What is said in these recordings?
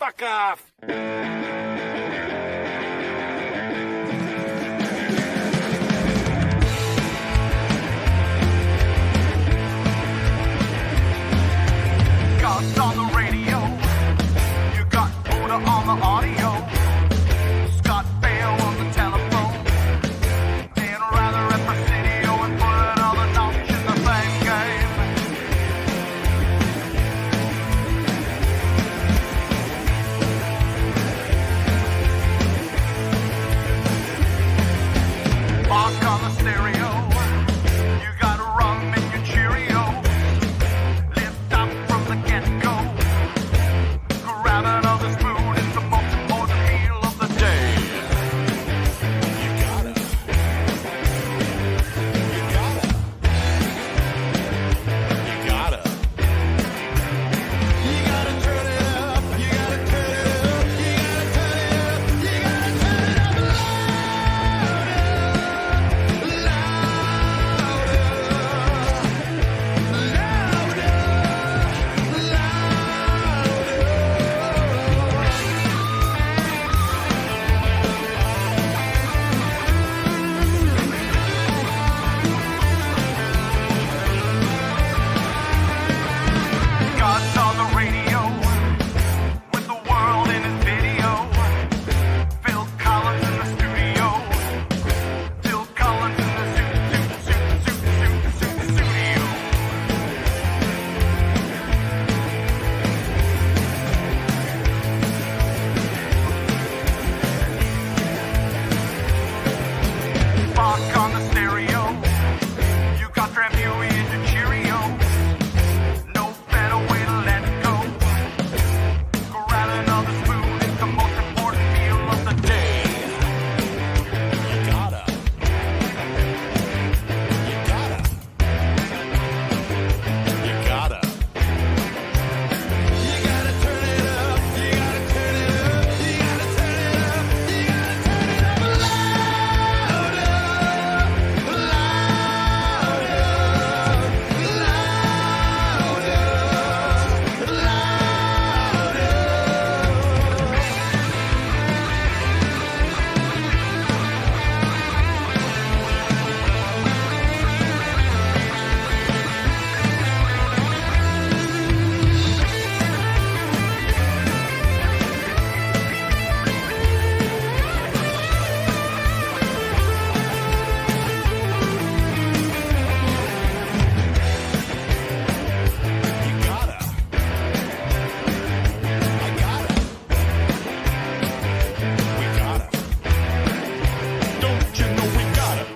Fuck off! God's on the radio. You got Buddha on the audio. Scott Bale on the telephone. Dan Rather at Presidio and putting all the knowledge in the same game. Mark on the stereo. You got rum in your Cheerio. Lift up from the get-go. Grab another spoon. It's the most important meal of the day. You gotta. You gotta. You gotta. You gotta turn it up. You gotta turn it up. You gotta turn it up. You gotta turn it up God's on the radio with the world in his video. Phil Collins in the studio. Phil Collins in the studio. Mark on the stereo. You got Drambuie in your Cheerio. No better way to let it go. Grab another spoon. It's the most important meal of the day. You gotta. You gotta. You gotta. You gotta turn it up. You gotta turn it up. You gotta turn it up. You gotta turn it up louder, You gotta. I gotta. We gotta. Don't you know we gotta?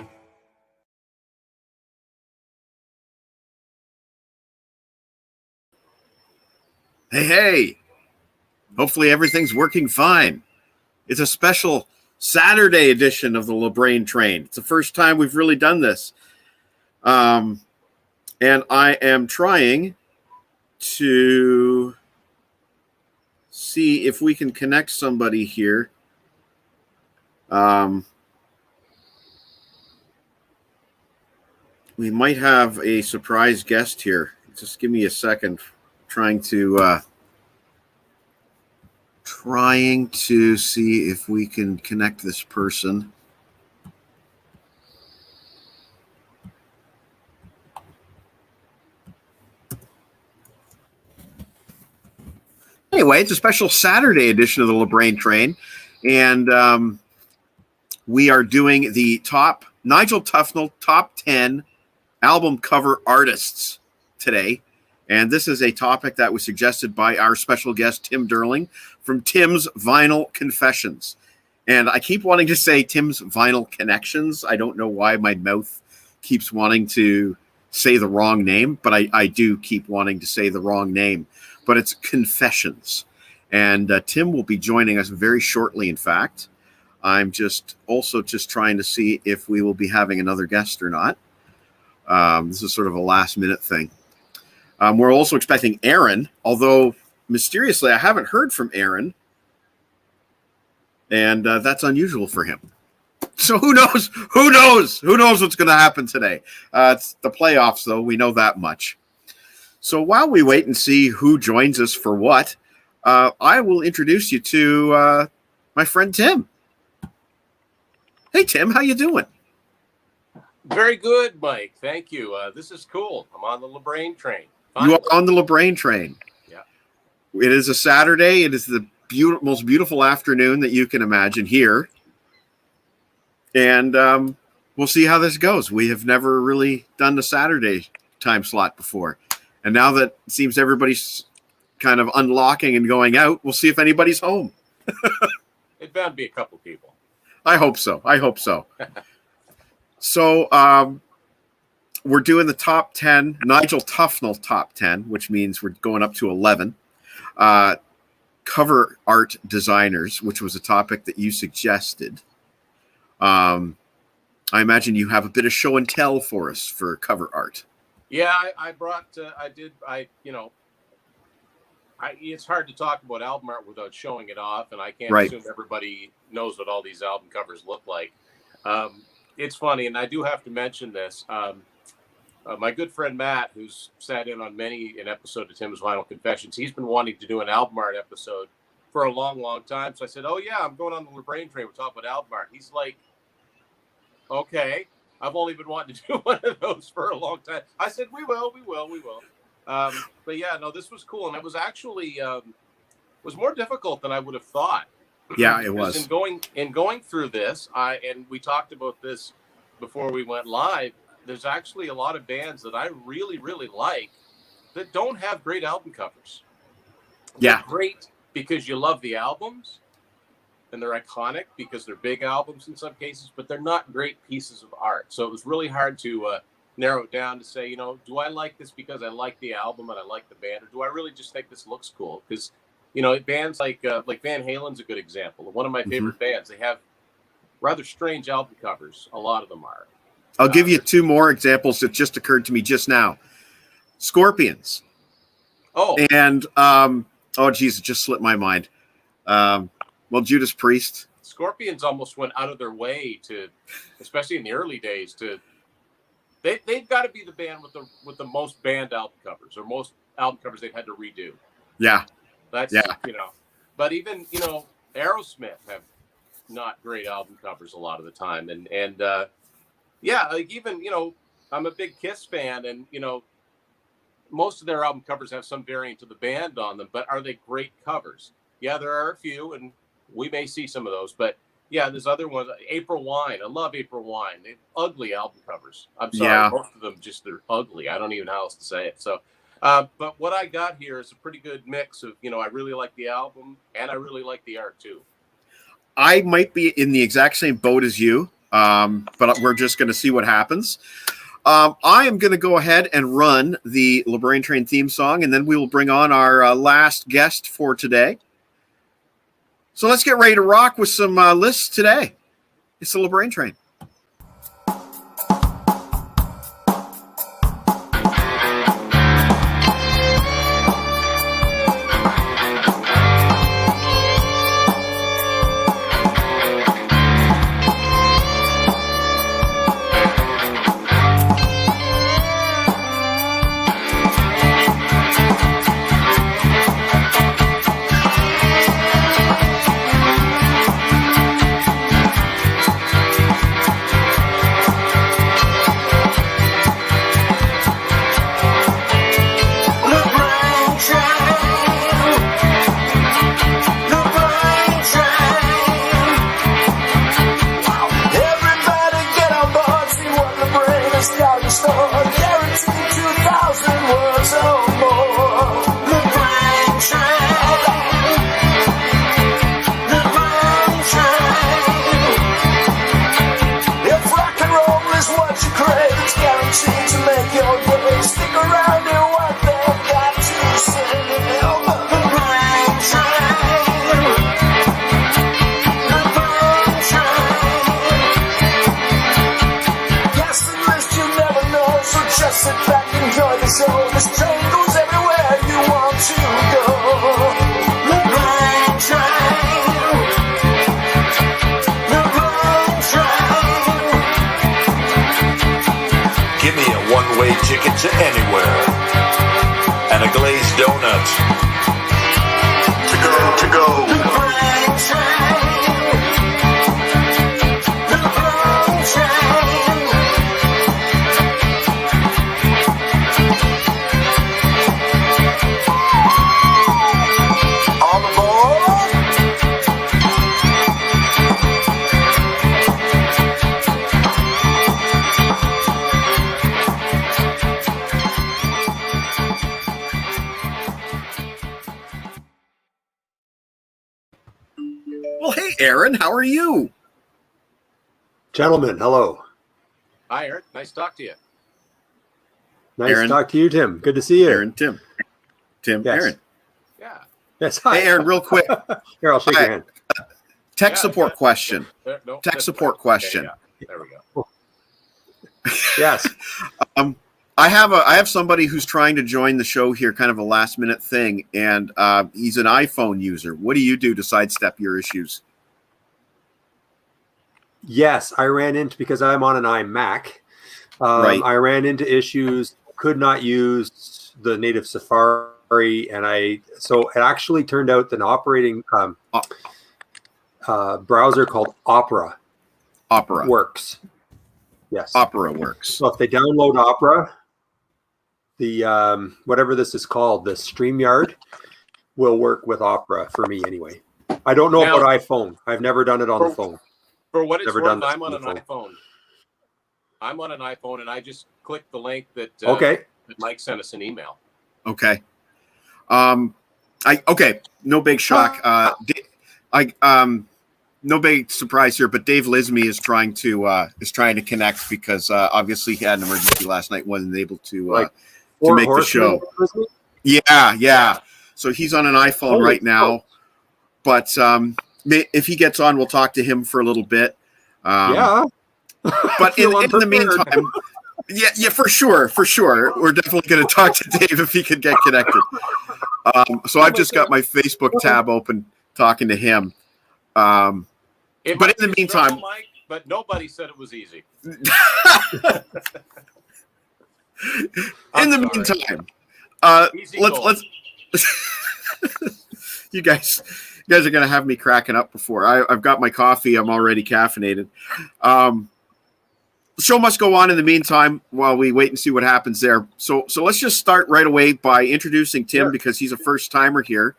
Hey. Hopefully everything's working fine. It's a special Saturday edition of the LeBrain Train. It's the first time we've really done this. And I am trying to see if we can connect somebody here. We might have a surprise guest here. Just give me a second. Trying to see if we can connect this person. Anyway, it's a special Saturday edition of the LeBrain Train, and we are doing the top Nigel Tufnel top 10 album cover artists today. And this is a topic that was suggested by our special guest, Tim Durling, from Tim's Vinyl Confessions. And I keep wanting to say Tim's Vinyl Connections. I don't know why my mouth keeps wanting to say the wrong name, but I do keep wanting to say the wrong name. But it's Confessions. And Tim will be joining us very shortly, in fact. I'm just trying to see if we will be having another guest or not. This is sort of a last-minute thing. We're also expecting Aaron, although mysteriously I haven't heard from Aaron, and that's unusual for him. So who knows? Who knows what's going to happen today? It's the playoffs, though. We know that much. So while we wait and see who joins us for what, I will introduce you to my friend Tim. Hey, Tim, how you doing? Very good, Mike. Thank you. This is cool. I'm on the LeBrain train. Finally. You are on the LeBrain train. Yeah. It is a Saturday. It is the most beautiful afternoon that you can imagine here. And we'll see how this goes. We have never really done the Saturday time slot before. And now that it seems everybody's kind of unlocking and going out, we'll see if anybody's home. It's bound to be a couple people. I hope so. So we're doing the top 10, Nigel Tufnel top 10, which means we're going up to 11. Cover art designers, which was a topic that you suggested. I imagine you have a bit of show and tell for us for cover art. Yeah, it's hard to talk about album art without showing it off, and I can't assume everybody knows what all these album covers look like. It's funny, and I do have to mention this. My good friend Matt, who's sat in on many an episode of Tim's Vinyl Confessions, he's been wanting to do an album art episode for a long, long time. So I said, "Oh yeah, I'm going on the LeBrain train. We're talking about album art." He's like, "Okay, I've only been wanting to do one of those for a long time." I said, "We will." But yeah, no, this was cool, and it was actually was more difficult than I would have thought. Yeah, it was. In going through this, and we talked about this before we went live. There's actually a lot of bands that I really, really like that don't have great album covers. Yeah, they're great because you love the albums, and they're iconic because they're big albums in some cases, but they're not great pieces of art. So it was really hard to narrow it down to say, do I like this because I like the album and I like the band, or do I really just think this looks cool? Because, bands like Van Halen's a good example. One of my favorite bands. They have rather strange album covers. A lot of them are. I'll give you two more examples that just occurred to me just now. Scorpions. Oh. And, geez, it just slipped my mind. Judas Priest. Scorpions almost went out of their way to, especially in the early days, they've got to be the band with the most band album covers, or most album covers they've had to redo. Yeah. But even, Aerosmith have not great album covers a lot of the time. I'm a big Kiss fan, and, most of their album covers have some variant of the band on them, but are they great covers? Yeah, there are a few, and we may see some of those, but yeah, there's other ones. April Wine. I love April Wine. They have ugly album covers. I'm sorry. Most of them they're ugly. I don't even know how else to say it. So, but what I got here is a pretty good mix of, I really like the album and I really like the art too. I might be in the exact same boat as you, but we're just going to see what happens. I am going to go ahead and run the LeBrain Train theme song, and then we will bring on our last guest for today. So let's get ready to rock with some lists today. It's the LeBrain Train. Ticket to anywhere and a glazed donut. Aaron, how are you? Gentlemen, hello. Hi, Eric. Nice to talk to you. Nice Aaron. to talk to you, Tim. Good to see you. Aaron, Tim. Yes. Aaron. Yeah. Yes, hi. Hey, Aaron, real quick. Here, I'll shake your hand. Tech support question. Tech support question. Yeah. There we go. Yes. I have somebody who's trying to join the show here, kind of a last minute thing, and he's an iPhone user. What do you do to sidestep your issues? Yes, I ran into, because I'm on an iMac, Right. I ran into issues, could not use the native Safari, so it actually turned out that an operating browser called Opera works. Yes. Opera works. So if they download Opera, the whatever this is called, the StreamYard, will work with Opera for me anyway. I don't know about iPhone. I've never done it on the phone. For what it's Never worth, done this I'm on on an the iPhone. I'm on an iPhone, and I just clicked the link that Okay. that Mike sent us an email. Okay. No big shock. No big surprise here, but Dave Lizmi is trying to connect because obviously he had an emergency last night, wasn't able to make the show. Yeah. So he's on an iPhone right now, but if he gets on, we'll talk to him for a little bit. Yeah. But in the meantime, yeah, for sure, we're definitely going to talk to Dave if he could get connected. So I've just got my Facebook tab open, talking to him. But in the meantime, Mike, but nobody said it was easy. meantime, let's you guys are gonna have me cracking up before I've got my coffee. I'm already caffeinated. The show must go on in the meantime while we wait and see what happens there. So let's just start right away by introducing Tim, because he's a first timer here.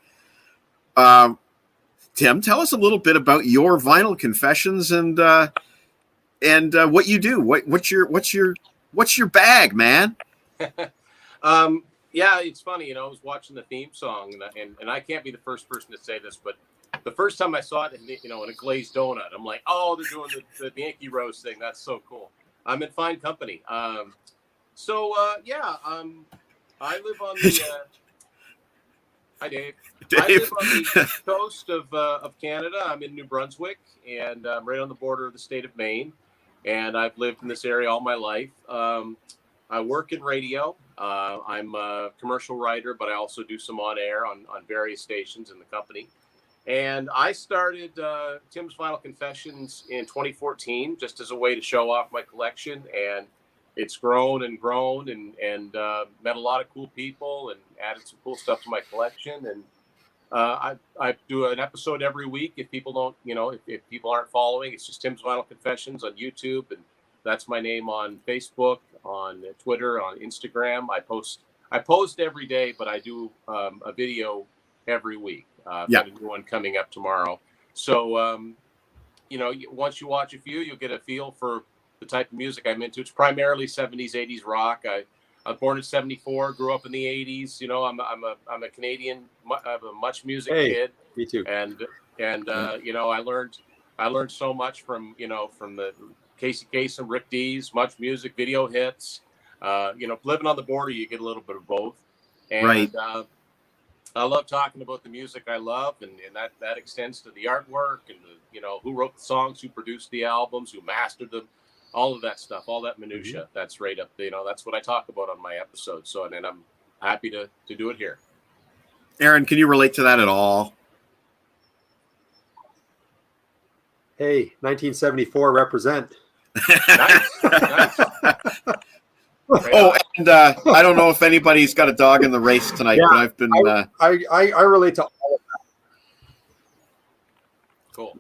Tim, tell us a little bit about your vinyl confessions and what you do. What's your bag, man? Yeah, it's funny. I was watching the theme song, and I can't be the first person to say this, but the first time I saw it, in a glazed donut, I'm like, oh, they're doing the Yankee Rose thing. That's so cool. I'm in fine company. I live on the. Hi, Dave. I live on the east coast of Canada. I'm in New Brunswick, and I'm right on the border of the state of Maine. And I've lived in this area all my life. I work in radio. I'm a commercial writer, but I also do some on air on various stations in the company. And I started Tim's Vinyl Confessions in 2014 just as a way to show off my collection. And it's grown and grown and met a lot of cool people and added some cool stuff to my collection. And I do an episode every week. If people don't, if people aren't following, it's just Tim's Vinyl Confessions on YouTube. And that's my name on Facebook, on Twitter, on Instagram. I post every day, but I do a video every week. Got a new one coming up tomorrow. So, once you watch a few, you'll get a feel for the type of music I'm into. It's primarily 70s, 80s rock. I was born in 74, grew up in the 80s. I'm a Canadian, I'm a much music kid. Me too. And I learned so much from the Casey Kasem, Rick Dees, much music, video hits. Living on the border, you get a little bit of both. And, right. I love talking about the music I love, and that extends to the artwork and who wrote the songs, who produced the albums, who mastered them, all of that stuff, all that minutia. Mm-hmm. That's right up there. That's what I talk about on my episodes. So, and I'm happy to do it here. Aaron, can you relate to that at all? Hey, 1974 represent. Nice. Oh, and I don't know if anybody's got a dog in the race tonight, but I've been. I relate to all Cool.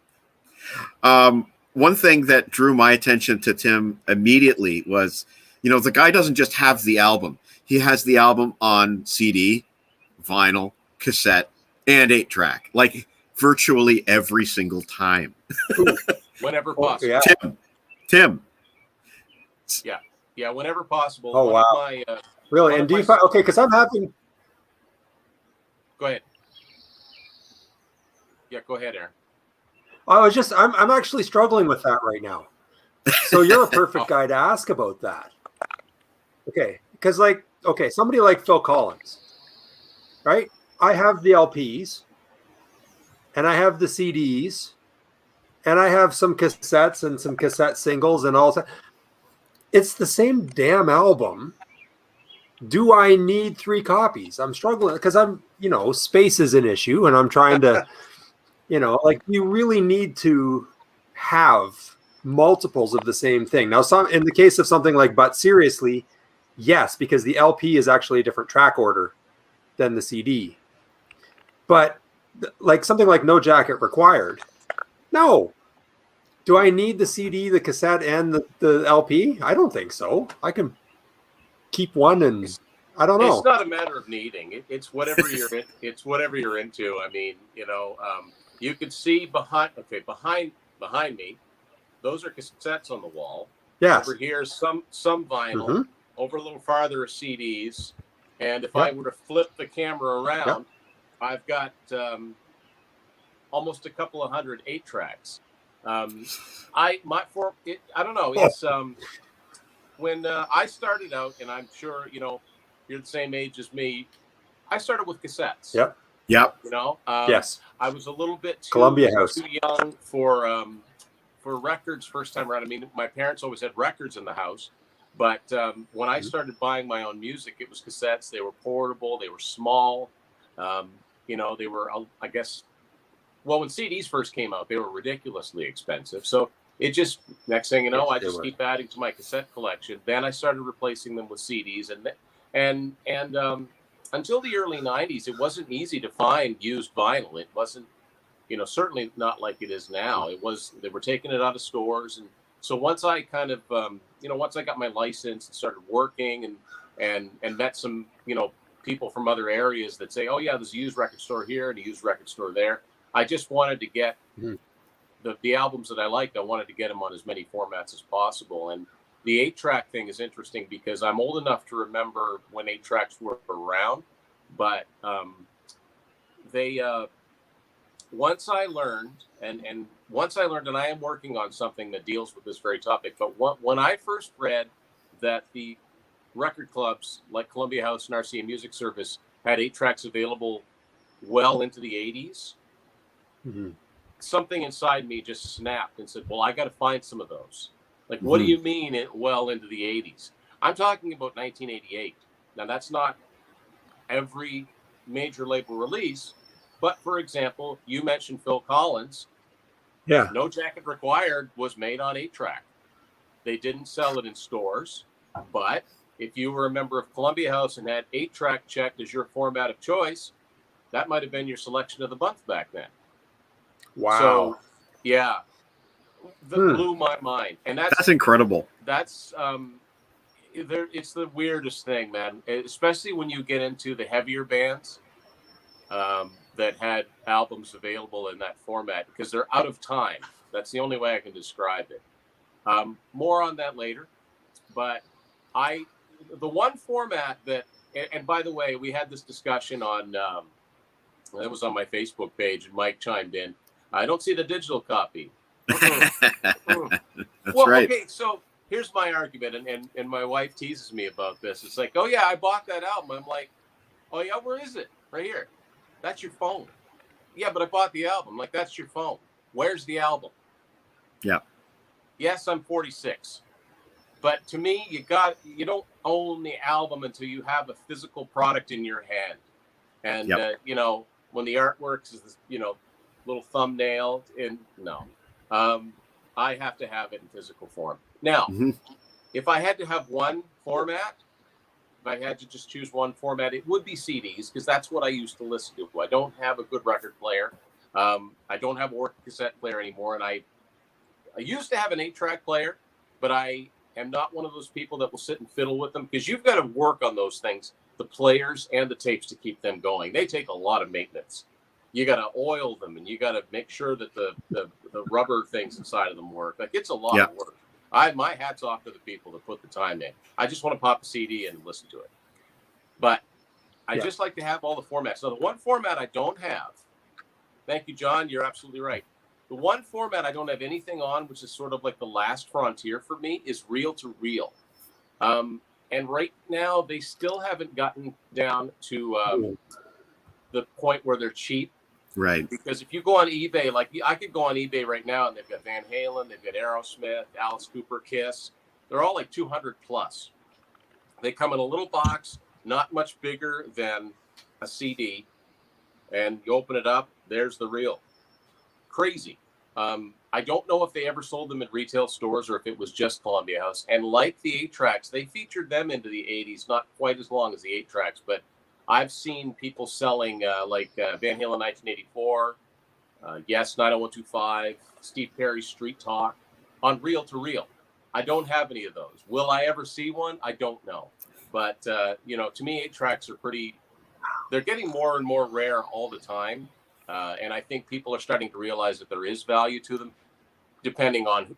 of One thing that drew my attention to Tim immediately was, the guy doesn't just have the album; he has the album on CD, vinyl, cassette, and 8-track, like virtually every single time. Whenever possible. Yeah. Tim. Yeah, whenever possible. Oh, wow. Really? And do you find, okay, because I'm having... Go ahead. Yeah, go ahead, Aaron. I'm actually struggling with that right now. So you're a perfect guy to ask about that. Okay. Because somebody like Phil Collins, right? I have the LPs and I have the CDs and I have some cassettes and some cassette singles and all that. It's the same damn album. Do I need 3 copies? I'm struggling because space is an issue and I'm trying to, you really need to have multiples of the same thing. Now, in the case of something like But Seriously, yes, because the LP is actually a different track order than the CD. But like something like No Jacket Required, no. Do I need the CD, the cassette, and the LP? I don't think so. I can keep one, and I don't know. It's not a matter of needing. It's whatever you're in, it's whatever you're into. I mean, you can see behind me, those are cassettes on the wall. Yes. Over here, some vinyl. Mm-hmm. Over a little farther are CDs. And if I were to flip the camera around, I've got almost a couple of hundred 8-tracks. I don't know. It's when I started out, and I'm sure you're the same age as me. I started with cassettes. Yep. Yes. I was a little bit Columbia House. Too young for records first time around. I mean, my parents always had records in the house, but when I started buying my own music, it was cassettes. They were portable. They were small. They were, I guess. Well, when CDs first came out, they were ridiculously expensive. So it just, next thing you know, I just keep adding to my cassette collection. Then I started replacing them with CDs, and until the early 90s, it wasn't easy to find used vinyl. It wasn't, certainly not like it is now. They were taking it out of stores. And so once I kind of, once I got my license and started working and met some, people from other areas that say, oh yeah, there's a used record store here and a used record store there. I just wanted to get the albums that I liked. I wanted to get them on as many formats as possible. And the 8-track thing is interesting because I'm old enough to remember when 8-tracks were around. But once I learned, and I am working on something that deals with this very topic. But when I first read that the record clubs like Columbia House and RCA Music Service had 8-tracks available well into the 80s, something inside me just snapped and said, well, I got to find some of those. Like, what do you mean it well into the 80s? I'm talking about 1988. Now, that's not every major label release, but for example, you mentioned Phil Collins. Yeah. No Jacket Required was made on 8-track. They didn't sell it in stores, but if you were a member of Columbia House and had 8-track checked as your format of choice, that might have been your selection of the month back then. Wow. So, yeah, that blew my mind. And that's incredible. That's it's the weirdest thing, man, especially when you get into the heavier bands that had albums available in that format because they're out of time. That's the only way I can describe it. More on that later. But the one format that, and by the way, we had this discussion on, it was on my Facebook page and Mike chimed in. I don't see the digital copy. That's well, right. Okay, so here's my argument, and my wife teases me about this. It's like, oh yeah, I bought that album. I'm like, oh yeah, where is it? Right here. That's your phone. Yeah, but I bought the album. Like, that's your phone. Where's the album? Yeah. Yes, I'm 46. But to me, you don't own the album until you have a physical product in your hand. And, when the artwork is, little thumbnail, I have to have it in physical form. Now, if I had to have one format, if I had to just choose one format, it would be CDs because that's what I used to listen to. I don't have a good record player. I don't have a working cassette player anymore. And I used to have an 8-track player, but I am not one of those people that will sit and fiddle with them because you've got to work on those things, the players and the tapes, to keep them going. They take a lot of maintenance. You got to oil them and you got to make sure that the rubber things inside of them work. Like, it's a lot of work. My hat's off to the people that put the time in. I just want to pop a CD and listen to it. But I just like to have all the formats. So the one format I don't have, thank you, John, you're absolutely right. The one format I don't have anything on, which is sort of like the last frontier for me, is reel to reel. And right now, they still haven't gotten down to the point where they're cheap. Right. Because if you go on eBay, like I could go on eBay right now, and they've got Van Halen, they've got Aerosmith, Alice Cooper, Kiss. They're all like 200 plus. They come in a little box, not much bigger than a CD, and you open it up, there's the reel. Crazy. I don't know if they ever sold them in retail stores or if it was just Columbia House. And like the 8-tracks, they featured them into the 80s, not quite as long as the 8-tracks, but I've seen people selling Van Halen 1984, Yes 90125, Steve Perry's Street Talk on reel to reel. I don't have any of those. Will I ever see one? I don't know. But, to me, 8-tracks are they're getting more and more rare all the time. And I think people are starting to realize that there is value to them, depending on,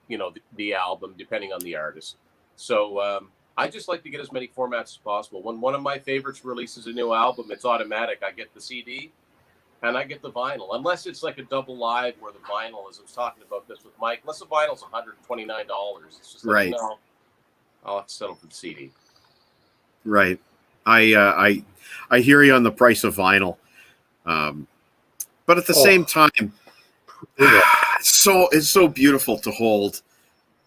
the album, depending on the artist. So I just like to get as many formats as possible. When one of my favorites releases a new album, it's automatic. I get the CD and I get the vinyl, unless it's like a double live where the vinyl, as I was talking about this with Mike, unless the vinyl's $129. It's just like, right. No, I'll have to settle for the CD. Right. I hear you on the price of vinyl. But at the same time, it's so beautiful to hold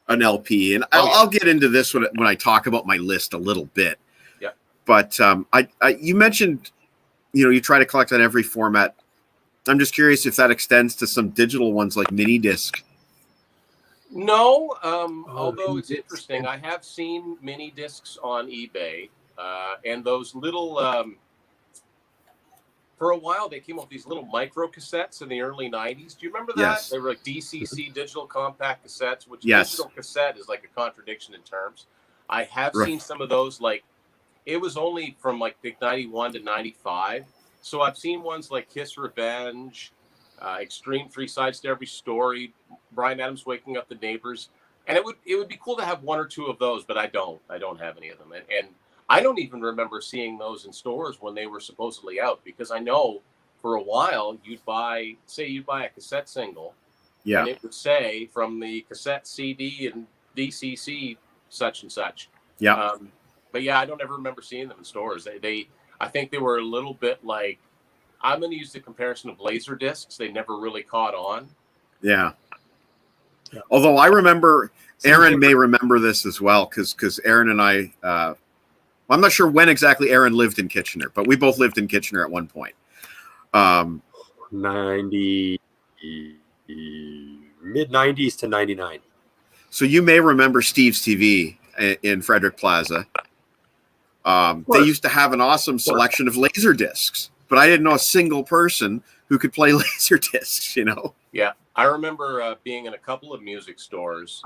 an LP. And I'll get into this when I talk about my list a little bit. Yeah. But you mentioned, you try to collect on every format. I'm just curious if that extends to some digital ones like mini disc. No, although it's interesting. I have seen mini discs on eBay, and those little... for a while, they came up with these little micro cassettes in the early 90s. Do you remember that? Yes. They were like DCC, digital compact cassettes, which yes. digital cassette is like a contradiction in terms. I have seen some of those, it was only from 91 to 95. So I've seen ones like Kiss Revenge, Extreme 3 Sides to Every Story, Bryan Adams Waking Up the Neighbors. And it would be cool to have one or two of those, but I don't have any of them. And I don't even remember seeing those in stores when they were supposedly out, because I know for a while you'd buy a cassette single, and it would say from the cassette CD and DCC such and such. Yeah. But yeah, I don't ever remember seeing them in stores. I think they were a little bit like, I'm going to use the comparison of laser discs. They never really caught on. Yeah. Although I remember, Aaron may remember this as well, because Aaron and I, I'm not sure when exactly Aaron lived in Kitchener, but we both lived in Kitchener at one point. 90, mid-90s to 99. So you may remember Steve's TV in Frederick Plaza. They used to have an awesome selection of laser discs, but I didn't know a single person who could play laser discs, Yeah, I remember being in a couple of music stores.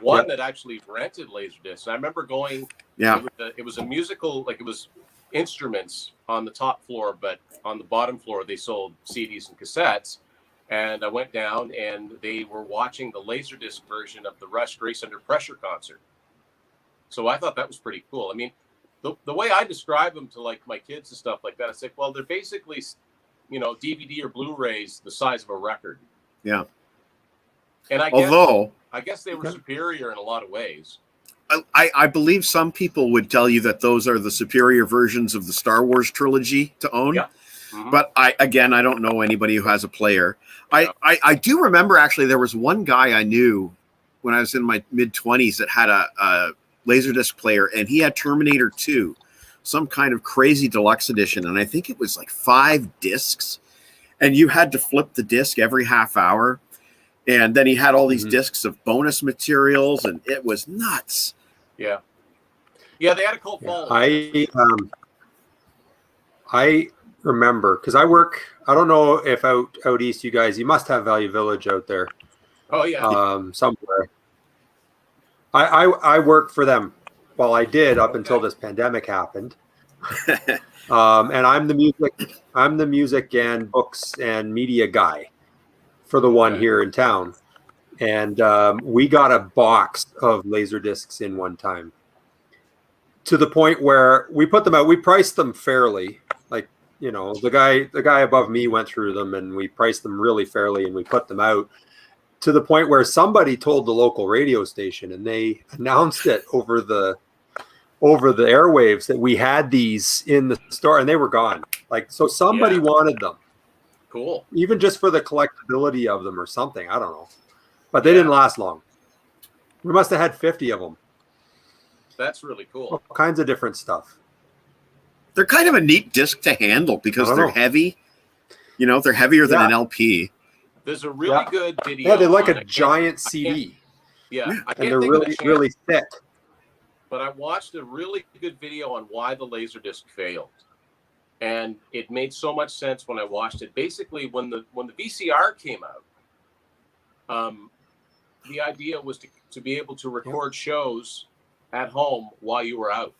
One that actually rented laser discs. I remember going. Yeah. It was a musical, it was instruments on the top floor, but on the bottom floor they sold CDs and cassettes. And I went down, and they were watching the laserdisc version of the Rush Grace Under Pressure concert. So I thought that was pretty cool. I mean, the way I describe them to my kids and stuff like that, it's like, well, they're basically, DVD or Blu-rays the size of a record. Yeah. And I guess they were superior in a lot of ways. I believe some people would tell you that those are the superior versions of the Star Wars trilogy to own. Yeah. Mm-hmm. But I don't know anybody who has a player. I do remember, actually, there was one guy I knew when I was in my mid-20s that had a Laserdisc player, and he had Terminator 2, some kind of crazy deluxe edition, and I think it was 5 discs, and you had to flip the disc every half hour. And then he had all these discs of bonus materials, and it was nuts. Yeah. Yeah, they had a cult following. I remember, because I don't know if out east you guys, you must have Value Village out there. Oh, yeah. Somewhere. I worked for them. Well, I did up until this pandemic happened. And I'm the music and books and media guy for the one here in town. And we got a box of laser discs in one time, to the point where we put them out. We priced them fairly, You know, the guy above me went through them, and we priced them really fairly, and we put them out to the point where somebody told the local radio station, and they announced it over the airwaves that we had these in the store, and they were gone. Like, so somebody wanted them. Cool. Even just for the collectability of them or something. I don't know. But they didn't last long. We must have had 50 of them. That's really cool. All kinds of different stuff. They're kind of a neat disc to handle because they're heavy. You know, they're heavier than an LP. There's a really good video. Yeah, they're like a giant CD. And they're really, really thick. But I watched a really good video on why the Laserdisc failed. And it made so much sense when I watched it. Basically, when the VCR came out, the idea was to be able to record shows at home while you were out.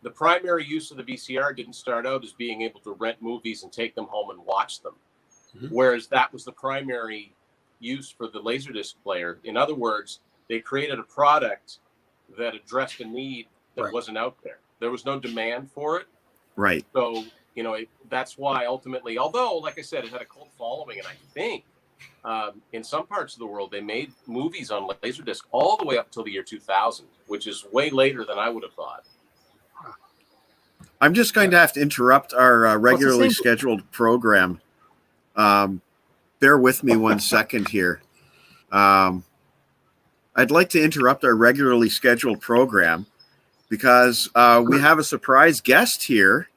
The primary use of the VCR didn't start out as being able to rent movies and take them home and watch them. Whereas that was the primary use for the Laserdisc player. In other words, they created a product that addressed a need that wasn't out there. There was no demand for it. Right. So, you know, that's why ultimately, although, like I said, it had a cult following, and I think in some parts of the world, they made movies on Laserdisc all the way up until the year 2000, which is way later than I would have thought. I'm just going to have to interrupt our regularly scheduled program. Bear with me 1 second here. I'd like to interrupt our regularly scheduled program because we have a surprise guest here,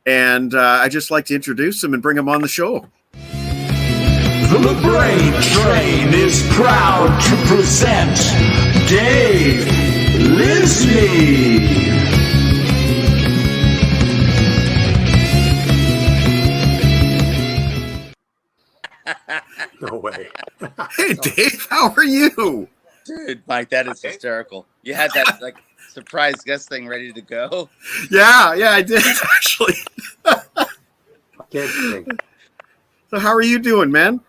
and I'd just like to introduce him and bring him on the show. The LeBrain Train is proud to present Dave Lizmi. No way. Hey, Dave, how are you? Dude, Mike, that is hysterical. You had that like surprise guest thing ready to go. Yeah, I did actually. I can't think. So how are you doing, man?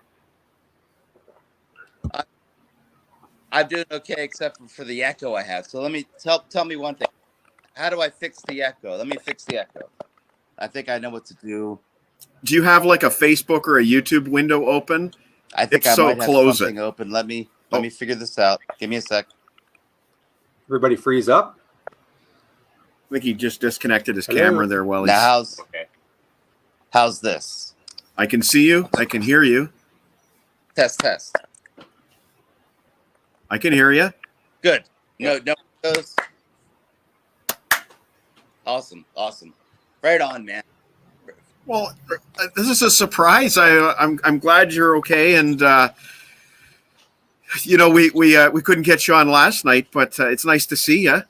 I'm doing okay, except for the echo I have. So let me tell me one thing. How do I fix the echo? Let me fix the echo. I think I know what to do. Do you have like a Facebook or a YouTube window open? I think I might have something open. Let me figure this out. Give me a sec. Everybody freeze up. I think he just disconnected his camera there while he's... Now how's this? I can see you. I can hear you. Test. I can hear you. Good. No goes. Awesome. Right on, man. Well, this is a surprise. I'm glad you're okay, and you know we couldn't get you on last night, but it's nice to see you.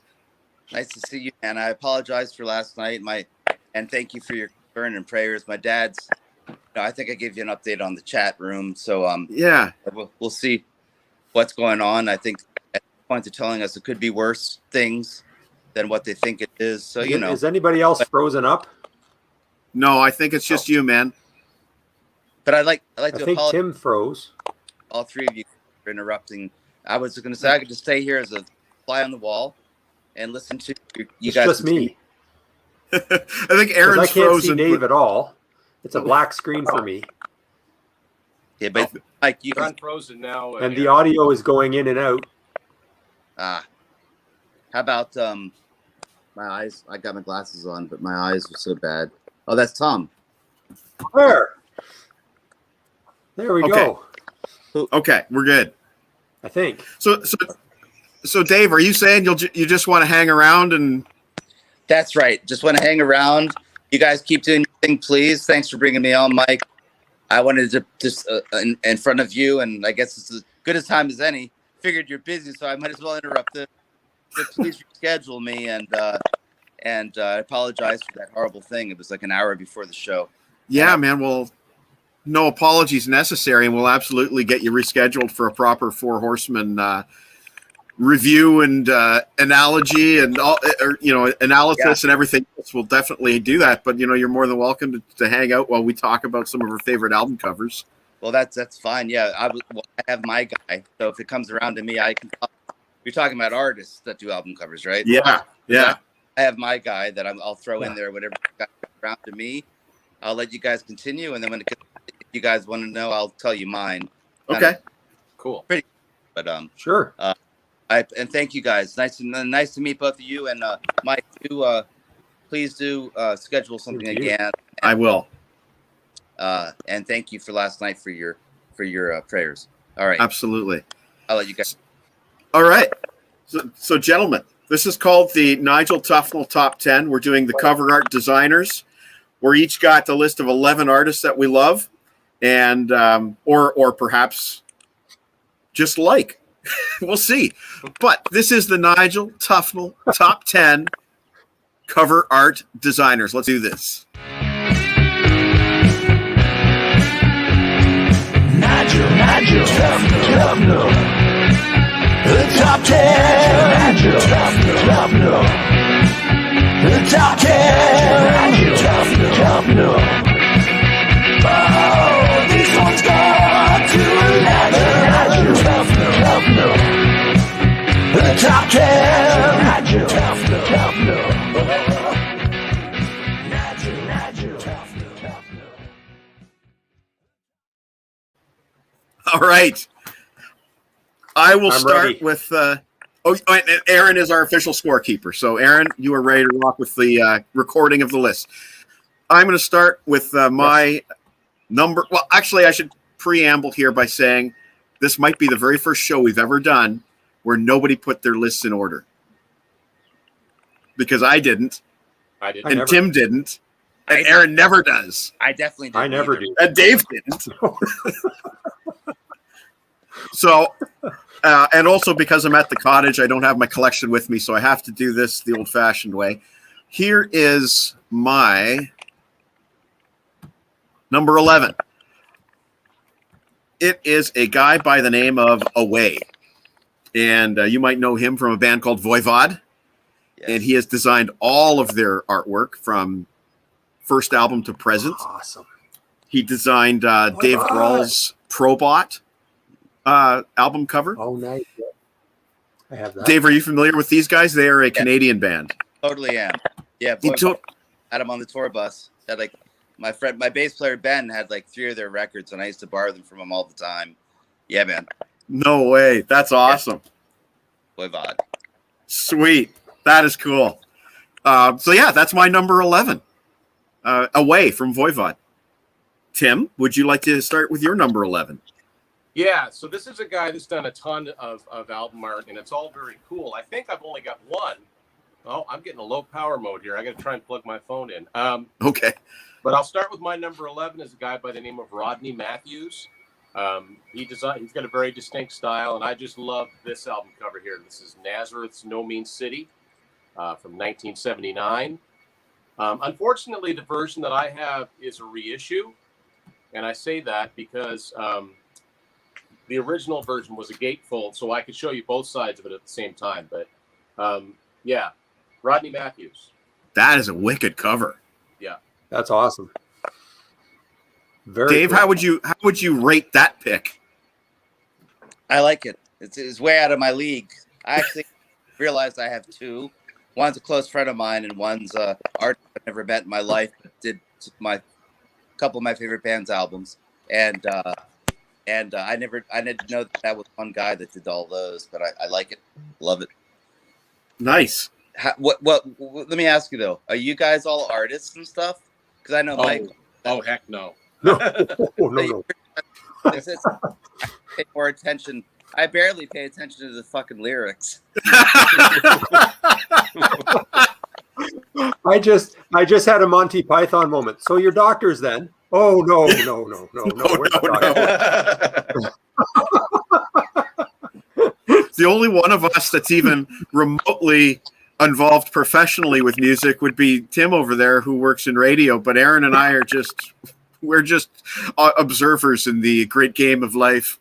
Nice to see you, and I apologize for last night. And thank you for your concern and prayers. My dad's. I think I gave you an update on the chat room, so yeah, we'll see what's going on. I think at the point they're telling us it could be worse things than what they think it is. So is anybody else frozen up? No, I think it's just you, man. But I think Tim froze. All three of you for interrupting. I was going to say I could just stay here as a fly on the wall and listen to you guys. Just me. I think Aaron's I can't frozen. see Dave at all. It's a black screen for me. Yeah, but Mike, You're unfrozen now. And the audio is going in and out. How about my eyes? I got my glasses on, but my eyes are so bad. Oh, that's Tom. There we go. Okay, we're good. I think. So Dave, are you saying you just want to hang around and? That's right. Just want to hang around. You guys keep doing your thing, please. Thanks for bringing me on, Mike. I wanted to just in front of you, and I guess it's as good a time as any. Figured you're busy, so I might as well interrupt it. But please reschedule me, and I apologize for that horrible thing. It was like an hour before the show. Yeah, man. Well, no apologies necessary, and we'll absolutely get you rescheduled for a proper Four Horsemen review and analogy and all, analysis and everything else. We'll definitely do that. But you're more than welcome to hang out while we talk about some of our favorite album covers. Well, that's fine. Yeah, I have my guy. So if it comes around to me, I can. You're talking about artists that do album covers, right? Yeah. I have my guy that I'll throw in there whenever you guys around to me. I'll let you guys continue, and then if you guys want to know, I'll tell you mine. Okay. Cool. But Sure. and thank you guys. Nice to meet both of you, and Mike, please do schedule something Thank you. again. I will. And thank you for last night for your prayers. All right, Absolutely. I'll let you guys. All right. So gentlemen, this is called the Nigel Tufnel Top 10. We're doing the cover art designers. We're each got the list of 11 artists that we love, and or perhaps just like. We'll see. But this is the Nigel Tufnel Top 10 cover art designers. Let's do this. Nigel, Tufnel. The top 10. Nigel, Tufnel. The top 10. Nigel, Tufnel. Oh, this one's gone to 11. Nigel, Tufnel. The top 10. Nigel, Tufnel. Nigel, Tufnel. All right. I will I'm start ready. with and Aaron is our official scorekeeper. So Aaron, you are ready to rock with the recording of the list. I'm going to start with my number. Well, actually, I should preamble here by saying this might be the very first show we've ever done where nobody put their lists in order. Because I didn't, I did. and never- Tim didn't, and I- Aaron never does, I definitely didn't I never either. do. and Dave didn't. So, and also because I'm at the cottage, I don't have my collection with me, so I have to do this the old-fashioned way. Here is my number 11. It is a guy by the name of Away, and you might know him from a band called Voivod, Yes. and he has designed all of their artwork from first album to present. Awesome. He designed Dave Grohl's Probot album cover. Oh, nice. I have that. Dave, are you familiar with these guys? They are a Canadian band. Totally am. Yeah, He boy, took had him on the tour bus. Had like my bass player Ben had like 3 of their records, and I used to borrow them from him all the time. Yeah, man. no way. That's awesome. Voivod. Sweet. That is cool. So yeah, that's my number 11. Away from Voivod. Tim, would you like to start with your number 11? Yeah, so this is a guy that's done a ton of album art, and it's all very cool. I think I've only got one. Oh, I'm getting a low power mode here. I got to try and plug my phone in. Okay. But I'll start with my number 11 is a guy by the name of Rodney Matthews. He's got a very distinct style, and I just love this album cover here. This is Nazareth's No Mean City from 1979. Unfortunately, the version that I have is a reissue, and I say that because the original version was a gatefold, so I could show you both sides of it at the same time. But yeah, Rodney Matthews. That is a wicked cover. Yeah. That's awesome. Very Dave, cool. how would you rate that pick? I like it. It's way out of my league. I actually realized I have 2. One's a close friend of mine, and one's art I've never met in my life. Did my couple of my favorite band's albums, and I didn't know that was one guy that did all those, but I like it, love it. Nice. What? Let me ask you though, are you guys all artists and stuff? Because I know Mike. Oh heck no. No. No. I pay more attention. I barely pay attention to the fucking lyrics. I just had a Monty Python moment. So your doctors then? Oh no. We're not doctors. The only one of us that's even remotely involved professionally with music would be Tim over there, who works in radio. But Aaron and I are we're just observers in the great game of life.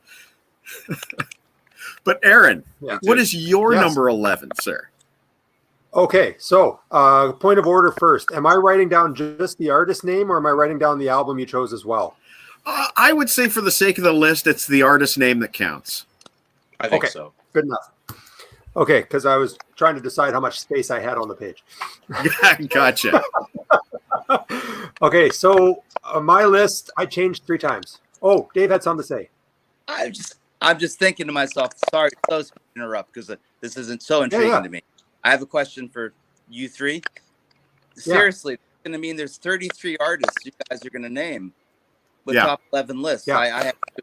But Aaron, Yeah. what is your Yes. number 11, sir? Okay, so point of order first. Am I writing down just the artist name, or am I writing down the album you chose as well? I would say for the sake of the list, it's the artist name that counts. I think Okay. so. Good enough. Okay, because I was trying to decide how much space I had on the page. Gotcha. Okay, so my list I changed 3 times. Oh, Dave had something to say. I'm just thinking to myself. Sorry to interrupt because this isn't so intriguing to me. I have a question for you 3. Seriously, it's going to mean there's 33 artists you guys are going to name with top 11 lists. Yeah. I have to,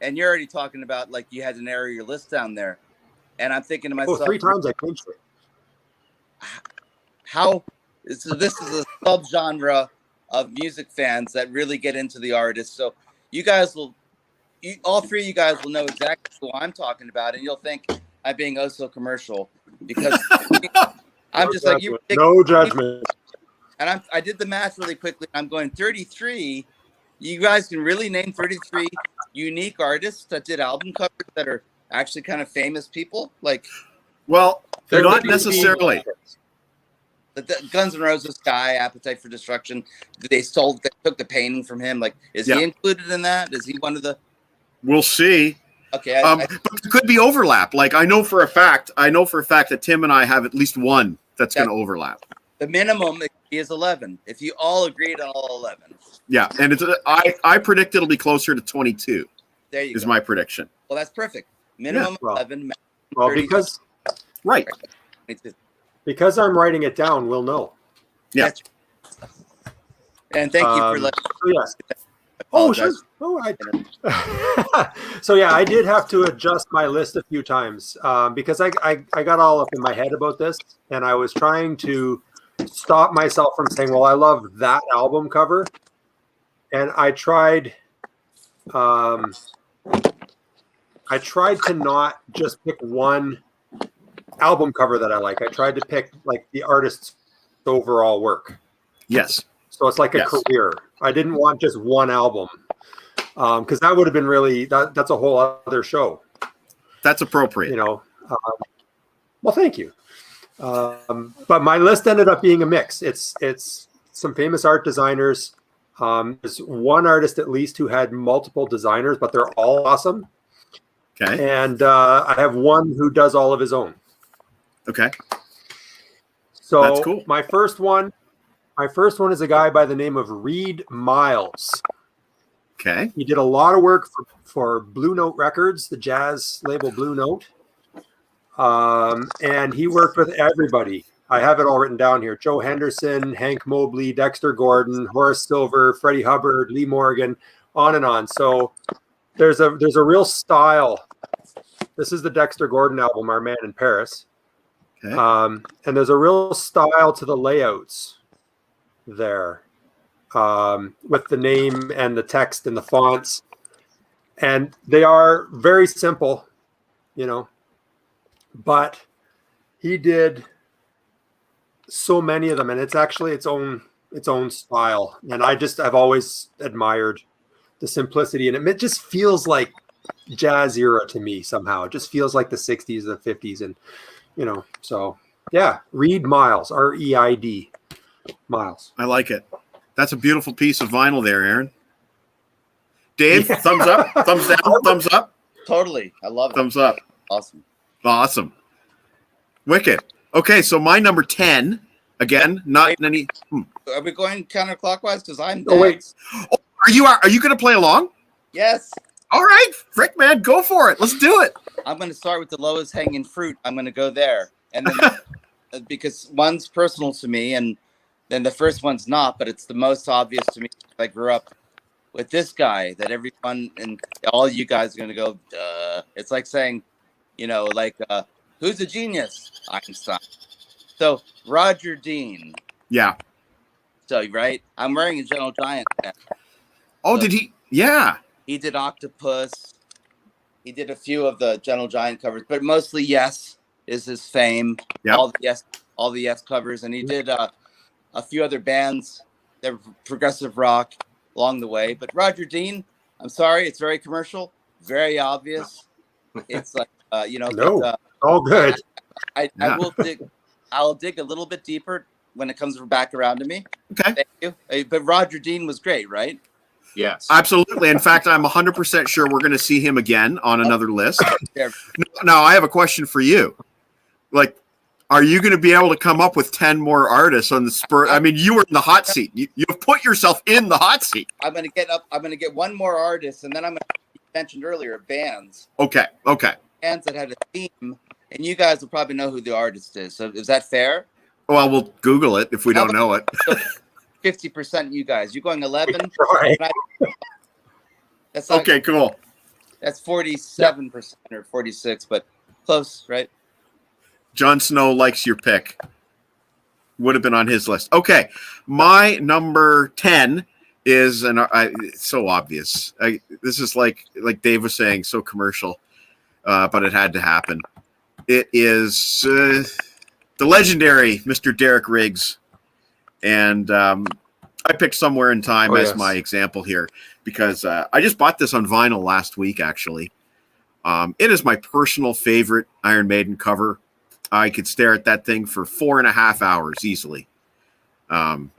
and you're already talking about like you had to narrow your list down there, and I'm thinking to myself, 3 times I changed it. How this is a subgenre of music fans that really get into the artist. So you guys all 3 of you guys will know exactly who I'm talking about, and you'll think I'm being oh so commercial because I'm just like you. No judgment. And I did the math really quickly. I'm going 33. You guys can really name 33 unique artists that did album covers that are actually kind of famous people. Like, well, they're not necessarily. The Guns N' Roses guy, Appetite for Destruction. They took the painting from him. Like, is he included in that? Is he one of the? We'll see. Okay, but there could be overlap. Like I know for a fact that Tim and I have at least one that's going to overlap. The minimum is 11. If you all agreed on all 11. Yeah, and I predict it'll be closer to 22. There you go. Is my prediction. Well, that's perfect. Minimum 11. Well, because right. Because I'm writing it down, we'll know. Yeah. And thank you for letting. Yes. Oh, sure. Oh, so yeah, I did have to adjust my list a few times because I got all up in my head about this, and I was trying to stop myself from saying, "Well, I love that album cover," and I tried to not just pick one album cover that I like. I tried to pick like the artist's overall work. Yes. So it's like a career. I didn't want just one album because that would have been really that's a whole other show. That's appropriate. You know. Well, thank you. But my list ended up being a mix. It's some famous art designers. There's one artist at least who had multiple designers, but they're all awesome. Okay. And I have one who does all of his own. Okay. So that's cool. My first one is a guy by the name of Reed Miles. Okay. He did a lot of work for Blue Note Records, the jazz label Blue Note. And he worked with everybody. I have it all written down here. Joe Henderson, Hank Mobley, Dexter Gordon, Horace Silver, Freddie Hubbard, Lee Morgan, on and on. So there's a real style. This is the Dexter Gordon album, Our Man in Paris. Okay. And there's a real style to the layouts there with the name and the text and the fonts. And they are very simple, you know, but he did so many of them, and it's actually its own style. And I've always admired the simplicity, and it just feels like jazz era to me somehow. It just feels like the 60s, the 50s, and you know, so yeah, Reed Miles, R-E-I-D Miles. I like it. That's a beautiful piece of vinyl there, Aaron. Dave, thumbs up, thumbs down, thumbs up. Totally. I love it. Thumbs up. Awesome. Wicked. Okay, so my number 10, again, not in any. Are we going counterclockwise? Because I'm next. Oh, wait. Oh, are you going to play along? Yes. All right, Frick, man, go for it. Let's do it. I'm going to start with the lowest hanging fruit. I'm going to go there. And then because one's personal to me, and then the first one's not, but it's the most obvious to me. I grew up with this guy that everyone and all you guys are going to go, duh. It's like saying, you know, like, who's a genius? Einstein. So Roger Dean. Yeah. So, right? I'm wearing a Gentle Giant hat. Oh, so did he? Yeah. He did Octopus. He did a few of the Gentle Giant covers, but mostly Yes is his fame. Yeah. All the Yes covers, and he did a few other bands that were progressive rock along the way. But Roger Dean, I'm sorry, it's very commercial, very obvious. It's like you know, no, all good. I'll dig a little bit deeper when it comes back around to me. Okay. Thank you. But Roger Dean was great, right? Yes. Absolutely. In fact, I'm 100% sure we're going to see him again on another list. Now, I have a question for you. Like, Are you going to be able to come up with 10 more artists on the spur? I mean, you were in the hot seat. You've put yourself in the hot seat. I'm gonna get one more artist, and then I'm gonna mentioned earlier bands. Okay. Bands that had a theme, and you guys will probably know who the artist is. So is that fair? Well, we'll Google it if we don't know it. 50% you guys. You're going 11. Right. That's not, Okay, cool. That's 47% or 46, but close, right? Jon Snow likes your pick. Would have been on his list. Okay, my number 10 is, and it's so obvious. This is like Dave was saying, so commercial, but it had to happen. It is the legendary Mr. Derek Riggs, and I picked Somewhere in Time as my example here because I just bought this on vinyl last week. Actually, it is my personal favorite Iron Maiden cover. I could stare at that thing for 4.5 hours easily. You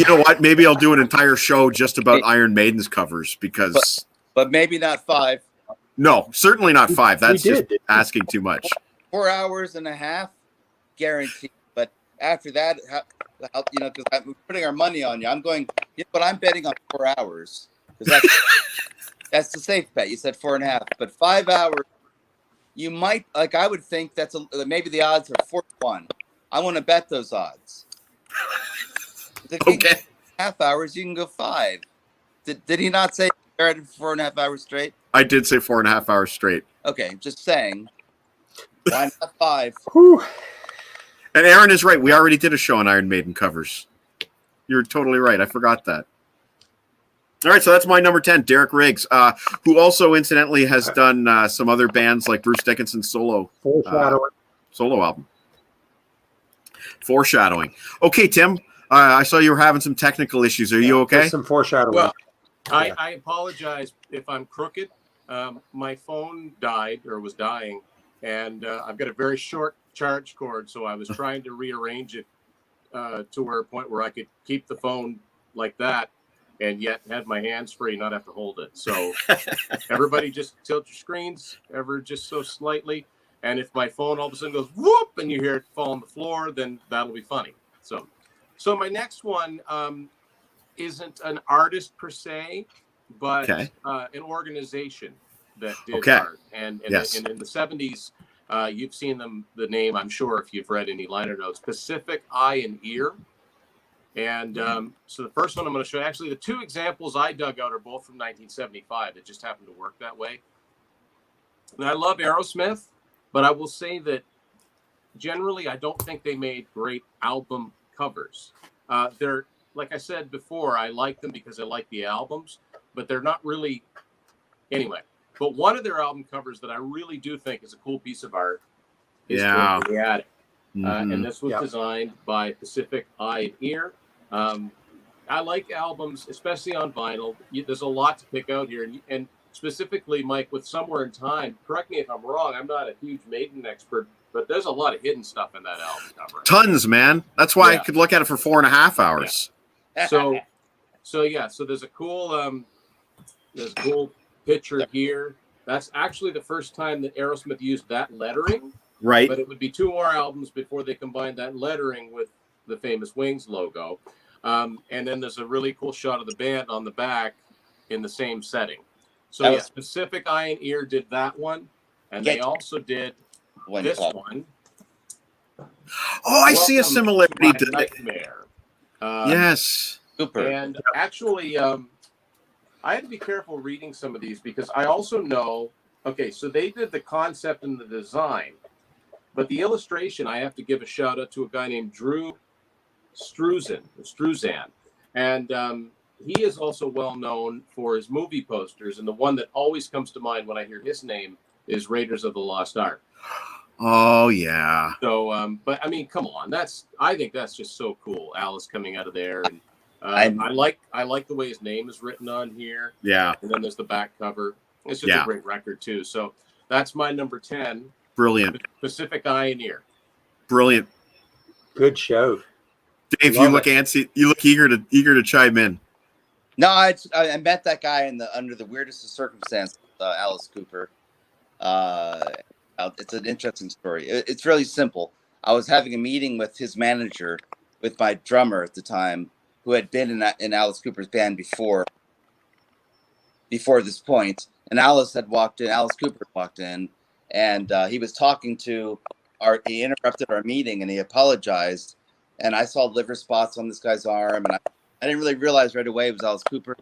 know what? Maybe I'll do an entire show just about Iron Maiden's covers because, but maybe not 5. No, certainly not 5. That's just asking too much. 4 hours and a half, guaranteed. But after that, because I'm putting our money on you, I'm going. But I'm betting on 4 hours because that's the safe bet. You said 4.5, but 5 hours. You might I would think maybe the odds are 4-1. I want to bet those odds. Okay. Half hours, you can go 5. Did he not say 4.5 hours straight? I did say 4.5 hours straight. Okay, just saying. Why not 5? Whew. And Aaron is right. We already did a show on Iron Maiden covers. You're totally right. I forgot that. All right, so that's my number 10, Derek Riggs, who also incidentally has done some other bands like Bruce Dickinson's solo album. Foreshadowing. Okay, Tim, I saw you were having some technical issues. Are you okay? There's some foreshadowing. Well, I apologize if I'm crooked. My phone died or was dying, and I've got a very short charge cord, so I was trying to rearrange it to a point where I could keep the phone like that and yet have my hands free, not have to hold it. So everybody just tilt your screens ever just so slightly. And if my phone all of a sudden goes whoop and you hear it fall on the floor, then that'll be funny. So my next one isn't an artist per se, but an organization that did art. And in the 70s, you've seen the name, I'm sure, if you've read any liner notes, Pacific Eye and Ear. And so the first one I'm going to show you, actually, the 2 examples I dug out are both from 1975. It just happened to work that way. And I love Aerosmith, but I will say that generally I don't think they made great album covers. They're, like I said before, I like them because I like the albums, but they're not really, anyway. But one of their album covers that I really do think is a cool piece of art is In the Attic. And this was designed by Pacific Eye and Ear. I like albums, especially on vinyl. There's a lot to pick out here. And specifically, Mike, with Somewhere in Time, correct me if I'm wrong, I'm not a huge Maiden expert, but there's a lot of hidden stuff in that album cover. Tons, man. That's why I could look at it for 4.5 hours. Yeah. So there's a cool picture here. That's actually the first time that Aerosmith used that lettering. Right. But it would be 2 more albums before they combined that lettering with the famous Wings logo. And then there's a really cool shot of the band on the back in the same setting. So Pacific Eye and Ear did that one. And they also did this one. Oh, I see a similarity to Nightmare. Yes. Super. And actually, I had to be careful reading some of these because I also know, okay, so they did the concept and the design. But the illustration, I have to give a shout out to a guy named Drew Struzan. And he is also well known for his movie posters. And the one that always comes to mind when I hear his name is Raiders of the Lost Ark. Oh, yeah. So, but I mean, come on. I think that's just so cool. Alice coming out of there. And I like the way his name is written on here. Yeah. And then there's the back cover. It's just a great record, too. So that's my number 10. Brilliant. Pacific Eye and Ear. Brilliant. Good show. Dave, you look antsy. You look eager to chime in. No, I met that guy under the weirdest of circumstances, Alice Cooper. It's an interesting story. It's really simple. I was having a meeting with his manager, with my drummer at the time, who had been in Alice Cooper's band before this point. And Alice Cooper walked in, and he was talking to he interrupted our meeting, and he apologized. And I saw liver spots on this guy's arm, and I didn't really realize right away it was Alice Cooper.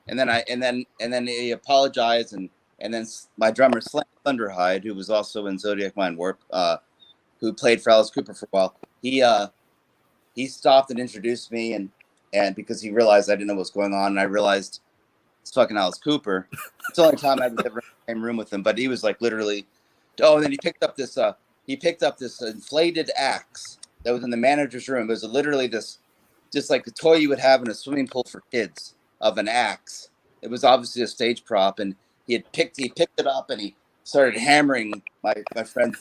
And then he apologized, and then my drummer Slam Thunderhide, who was also in Zodiac Mind Warp, who played for Alice Cooper for a while, he stopped and introduced me, and because he realized I didn't know what was going on, and I realized it's fucking Alice Cooper. It's the only time I was ever in the same room with him, but he was like literally. Oh, and then he picked up this inflated axe that was in the manager's room. It was literally just like the toy you would have in a swimming pool for kids of an axe. It was obviously a stage prop, and he picked it up and he started hammering my friend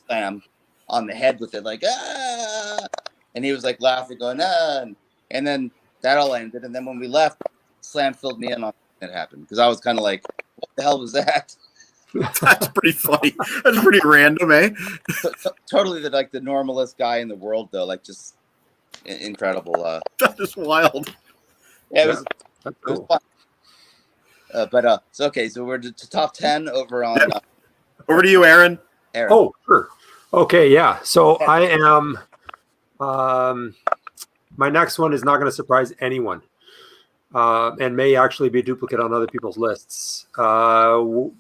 Sam on the head with it, like ah, and he was like laughing, going ah, and then that all ended. And then when we left, Slam filled me in on what happened, because I was kind of like, what the hell was that? That's pretty funny. That's pretty random, eh? Totally the normalest guy in the world, though. Like, just incredible. That is wild. Yeah, it was fun. So okay, so we're to top 10 over on. Over to you, Aaron. Oh, sure. Okay, yeah. So I am. My next one is not going to surprise anyone. And may actually be a duplicate on other people's lists.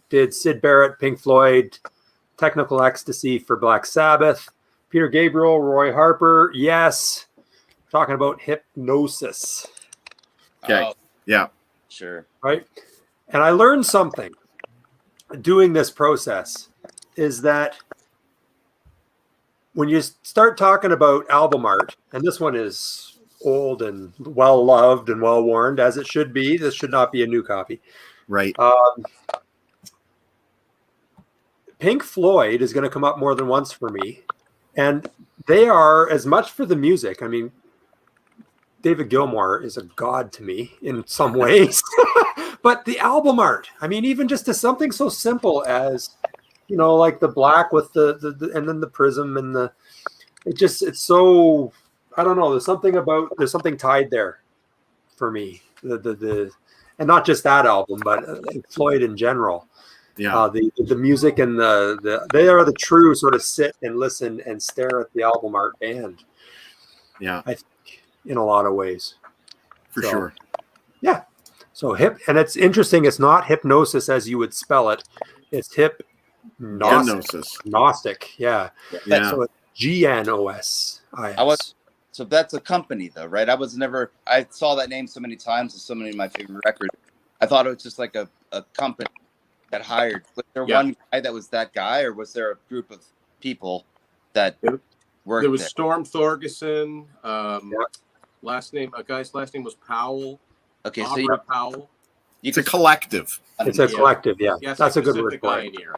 Did Syd Barrett, Pink Floyd, Technical Ecstasy for Black Sabbath, Peter Gabriel, Roy Harper. Yes. Talking about Hypnosis. Okay. Oh, yeah. sure. Right. And I learned something doing this process is that when you start talking about album art, and this one is old and well loved and well worn, as it should be. This should not be a new copy. Right. Pink Floyd is going to come up more than once for me. And they are as much for the music. I mean, David Gilmour is a god to me in some ways. But the album art, I mean, even just to something so simple as, like the black with the and then the prism and it's so, I don't know. There's something tied there for me. And not just that album, but Floyd in general. Yeah. The music and they are the true sort of sit and listen and stare at the album art band. Yeah. I think in a lot of ways. For sure. Yeah. So and it's interesting. It's not hypnosis as you would spell it. It's hypnosis. Gnostic. Yeah. So it's GNOSIS. So that's a company, though, right? I saw that name so many times with so many of my favorite records. I thought it was just like a company that hired. Was there one guy that was that guy, or was there a group of people that worked there? Was there? Storm Thorgerson. Last name, a guy's last name was Powell. Okay, Opera Powell. It's a collective. It's a collective, yeah. Yes, that's a good word.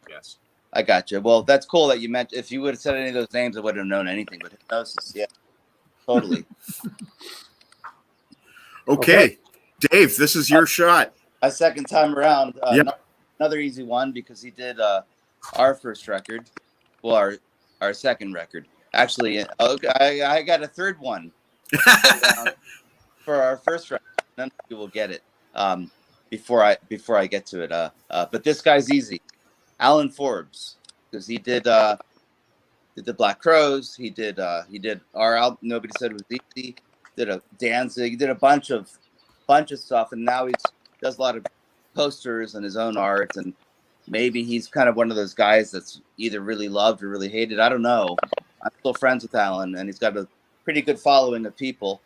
Yes. I got you. Well, that's cool that you mentioned. If you would have said any of those names, I wouldn't have known anything. But hypnosis, yeah, totally. Okay, Dave, this is your shot. A second time around. Another easy one, because he did our first record. Well, our second record. Actually, I got a third one for our first record. None of you will get it before I get to it. But this guy's easy. Alan Forbes, because he did the Black Crowes. He did our album. Nobody Said It Was Easy. Did a Danzig. He did a bunch of stuff, and now he does a lot of posters and his own art. And maybe he's kind of one of those guys that's either really loved or really hated. I don't know. I'm still friends with Alan, and he's got a pretty good following of people,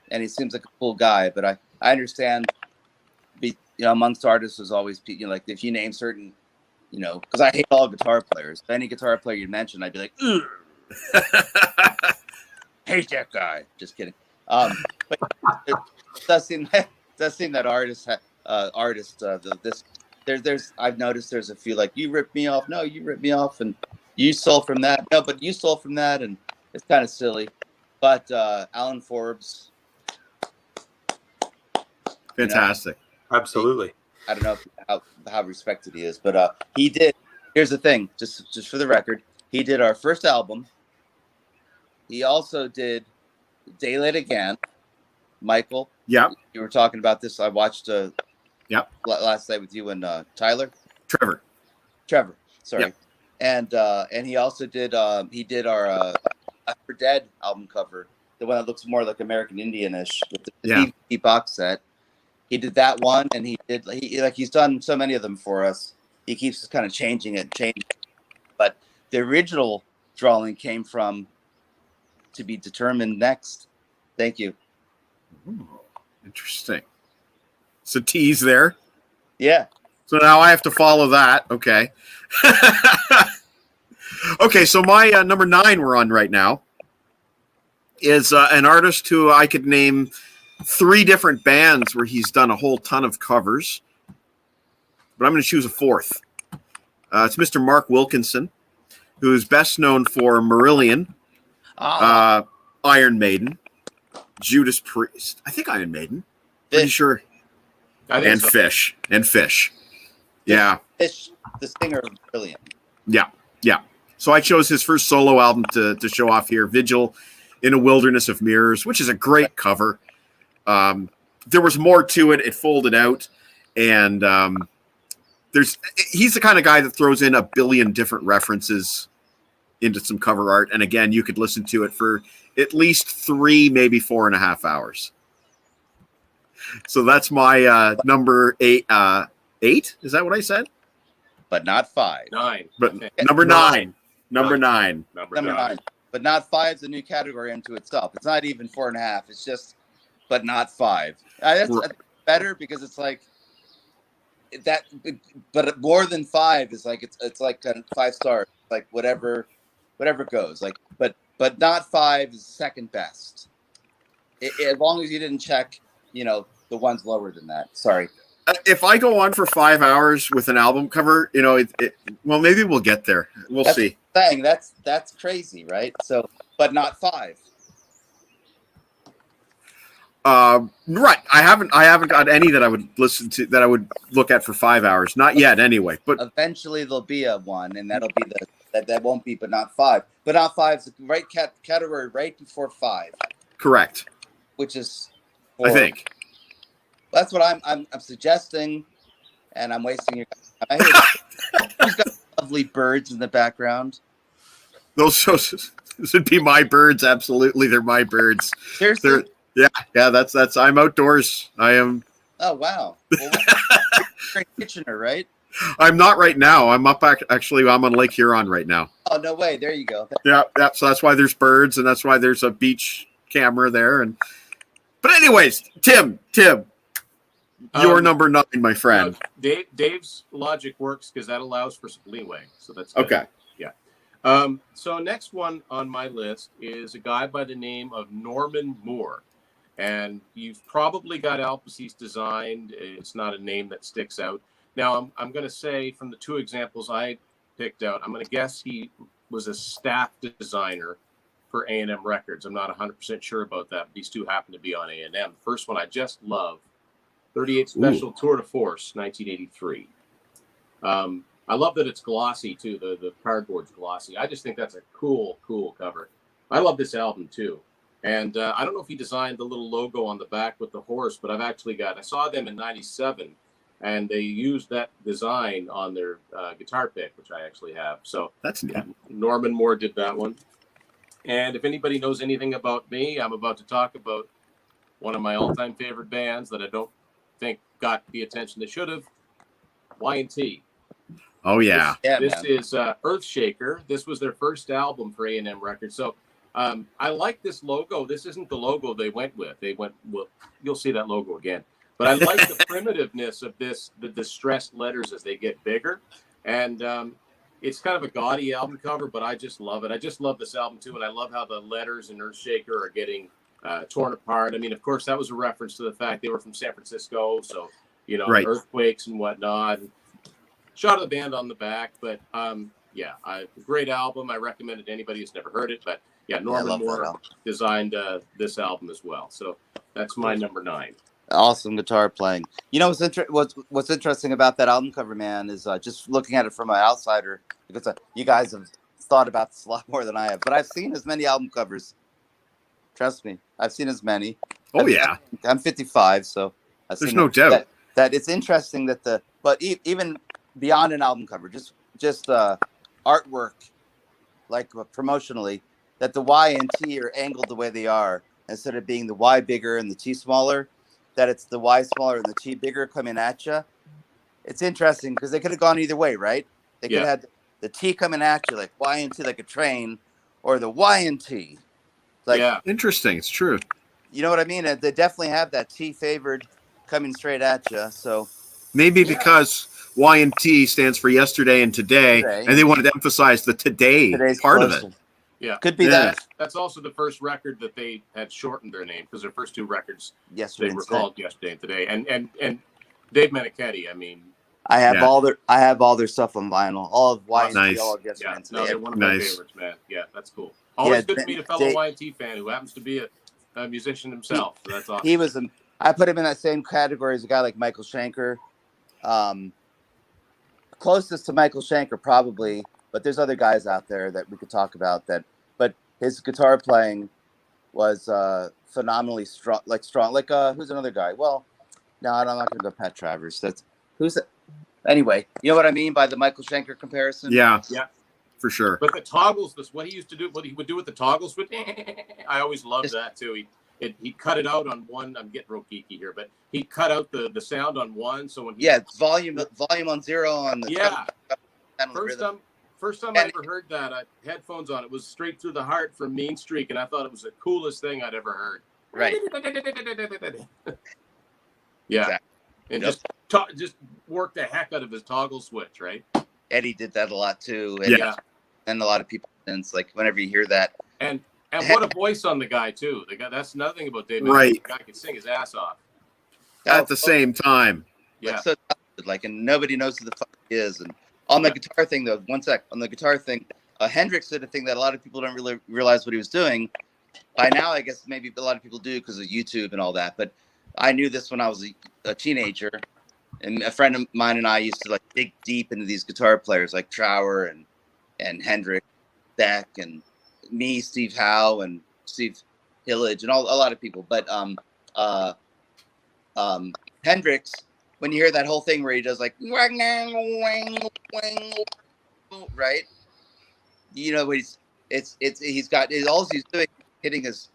and he seems like a cool guy. But I understand, amongst artists, there's always like if you name certain. Because I hate all guitar players. If any guitar player you mentioned, I'd be like, ugh. Hate that guy. Just kidding. But it does seem that I've noticed there's a few like, you ripped me off. No, you ripped me off, and you stole from that. No, but you stole from that, and it's kind of silly. But Alan Forbes, Fantastic. Absolutely. I don't know how respected he is, but he did. Here's the thing, just for the record, he did our first album, He also did Daylight Again. Michael. Yeah. You were talking about this. I watched last night with you and Tyler. Trevor. Sorry. Yep. And he also did he did our Left 4 Dead album cover, the one that looks more like American Indian-ish with the DVD box set. He did that one, and he's done so many of them for us. He keeps kind of changing it. But the original drawing came from To Be Determined Next. Thank you. Ooh, interesting. So tease there. Yeah. So now I have to follow that. Okay. Okay, so my number 9 we're on right now is an artist who I could name 3 different bands where he's done a whole ton of covers, but I'm going to choose a 4th. It's Mr. Mark Wilkinson, who is best known for Marillion, Iron Maiden, Judas Priest. I think Iron Maiden. Pretty sure. And so. Fish. Yeah. Fish, the singer of Marillion. Yeah. So I chose his first solo album to show off here, Vigil in a Wilderness of Mirrors, which is a great cover. There was more to it. It folded out. And he's the kind of guy that throws in a billion different references into some cover art. And again, you could listen to it for at least 3, maybe 4.5 hours. So that's my number 8. 8? Is that what I said? But not 5. 9. But number 9. Number 9. Number 9. But not 5 is a new category unto itself. It's not even 4.5. It's just, but not 5. That's better because it's like that. But more than 5 is like it's like 5 stars. Like whatever goes. Like but not 5 is second best. As long as you didn't check, the ones lower than that. Sorry. If I go on for 5 hours with an album cover, well, maybe we'll get there. We'll see. That's crazy, right? So, but not 5. Right. I haven't got any that I would listen to, that I would look at for 5 hours. Not yet, anyway. But eventually there'll be a one, and that'll be that won't be, but not 5. But not 5 is the right category right before 5. Correct. Which is, I think. That's what I'm suggesting, and I'm wasting your time. He's got lovely birds in the background. Those would be my birds. Absolutely, they're my birds. Seriously? Yeah. That's. I'm outdoors. I am. Oh wow! Well, you're in Kitchener, right? I'm not right now. I'm up. Actually, I'm on Lake Huron right now. Oh no way! There you go. Yeah. So that's why there's birds, and that's why there's a beach camera there. But anyways, Tim. You're number 9, my friend. Dave's logic works because that allows for some leeway. So that's good. Okay. Yeah. So next one on my list is a guy by the name of Norman Moore. And you've probably got albums he's designed. It's not a name that sticks out. Now, I'm going to say from the 2 examples I picked out, I'm going to guess he was a staff designer for A&M Records. I'm not 100% sure about that. But these 2 happen to be on A&M. The first one I just love. 38 Special Tour de Force, 1983. I love that it's glossy, too. The cardboard's glossy. I just think that's a cool cover. I love this album, too. And I don't know if he designed the little logo on the back with the horse, but I saw them in 97, and they used that design on their guitar pick, which I actually have. So that's neat. Norman Moore did that one. And if anybody knows anything about me, I'm about to talk about one of my all-time favorite bands that I don't think got the attention they should have. Y&T. Oh yeah. This is Earthshaker. This was their first album for A&M Records. So I like this logo. This isn't the logo they went with. You'll see that logo again. But I like the primitiveness of this, the distressed letters as they get bigger. And it's kind of a gaudy album cover, but I just love it. I just love this album too, and I love how the letters in Earthshaker are getting torn apart. I mean, of course, that was a reference to the fact they were from San Francisco, so right. Earthquakes and whatnot. Shot of the band on the back, but great album. I recommend it to anybody who's never heard it. But Norman Moore designed this album as well. So that's my number 9. Awesome guitar playing. What's interesting about that album cover, man, is just looking at it from an outsider, because you guys have thought about this a lot more than I have. But I've seen as many album covers Trust me, I've seen as many. Oh yeah, I'm 55, so I've there's seen no doubt. that it's interesting that even beyond an album cover, just artwork, like promotionally, that the Y and T are angled the way they are, instead of being the Y bigger and the T smaller, that it's the Y smaller and the T bigger coming at you. It's interesting because they could have gone either way, right? They could have had the T coming at you like Y and T like a train, or the Y and T. Like, Interesting. It's true. you know what I mean? They definitely have that T favored coming straight at you. So maybe because Y and T stands for yesterday and today, and they wanted to emphasize the today's part closer. of it. Yeah, could be that. That's also the first record that they had shortened their name, because their first two records yesterday they were called Yesterday and Today. And Dave Meniketti, I mean, I have all their stuff on vinyl. All of Y and T, nice. all of Yesterday and Today. No, they're one of my favorites, man. Yeah, that's cool. Always good to meet a fellow Y and T fan who happens to be a musician himself. So that's awesome. He was I put him in that same category as a guy like Michael Schenker. Closest to Michael Schenker probably, but there's other guys out there that we could talk about that. But his guitar playing was phenomenally strong. Like who's another guy? Well, no, I'm not going to go Pat Travers. Anyway, you know what I mean by the Michael Schenker comparison? Yeah, for sure. But the toggles, what he used to do, what he would do with the toggles, I always loved that too. He cut it out on one. I'm getting real geeky here, but he cut out the sound on one. So when volume on zero on the first time I ever heard that, I had headphones on. It was Straight Through the Heart from Mean Streak, and I thought it was the coolest thing I'd ever heard. Right. Yeah. Exactly. And just work the heck out of his toggle switch, right? Eddie did that a lot too. And a lot of people since, like, whenever you hear that. And what a voice on the guy too. The guy, that's another thing about David. Right. The guy can sing his ass off. At the same time. Yeah. So talented, and nobody knows who the fuck he is. And on the guitar thing though, one sec. On the guitar thing, Hendrix did a thing that a lot of people don't really realize what he was doing. By now, I guess maybe a lot of people do because of YouTube and all that. But I knew this when I was a teenager, and a friend of mine and I used to like dig deep into these guitar players like Trower and Hendrix, Beck, and me, Steve Howe, and Steve Hillage, and a lot of people. But Hendrix, when you hear that whole thing where he does like right, you know, he's got all he's doing hitting his.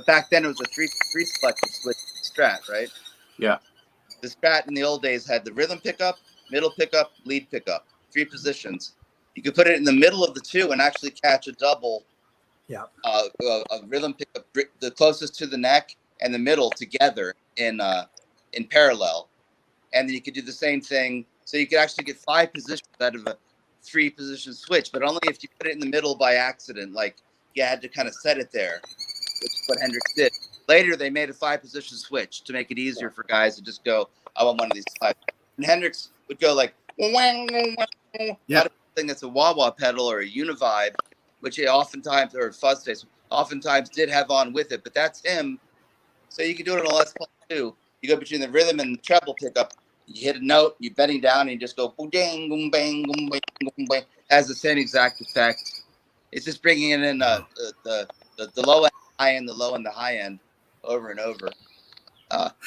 Back then it was a three selective switch Strat, right? Yeah. The Strat in the old days had the rhythm pickup, middle pickup, lead pickup, 3 positions. You could put it in the middle of the two and actually catch a double. Yeah. A rhythm pickup, the closest to the neck and the middle together in parallel, and then you could do the same thing. So you could actually get 5 positions out of a 3-position switch, but only if you put it in the middle by accident. Like you had to kind of set it there, which is what Hendrix did. Later, they made a 5-position switch to make it easier for guys to just go, I want one of these 5. And Hendrix would go like, not a thing that's a wah-wah pedal or a univibe, which he oftentimes, or fuzz face, oftentimes did have on with it, but that's him. So you can do it on a Les Paul too. You go between the rhythm and the treble pickup, you hit a note, you bending down, and you just go boom, dang, boom, bang, boom, bang, boom, bang. Has the same exact effect. It's just bringing in the low end, high end, the low and the high end over and over.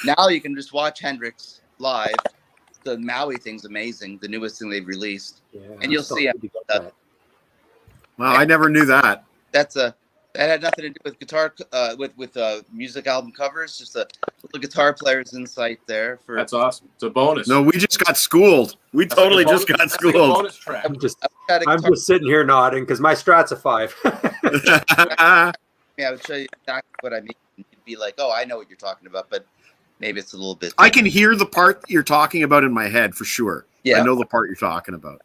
Now you can just watch Hendrix live. The Maui thing's amazing, the newest thing they've released, and you'll see it. Wow, I never knew that. That had nothing to do with guitar, with music album covers. Just a little guitar player's insight there. That's awesome. It's a bonus. No, we just got schooled. We totally just got schooled. Bonus track. I'm just sitting here nodding because my Strat's a 5. Yeah, I would show you exactly what I mean. You'd be like, "Oh, I know what you're talking about," but maybe it's a little bit. I can hear the part you're talking about in my head for sure. Yeah, I know the part you're talking about.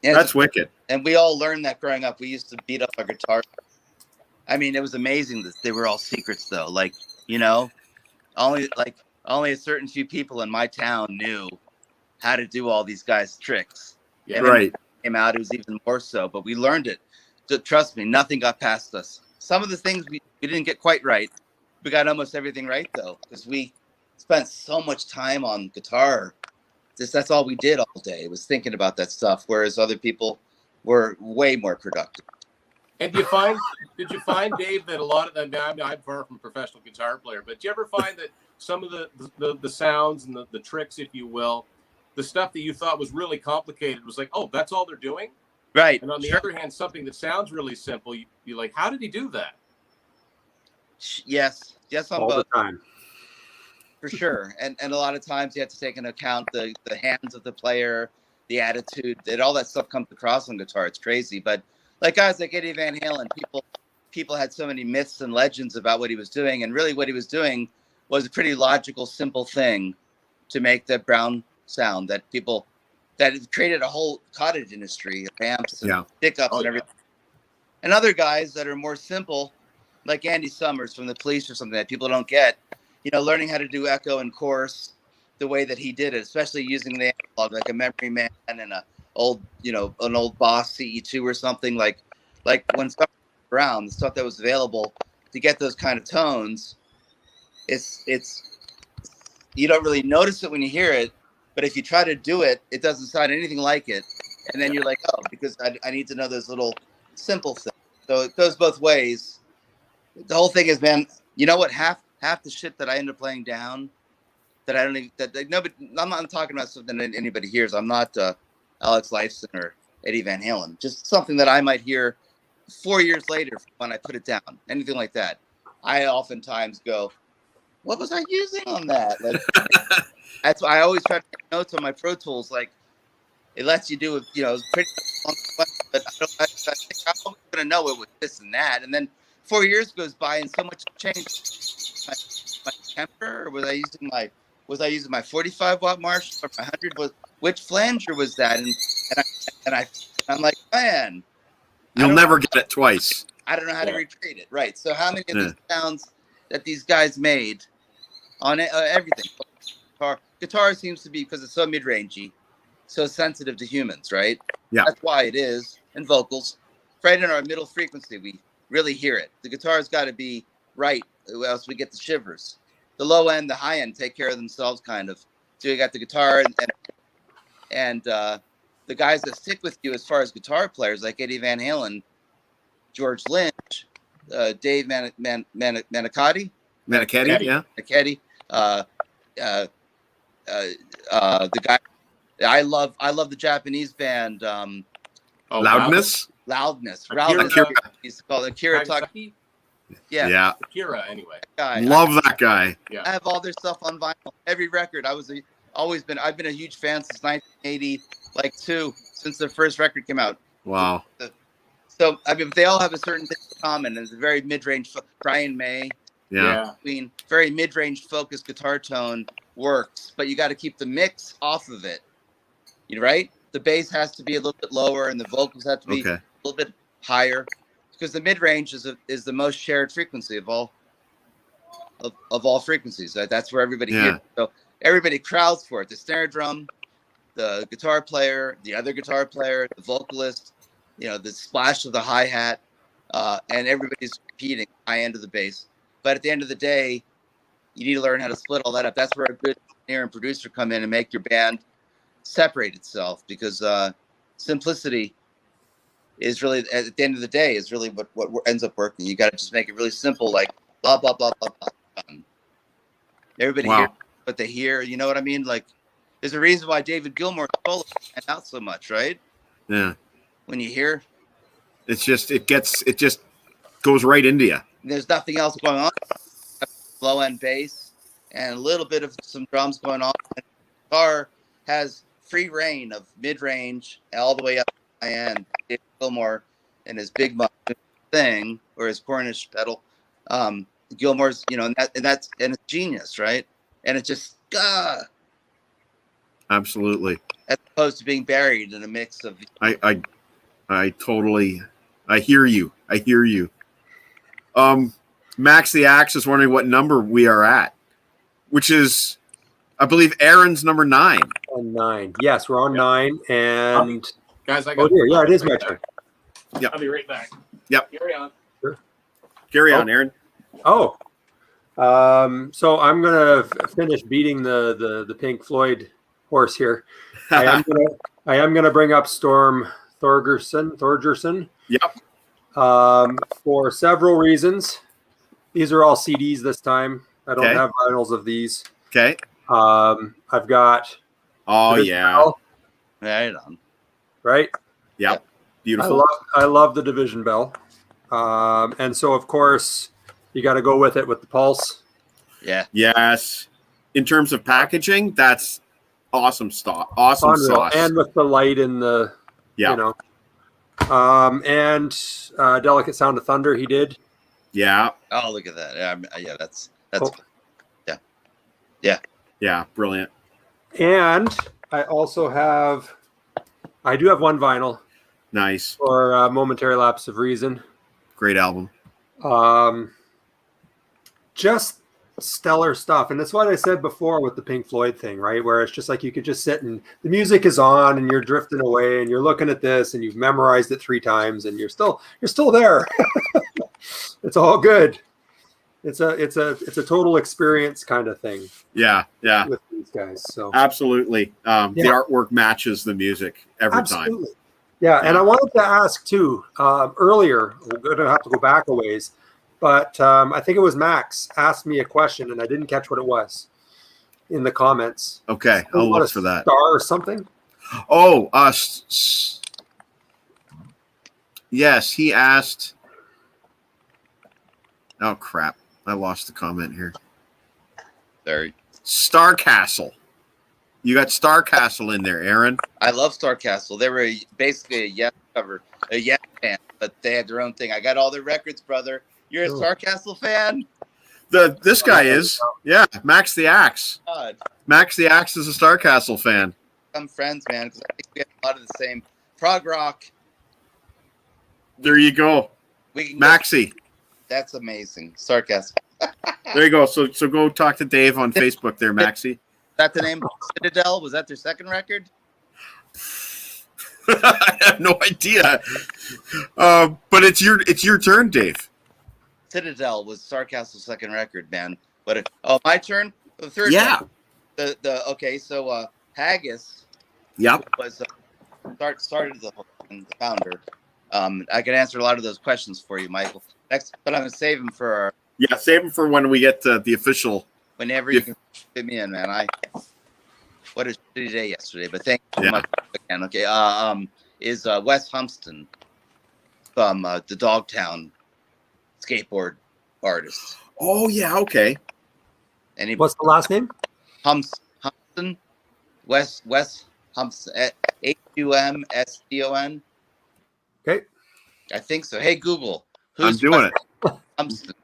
And that's wicked. And we all learned that growing up. We used to beat up our guitar. I mean, it was amazing that they were all secrets, though. Like, you know, only a certain few people in my town knew how to do all these guys' tricks. Yeah, right. When it came out, it was even more so. But we learned it. Trust me, nothing got past us. Some of the things we didn't get quite right. We got almost everything right, though, because we spent so much time on guitar. That's all we did all day, was thinking about that stuff, whereas other people were way more productive. And did you find, Dave, that a lot of them, I'm far from a professional guitar player, but do you ever find that some of the sounds and the tricks, if you will, the stuff that you thought was really complicated was like, oh, that's all they're doing? Right. And on the other hand, something that sounds really simple, you're like, how did he do that? Yes, on all both. the time. For sure. And a lot of times you have to take into account the hands of the player, the attitude, and all that stuff comes across on guitar. It's crazy. But like guys like Eddie Van Halen, people had so many myths and legends about what he was doing. And really what he was doing was a pretty logical, simple thing to make that brown sound that created a whole cottage industry of amps and pickups and everything. And other guys that are more simple, like Andy Summers from the Police or something that people don't get, learning how to do echo and chorus the way that he did it, especially using the analog, like a Memory Man and an old Boss CE2 or something like when stuff was around, the stuff that was available to get those kind of tones, it's you don't really notice it when you hear it, but if you try to do it, it doesn't sound anything like it. And then you're like, oh, because I need to know those little simple things. So it goes both ways. The whole thing is, man, you know what? Half the shit that I end up playing down, that I don't even, nobody, I'm not talking about something that anybody hears. I'm not Alex Lifeson or Eddie Van Halen. Just something that I might hear 4 years later when I put it down. Anything like that. I oftentimes go, what was I using on that? Like, that's why I always try to take notes on my Pro Tools. Like, it lets you do it, pretty long, but I think I'm going to know it was this and that. And then 4 years goes by and so much changed. My temper, or was I using my 45 watt Marshall or my 100? Which flanger was that? And I'm like, man, you'll never get it twice. I don't know how to recreate it. Right. So how many of these sounds that these guys made on everything? Guitar seems to be, because it's so mid-rangey, so sensitive to humans, right? Yeah. That's why it is. And vocals, right in our middle frequency, we really hear it. The guitar's got to be right, or else we get the shivers. The low end, the high end take care of themselves, kind of. So you got the guitar and the guys that stick with you as far as guitar players, like Eddie Van Halen, George Lynch, Dave Manicotti, yeah. Manicotti, the guy. I love the Japanese band. Loudness. Akira. He's called Akira Taki. Yeah. Akira, anyway. Love that guy. Yeah. I have all their stuff on vinyl. Every record. I've been a huge fan since 1982, since their first record came out. Wow. So I mean, they all have a certain thing in common. It's a very mid-range. Brian May. Yeah. I mean, very mid-range focused guitar tone works, but you got to keep the mix off of it. Right? The bass has to be a little bit lower, and the vocals have to be a little bit higher, because the mid-range is the most shared frequency of all frequencies. Right? That's where everybody hears. So everybody crowds for it. The snare drum, the guitar player, the other guitar player, the vocalist, the splash of the hi-hat, and everybody's repeating high end of the bass. But at the end of the day, you need to learn how to split all that up. That's where a good engineer and producer come in and make your band separate itself, because simplicity is really, at the end of the day, is really what ends up working. You got to just make it really simple, like blah blah blah blah blah. Everybody hears what they hear. You know what I mean? Like, there's a reason why David Gilmour solo stand out so much, right? Yeah. When you hear, it just goes right into you. There's nothing else going on. Low end bass and a little bit of some drums going on. And the guitar has free reign of mid range all the way up to high end. David Gilmour and his big thing, or his Cornish pedal. Gilmour's, and it's genius, right? And it just absolutely, as opposed to being buried in a mix of. I hear you. Max the Axe is wondering what number we are at, which is, I believe, Aaron's number 9. On 9. Yes, we're on 9. And guys, it is my turn. Yep. I'll be right back. Yep. Carry on. Sure. Carry on, Aaron. Oh. So I'm gonna finish beating the Pink Floyd horse here. I am gonna bring up Storm Thorgerson. Yep. for several reasons. These are all CDs this time. I don't Okay. have vinyls of these. Okay. I've got. Oh Division yeah. Bell, Right on. right. Yep. Beautiful. I love the Division Bell, and so of course you got to go with it with the Pulse. Yeah. Yes. In terms of packaging, that's awesome stuff. Awesome Unreal. sauce. And with the light in the, Yeah. you know, and Delicate Sound of Thunder he did. Yeah. Oh, look at that. Yeah, that's Cool. Yeah. Brilliant. And I also have, I do have one vinyl Nice. for Momentary Lapse of Reason. Great album. Just stellar stuff. And that's what I said before with the Pink Floyd thing, right? Where it's just like you could just sit and the music is on and you're drifting away and you're looking at this and you've memorized it 3 times and you're still there. It's all good. It's a total experience kind of thing. Yeah. Yeah. With these guys. So Absolutely. The artwork matches the music every time. Yeah, and I wanted to ask too, earlier, we're going to have to go back a ways, but I think it was Max asked me a question and I didn't catch what it was in the comments. Okay. I'll look for that. Star or something? Oh, yes, he asked. Oh, crap. I lost the comment here. Sorry. Star Castle. You got Star Castle in there, Aaron. I love Star Castle. They were basically a Yes cover, a Yes fan, but they had their own thing. I got all their records, brother. You're a Star Castle fan? This guy is. Yeah, Max the Axe. God. Max the Axe is a Star Castle fan. I'm friends, man, because I think we have a lot of the same prog rock. There you go. We can Maxie. That's amazing. Star Castle. There you go. So go talk to Dave on Facebook there, Maxie. Is that the name? Citadel? Was that their second record? I have no idea. But it's your turn, Dave. Citadel was Star Castle's second record, man. But my turn. The third. Yeah. One. Okay. So Haggis. Yep. Was started the founder. I can answer a lot of those questions for you, Michael. Next, but I'm gonna save them for our. Yeah, save them for when we get to the official. Whenever you can fit me in, man. What a shitty day yesterday, but thank you so much again. Okay. Is Wes Humpston from the Dogtown skateboard artist. Oh yeah, okay. And what's the last name? Humpston. Wes Humpston. Humston. Okay. I think so. Hey Google. I'm doing it. Humpston.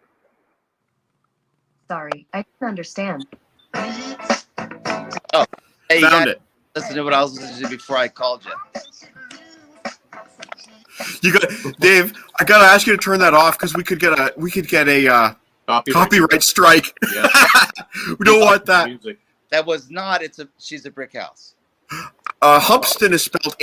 Sorry, I didn't understand. Oh, hey, Found it. Listen to what I was listening to before I called you. You got Dave. I gotta ask you to turn that off because we could get a copyright strike. Yeah. We don't want that. Music. That was not. She's a brick house. Humpston is spelled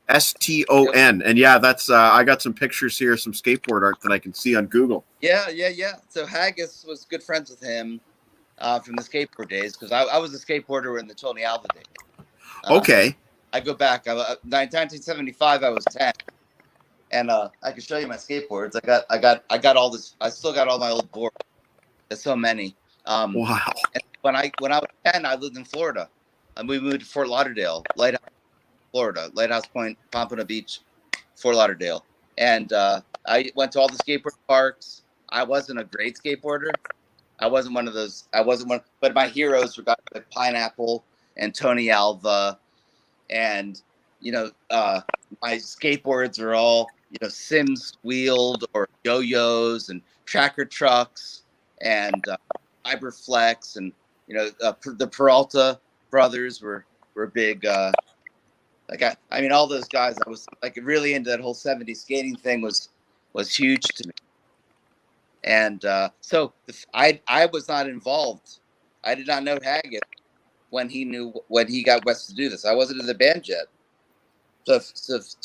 Humpston, and yeah, that's. I got some pictures here, some skateboard art that I can see on Google. Yeah. So Haggis was good friends with him from the skateboard days because I was a skateboarder in the Tony Alva days. Okay. I go back. 1975. I was 10, and I can show you my skateboards. I got all this. I still got all my old boards. There's so many. Wow. And when I was 10, I lived in Florida, and we moved to Fort Lauderdale, Lighthouse, Florida, Lighthouse Point, Pompano Beach, Fort Lauderdale, and I went to all the skateboard parks. I wasn't a great skateboarder. I wasn't one of those. But my heroes were guys like Pineapple and Tony Alva, and my skateboards are all Sims wheeled or yo-yos and tracker trucks and Cyberflex and the Peralta brothers were big. All those guys. I was really into that whole '70s skating thing. Was huge to me. And so I was not involved. I did not know Haggis when he got Wes to do this. I wasn't in the band yet. So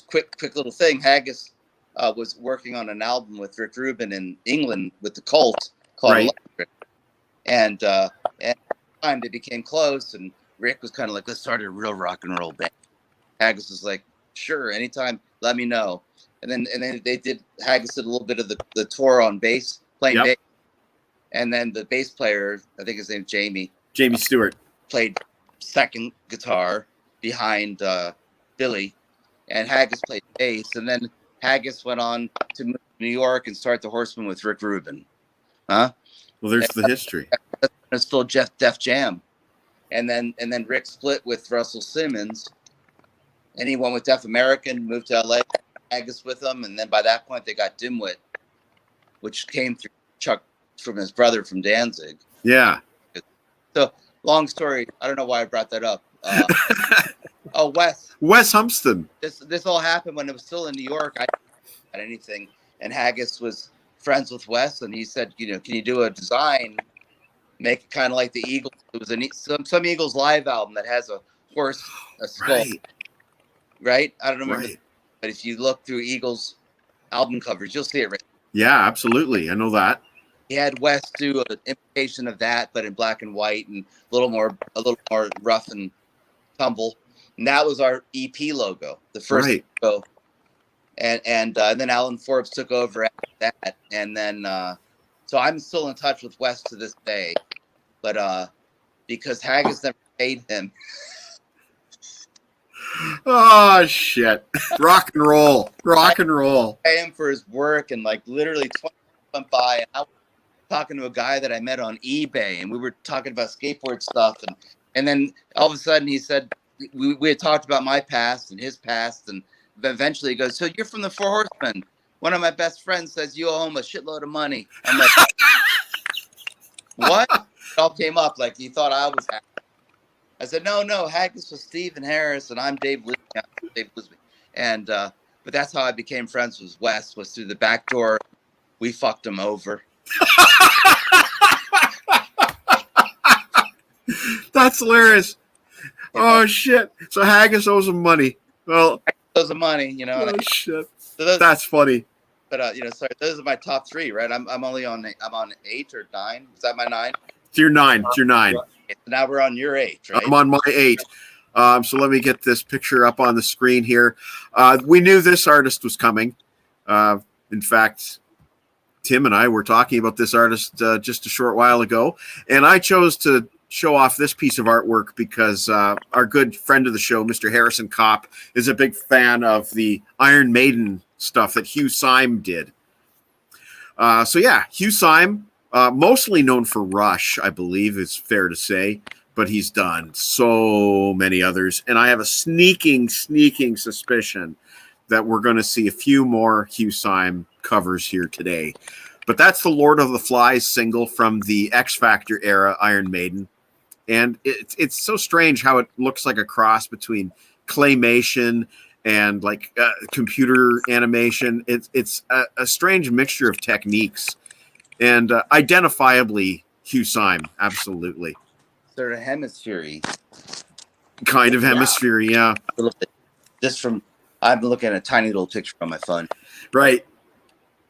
quick little thing. Haggis was working on an album with Rick Rubin in England with the Cult called Electric. And at the time they became close, and Rick was kind of like, let's start a real rock and roll band. Haggis was like, sure, anytime, let me know. and then they did Haggis did a little bit of the tour on bass, playing bass, and then the bass player, I think his name's Jamie Stewart, played second guitar behind Billy, and Haggis played bass, and then Haggis went on to move to New York and start the Horsemen with Rick Rubin. Huh? Well, there's the history. It's still Def Jam, and then Rick split with Russell Simmons, and he went with Def American, moved to LA, Haggis with them, and then by that point they got Dimwit, which came through Chuck from his brother from Danzig. Yeah. So long story. I don't know why I brought that up. Wes Humpston. This all happened when it was still in New York. I didn't had anything, and Haggis was friends with Wes, and he said, can you do a design, make it kind of like the Eagles? It was some Eagles live album that has a horse, a skull, right? I don't remember, but if you look through Eagles album covers, you'll see it. Right. Yeah, absolutely. I know that. He had Wes do an imitation of that, but in black and white and a little more rough and tumble. And that was our EP logo, the first logo. And then Alan Forbes took over after that. And then, so I'm still in touch with Wes to this day, but because Haggis never paid him. Oh, shit. Rock and roll. Pay him for his work, and like literally 20 went by, and I was talking to a guy that I met on eBay, and we were talking about skateboard stuff, and then all of a sudden he said, we had talked about my past and his past, and eventually he goes, "So you're from the Four Horsemen? One of my best friends says you owe him a shitload of money." I'm like, what? It all came up like he thought I was Haggis. I said, no, Haggis was Stephen Harris, and I'm Dave Lizmi. And but that's how I became friends with Wes, was through the back door. We fucked him over. That's hilarious. Oh, shit. So Haggis owes him money. Well, owes him money, Oh, shit. So that's funny. But sorry, those are my top three, right? I'm on 8 or 9. Is that my 9? It's your 9. It's your 9. So now we're on your 8, right? I'm on my 8. So let me get this picture up on the screen here. We knew this artist was coming. In fact, Tim and I were talking about this artist just a short while ago, and I chose to show off this piece of artwork because our good friend of the show, Mr. Harrison Kopp, is a big fan of the Iron Maiden stuff that Hugh Syme did. Hugh Syme, mostly known for Rush, I believe it's fair to say, but he's done so many others, and I have a sneaking suspicion that we're going to see a few more Hugh Syme covers here today. But that's the Lord of the Flies single from the X Factor era Iron Maiden. And it's so strange how it looks like a cross between claymation and like computer animation. It's a strange mixture of techniques, and identifiably Hugh Syme, absolutely. Sort of hemisphere-y. Kind of hemisphere, yeah. A little bit. Just from, I'm looking at a tiny little picture on my phone. Right.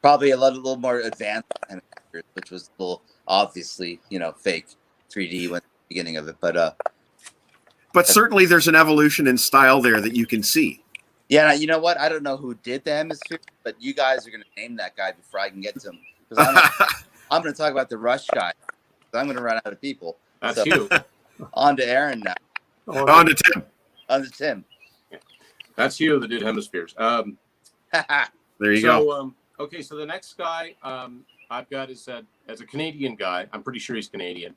Probably a little more advanced hemisphere, which was a little obviously, fake 3D when the beginning of it, but certainly there's an evolution in style there that you can see. Yeah, you know what? I don't know who did the hemisphere, but you guys are going to name that guy before I can get to him. Because I'm going to talk about the Rush guy. I'm going to run out of people. That's you. On to Aaron now. On to Tim. On to Tim. That's you that did hemispheres. There you go. Okay, so the next guy I've got is as a Canadian guy. I'm pretty sure he's Canadian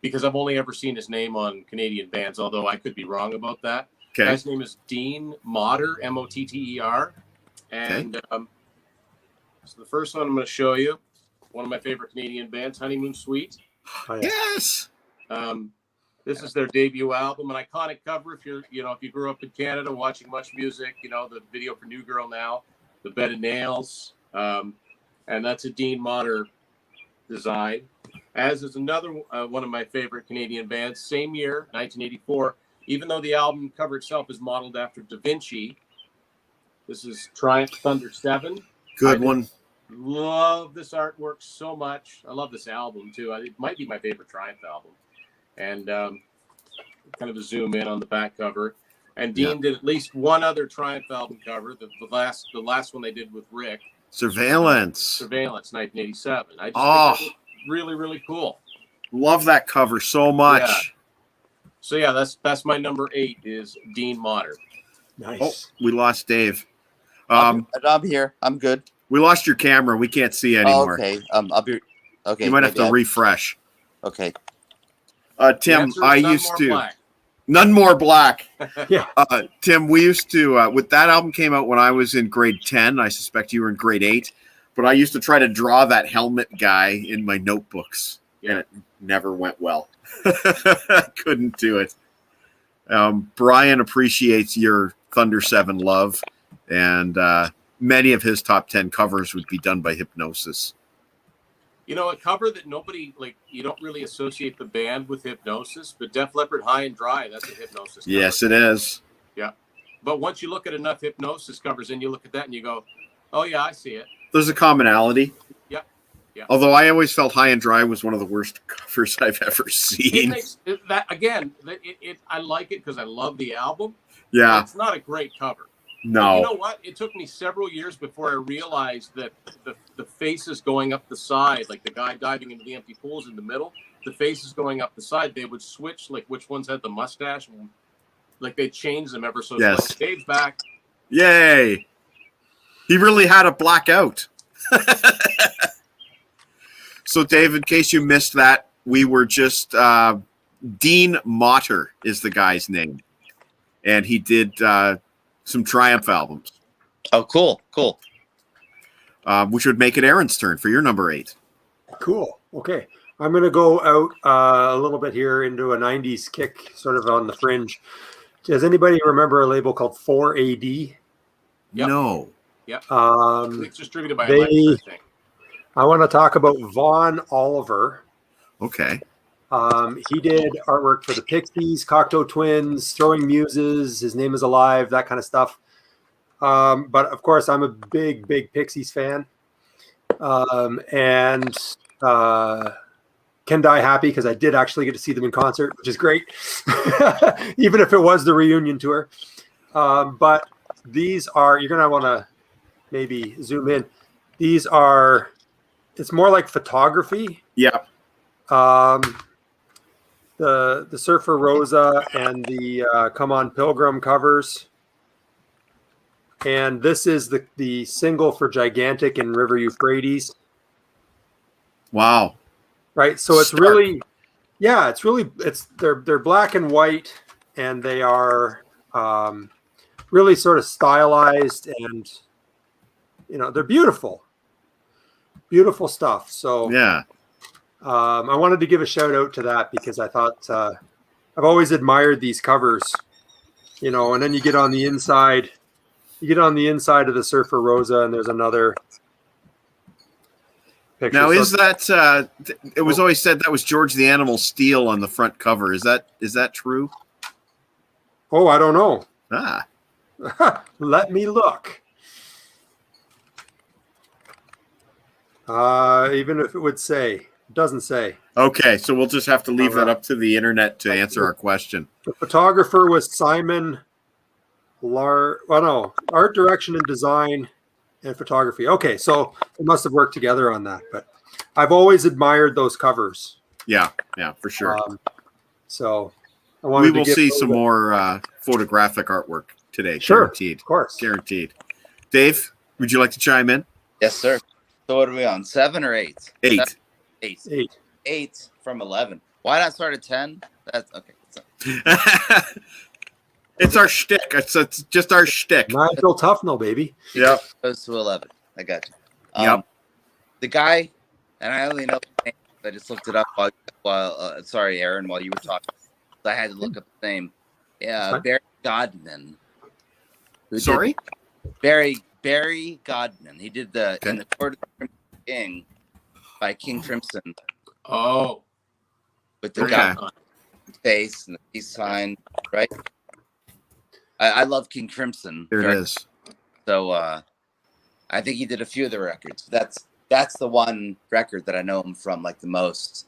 because I've only ever seen his name on Canadian bands, although I could be wrong about that. Okay. His name is Dean Motter, Motter. And so the first one I'm going to show you, one of my favorite Canadian bands, Honeymoon Suite. Oh, yeah. Yes. This is their debut album, an iconic cover. If you grew up in Canada watching Much Music, the video for New Girl Now, the Bed of Nails, and that's a Dean Motter design. As is another one of my favorite Canadian bands, same year, 1984. Even though the album cover itself is modeled after Da Vinci, this is Triumph Thunder 7. Good one. Love this artwork so much. I love this album too. It might be my favorite Triumph album. And kind of a zoom in on the back cover. And Dean did at least one other Triumph album cover, the last one they did with Rick. Surveillance, 1987. I just think that was really, really cool. Love that cover so much. Yeah. So yeah, that's my number 8 is Dean Motter. Nice. Oh, we lost Dave. I'm here. I'm good. We lost your camera. We can't see anymore. Okay. I'll be. Okay. You might have to refresh. Okay. Tim, I used to. Black. None more black. Yeah. Tim, we used to, with that album came out when I was in grade 10. I suspect you were in grade 8. But I used to try to draw that helmet guy in my notebooks. Yeah. And it never went well. Couldn't do it. Brian appreciates your Thunder 7 love. And many of his top 10 covers would be done by Hypnosis. You know, a cover that nobody, like, you don't really associate the band with Hypnosis, but Def Leppard High and Dry, that's a Hypnosis cover. Yes, it is. Yeah. But once you look at enough Hypnosis covers and you look at that and you go, oh, yeah, I see it. There's a commonality. Yeah. Yeah. Although I always felt High and Dry was one of the worst covers I've ever seen. I like it because I love the album. Yeah. It's not a great cover. No. But you know what? It took me several years before I realized that the faces going up the side, like the guy diving into the empty pools in the middle, the faces going up the side, they would switch, like which ones had the mustache. Like they changed them ever so Yes. slightly. Dave's back. Yay. He really had a blackout. So, Dave, in case you missed that, we were just Dean Motter is the guy's name. And he did some Triumph albums. Oh, cool. Which would make it Aaron's turn for your number 8. Cool. Okay. I'm going to go out a little bit here into a 90s kick, sort of on the fringe. Does anybody remember a label called 4AD? Yep. No. Yep. It's distributed by they- Alexis, I think. I want to talk about Vaughn Oliver. Okay. He did artwork for the Pixies, Cocteau Twins, Throwing Muses, His Name is Alive, that kind of stuff. But of course, I'm a big Pixies fan. And Can Die Happy, because I did actually get to see them in concert, which is great, even if it was the reunion tour. But these are, you're going to want to maybe zoom in. These are, it's more like photography. Yeah. The Surfer Rosa and the Come On Pilgrim covers. And this is the single for Gigantic and River Euphrates. Wow. Right. So it's Stark. really, yeah, they're black and white, and they are really sort of stylized, and they're beautiful beautiful stuff. So Yeah. I wanted to give a shout out to that because I thought I've always admired these covers, and then you get on the inside of the Surfer Rosa, and there's another picture. Now, So- is that it was always said that was George the Animal Steel on the front cover. Is that true? Oh, I don't know. Ah. Let me look. Even if it would say, it doesn't say. Okay, so we'll just have to leave that up to the internet to answer our question. The photographer was Simon art direction and design and photography. Okay, so they must have worked together on that. But I've always admired those covers. Yeah, for sure. So I wanted We will to give see a little some bit- more photographic artwork today. Sure, Guaranteed. of course. Guaranteed. Dave, would you like to chime in? Yes, sir. So what are we on? 7 or 8? 8. 8. 8 from 11. Why not start at 10? That's okay. It's our shtick. It's just our shtick. Nigel Tufnel, baby. Yep. Goes to 11. I got you. Yep. The guy, and I only know the name. I just looked it up while sorry, Aaron, while you were talking. I had to look up the name. Yeah, Barry Godman. Sorry? Barry Godman. He did in the Court of the Crimson King by King Crimson. Oh. With the Okay. guy face and the peace sign, right? I love King Crimson. Here it is. So I think he did a few of the records. That's the one record that I know him from like the most.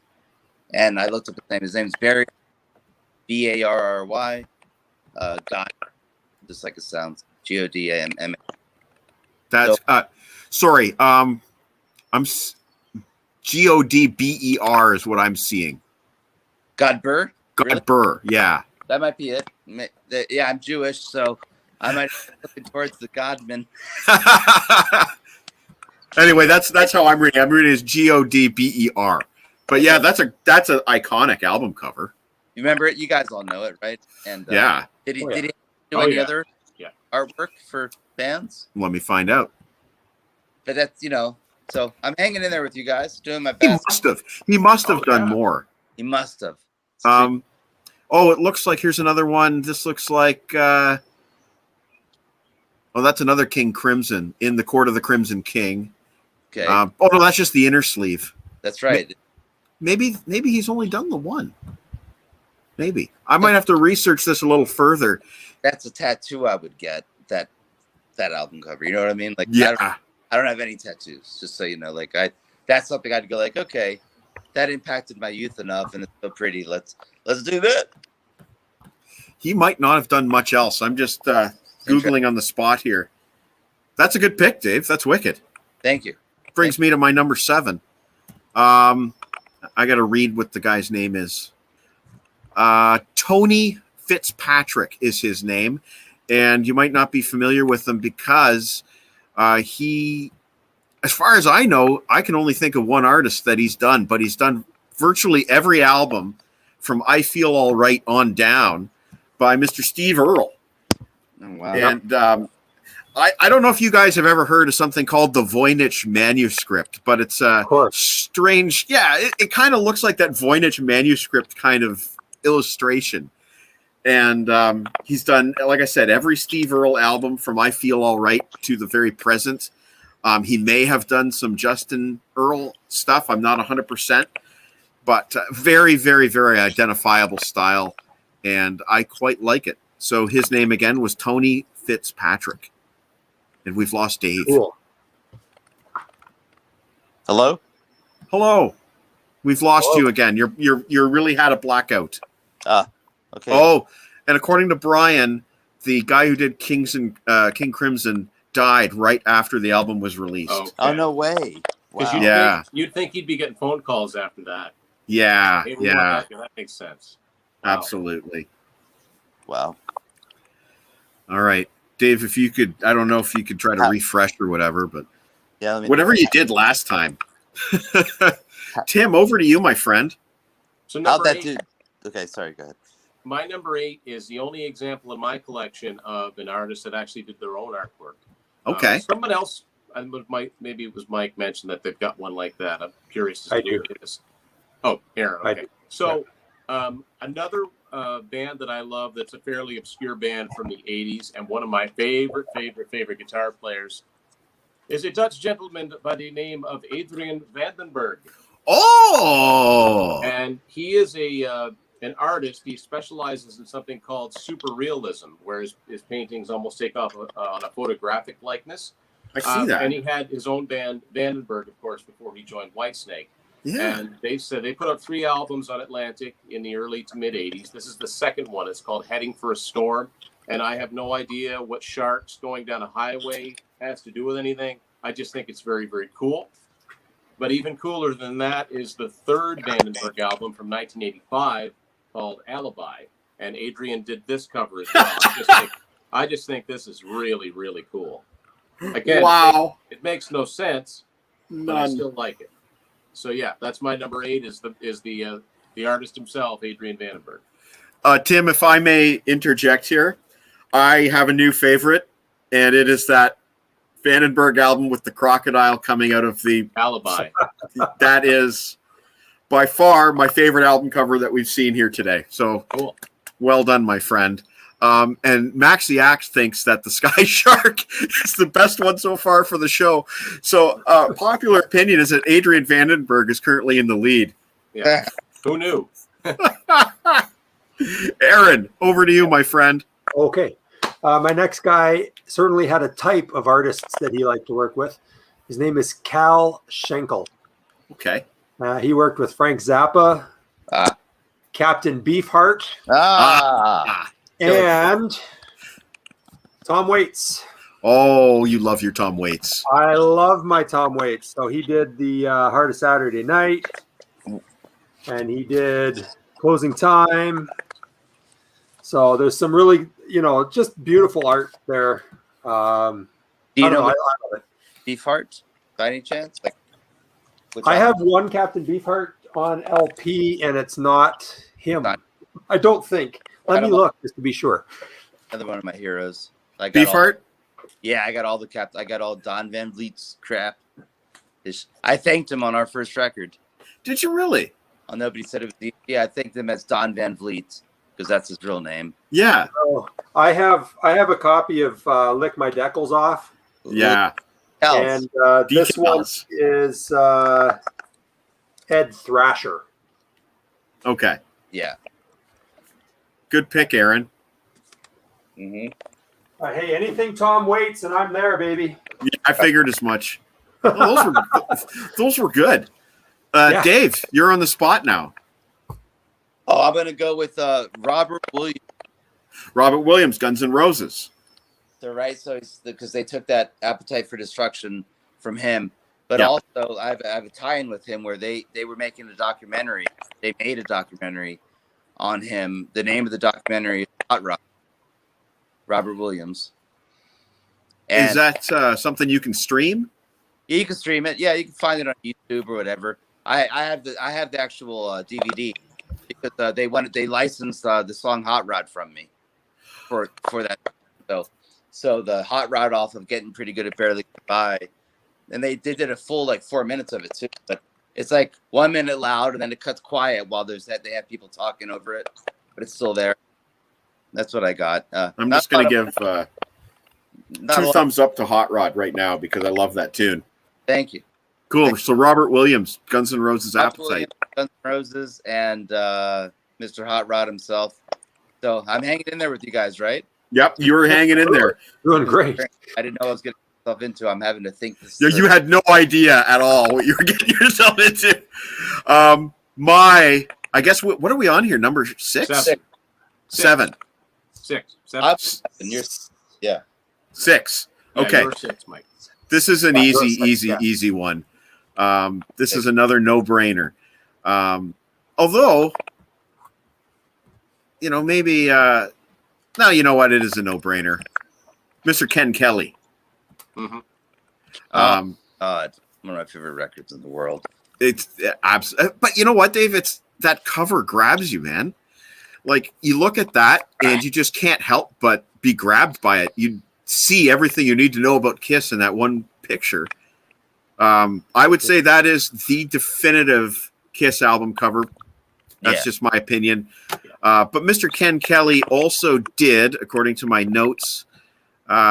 And I looked up his name. His name's Barry, Barry. God. just like it sounds. Godamma. That's sorry. Godber is what I'm seeing. Godber? Really? Godber, yeah. That might be it. Yeah, I'm Jewish, so I might be looking towards the Godman. Anyway, that's how I'm reading. I'm reading it as Godber. But yeah, that's an iconic album cover. You remember it? You guys all know it, right? And yeah. Did he do any other Yeah. artwork for bands? Let me find out. But that's so I'm hanging in there with you guys, doing my best. He must have done more. He must have. Oh, it looks like here's another one. This looks like that's another King Crimson in the Court of the Crimson King. Okay. Oh no, that's just the inner sleeve. That's right. Maybe he's only done the one. Maybe I might have to research this a little further. That's a tattoo I would get. That album cover. You know what I mean? Like, yeah. I don't have any tattoos, just so you know. Like, that's something I'd go like, okay, that impacted my youth enough, and it's so pretty. Let's do that. He might not have done much else. I'm just Googling on the spot here. That's a good pick, Dave. That's wicked. Thank you. Brings me to my number 7. I got to read what the guy's name is. Tony Fitzpatrick is his name, and you might not be familiar with him because he, as far as I know, I can only think of one artist that he's done, but he's done virtually every album from I Feel All Right on down by Mr. Steve Earle. Oh, wow. And I don't know if you guys have ever heard of something called the Voynich manuscript, but it's a strange. Yeah, it kind of looks like that Voynich manuscript kind of illustration. And he's done, like I said, every Steve Earle album from I Feel All Right to the very present. He may have done some Justin Earle stuff. I'm not 100%, but very, very, very identifiable style. And I quite like it. So his name again was Tony Fitzpatrick. And we've lost Dave. Cool. Hello? Hello. We've lost you again. You're really had a blackout. Okay. Oh, and according to Brian, the guy who did King Crimson died right after the album was released. Okay. Oh, no way. Wow. You'd think he'd be getting phone calls after that. Yeah, That makes sense. Wow. Absolutely. Wow. All right. Dave, if you could, I don't know if you could try to refresh or whatever, but whatever you did last time. Tim, over to you, my friend. So how'd that do? Okay, sorry, go ahead. My number 8 is the only example in my collection of an artist that actually did their own artwork. Okay. Someone else, maybe it was Mike, mentioned that they've got one like that. I'm curious to see who it is. Oh, Aaron. Okay. So another band that I love that's a fairly obscure band from the 80s and one of my favorite guitar players is a Dutch gentleman by the name of Adrian Vandenberg. Oh! And he is an artist. He specializes in something called super realism, where his paintings almost take off on a photographic likeness. I see that. And he had his own band, Vandenberg, of course, before he joined Whitesnake. Yeah. And they said they put out 3 albums on Atlantic in the early to mid 80s. This is the second one. It's called Heading for a Storm. And I have no idea what sharks going down a highway has to do with anything. I just think it's very, very cool. But even cooler than that is the third Vandenberg album from 1985 called Alibi. And Adrian did this cover as well. I just think this is really, really cool. Again, wow. It makes no sense, but I still like it. So yeah, that's my number 8 is the artist himself, Adrian Vandenberg. Tim, if I may interject here, I have a new favorite, and it is that Vandenberg album with the crocodile coming out of the Alibi. That is by far my favorite album cover that we've seen here today. So cool. Well done, my friend. And Max the Axe thinks that the Sky Shark is the best one so far for the show. So popular opinion is that Adrian Vandenberg is currently in the lead. Yeah. Who knew? Aaron, over to you, my friend. Okay. My next guy certainly had a type of artists that he liked to work with. His name is Cal Schenkel. Okay. He worked with Frank Zappa, Captain Beefheart, and Tom Waits. Oh, you love your Tom Waits. I love my Tom Waits. So he did the Heart of Saturday Night, and he did Closing Time. So there's some really, just beautiful art there. Do you know I love it. Beefheart by any chance? I have one Captain Beefheart on LP, and it's not him. I don't think. Let me look just to be sure. Another one of my heroes. Beefheart? Yeah, I got all I got all Don Van Vliet's crap. I thanked him on our first record. Did you really? Oh, nobody said it was. Yeah, I thanked him as Don Van Vliet because that's his real name. Yeah. Oh, I have a copy of Lick My Decals Off. Yeah. And this one is Ed Thrasher. Okay. Yeah. Good pick, Aaron. Mm-hmm. Hey, anything Tom Waits, and I'm there, baby. Yeah, I figured as much. Those were good. Yeah. Dave, you're on the spot now. Oh, I'm gonna go with Robert Williams. Robert Williams, Guns N' Roses. So right, so because they took that Appetite for Destruction from him, but also I have a tie-in with him where they were making a documentary. They made a documentary on him. The name of the documentary is Hot Rod. Robert Williams. And is that something you can stream? Yeah, you can stream it. Yeah, you can find it on YouTube or whatever. I have the actual DVD because they licensed the song Hot Rod from me for that. So the Hot Rod off of Getting Pretty Good at Barely Goodbye, and they did a full 4 minutes of it too. But it's 1 minute loud and then it cuts quiet while they have people talking over it, but it's still there. That's what I got. I'm just going to give 2 thumbs up to Hot Rod right now because I love that tune. Thank you. Cool. So Robert Williams, Guns N' Roses, Appetite. Williams, Guns N' Roses, and Mr. Hot Rod himself. So I'm hanging in there with you guys, right? Yep, you were hanging in there. Doing great. I didn't know I was getting myself into. I'm having to think this. Yeah, you had no idea at all what you were getting yourself into. I guess what are we on here? Number 6? 6. 7. Yeah. 6. Okay. Number 6, Mike. This is an easy one. This is another no-brainer. Although, maybe no, you know what? It is a no-brainer. Mr. Ken Kelly. Mm-hmm. It's one of my favorite records in the world. It's but you know what, Dave? It's that cover grabs you, man. You look at that and you just can't help but be grabbed by it. You see everything you need to know about Kiss in that one picture. I would say that is the definitive Kiss album cover. That's just my opinion. But Mr. Ken Kelly also did, according to my notes,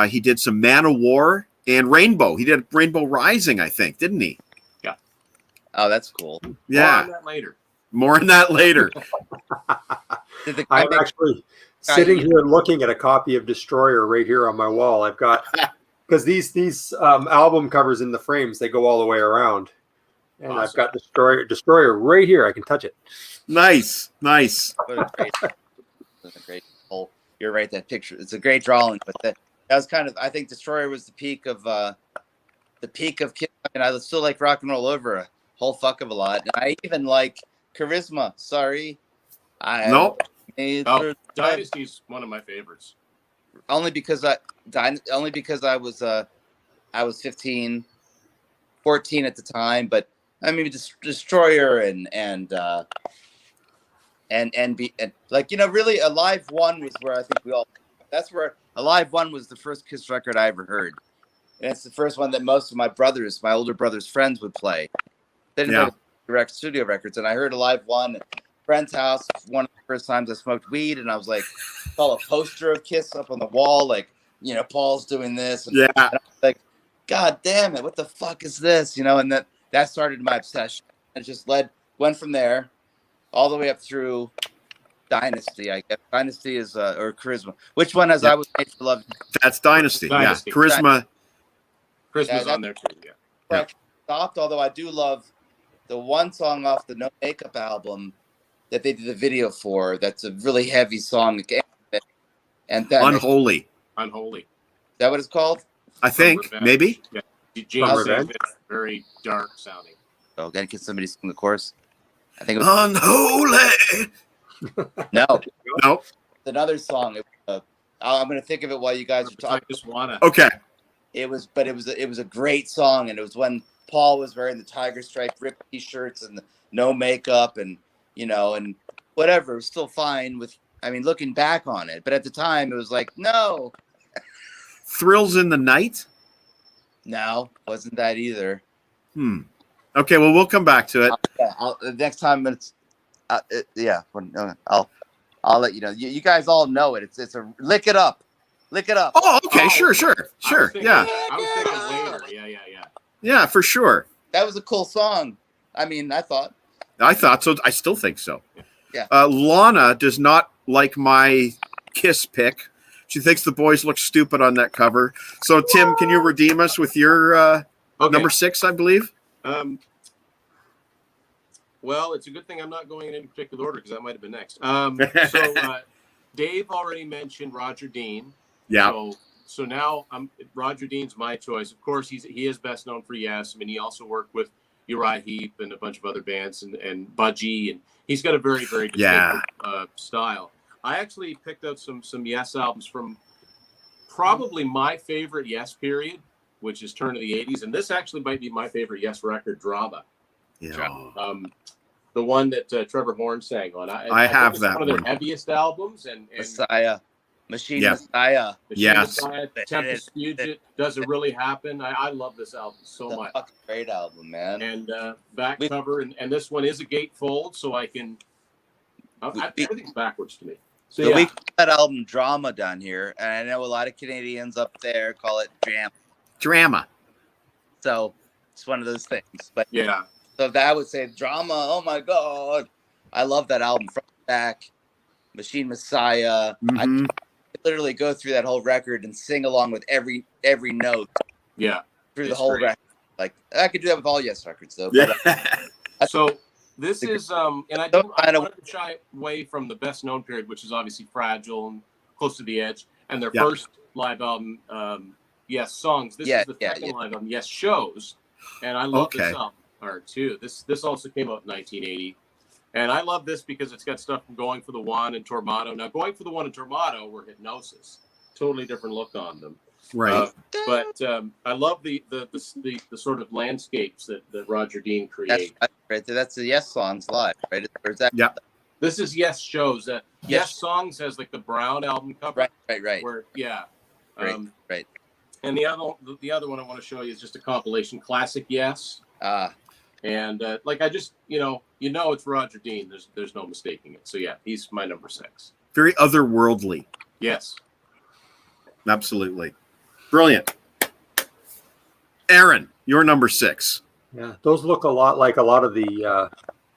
he did some Man of War and Rainbow. He did Rainbow Rising, I think, didn't he? Yeah. Oh, that's cool. Yeah. More on that later. I'm actually sitting here looking at a copy of Destroyer right here on my wall. I've got because these album covers in the frames, they go all the way around, and awesome. I've got Destroyer right here. I can touch it. Nice. What a great hole. You're right. That picture. It's a great drawing, but that was kind of. I think Destroyer was the peak of Kiss. And I still like Rock and Roll Over a whole fuck of a lot. And I even like Charisma. Sorry. Nope. Dynasty's one of my favorites. Only because I was 15, 14 at the time, but I mean Destroyer and really Alive One was where I think that's where Alive One was the first Kiss record I ever heard. And it's the first one that most of my older brother's friends would play. They didn't play direct studio records, and I heard Alive One at a friend's house. One of the first times I smoked weed, and I was saw a poster of Kiss up on the wall, Paul's doing this. And, and I was God damn it, what the fuck is this? And that started my obsession. It just went from there all the way up through Dynasty, I guess. Dynasty is or Charisma. Which one I was made for love? That's Dynasty. Yeah, Charisma. Charisma's on there too. Yeah. I stopped, although I do love the one song off the No Makeup album that they did the video for. That's a really heavy song. And that Unholy. that what it's called? I think Revenge. maybe. Yeah. From James Revenge? says it's very dark sounding. Oh, then can somebody sing the chorus? I think it was Unholy. no. No. It's another song. I'm gonna think of it while you guys are I talking. just wanna. Okay. It was a great song, and it was when Paul was wearing the tiger stripe ripped t-shirts and no makeup, and and whatever. It was still fine looking back on it, but at the time it was like, no, Thrills in the Night. wasn't that either. Okay. Well, we'll come back to it. Next time I'll let you know. You guys all know it. It's a Lick It Up. Oh, okay. Oh, Sure. Yeah. I was thinking later. Yeah. Yeah, for sure. That was a cool song. I thought. I thought so. I still think so. Yeah. Lana does not like my Kiss pick. She thinks the boys look stupid on that cover. So, Tim, can you redeem us with your number 6, I believe? Well, it's a good thing I'm not going in any particular order because that might have been next. Dave already mentioned Roger Dean. Yeah. So now Roger Dean's my choice. Of course, he is best known for Yes. I mean, he also worked with Uriah Heep and a bunch of other bands and Budgie, and he's got a very, very distinctive style. I actually picked out some Yes albums from probably my favorite Yes period, which is turn of the 80s, and this actually might be my favorite Yes record, Drama. Yeah. The one that Trevor Horn sang on. I have think it's that one of one. their heaviest albums, and Messiah. Machine Yeah. Messiah. Yes. Messiah, Tempest Fugit, Does It Really Happen? I love this album so It's a much. fucking great album, man. And back cover, and this one is a gatefold, so I can. Everything's backwards to me. So So yeah, we call that album Drama down here, and I know a lot of Canadians up there call it Jam. Drama. So it's one of those things. But yeah. so that I would say Drama. Oh my god, I love that album front to back. Machine Messiah. I Mhm. could literally go through that whole record and sing along with every note Yeah. through the It's whole great. record. Like I could do that with all Yes records though. Yeah. But, So this is and I wanted to shy away from the best known period, which is obviously Fragile and Close to the Edge, and their first live album, Yes Songs. This is the second live album, Yes Shows, and I love this album art too. This also came out in 1980, and I love this because it's got stuff from Going for the One and Tormato. Now, Going for the One and Tormato were Hypnosis, totally different look on them. Right. But I love the sort of landscapes that Roger Dean created. that's right there. That's the Yes Songs live, right? Or is that? Yeah. This is Yes Shows. Yes Songs has like the brown album cover. Right. Where Right. And the other one I want to show you is just a compilation, Classic Yes. And I just it's Roger Dean. There's no mistaking it. So yeah, he's my number 6. Very otherworldly. Yes. Absolutely. Brilliant. Aaron, your number 6. Yeah, those look a lot like a lot of the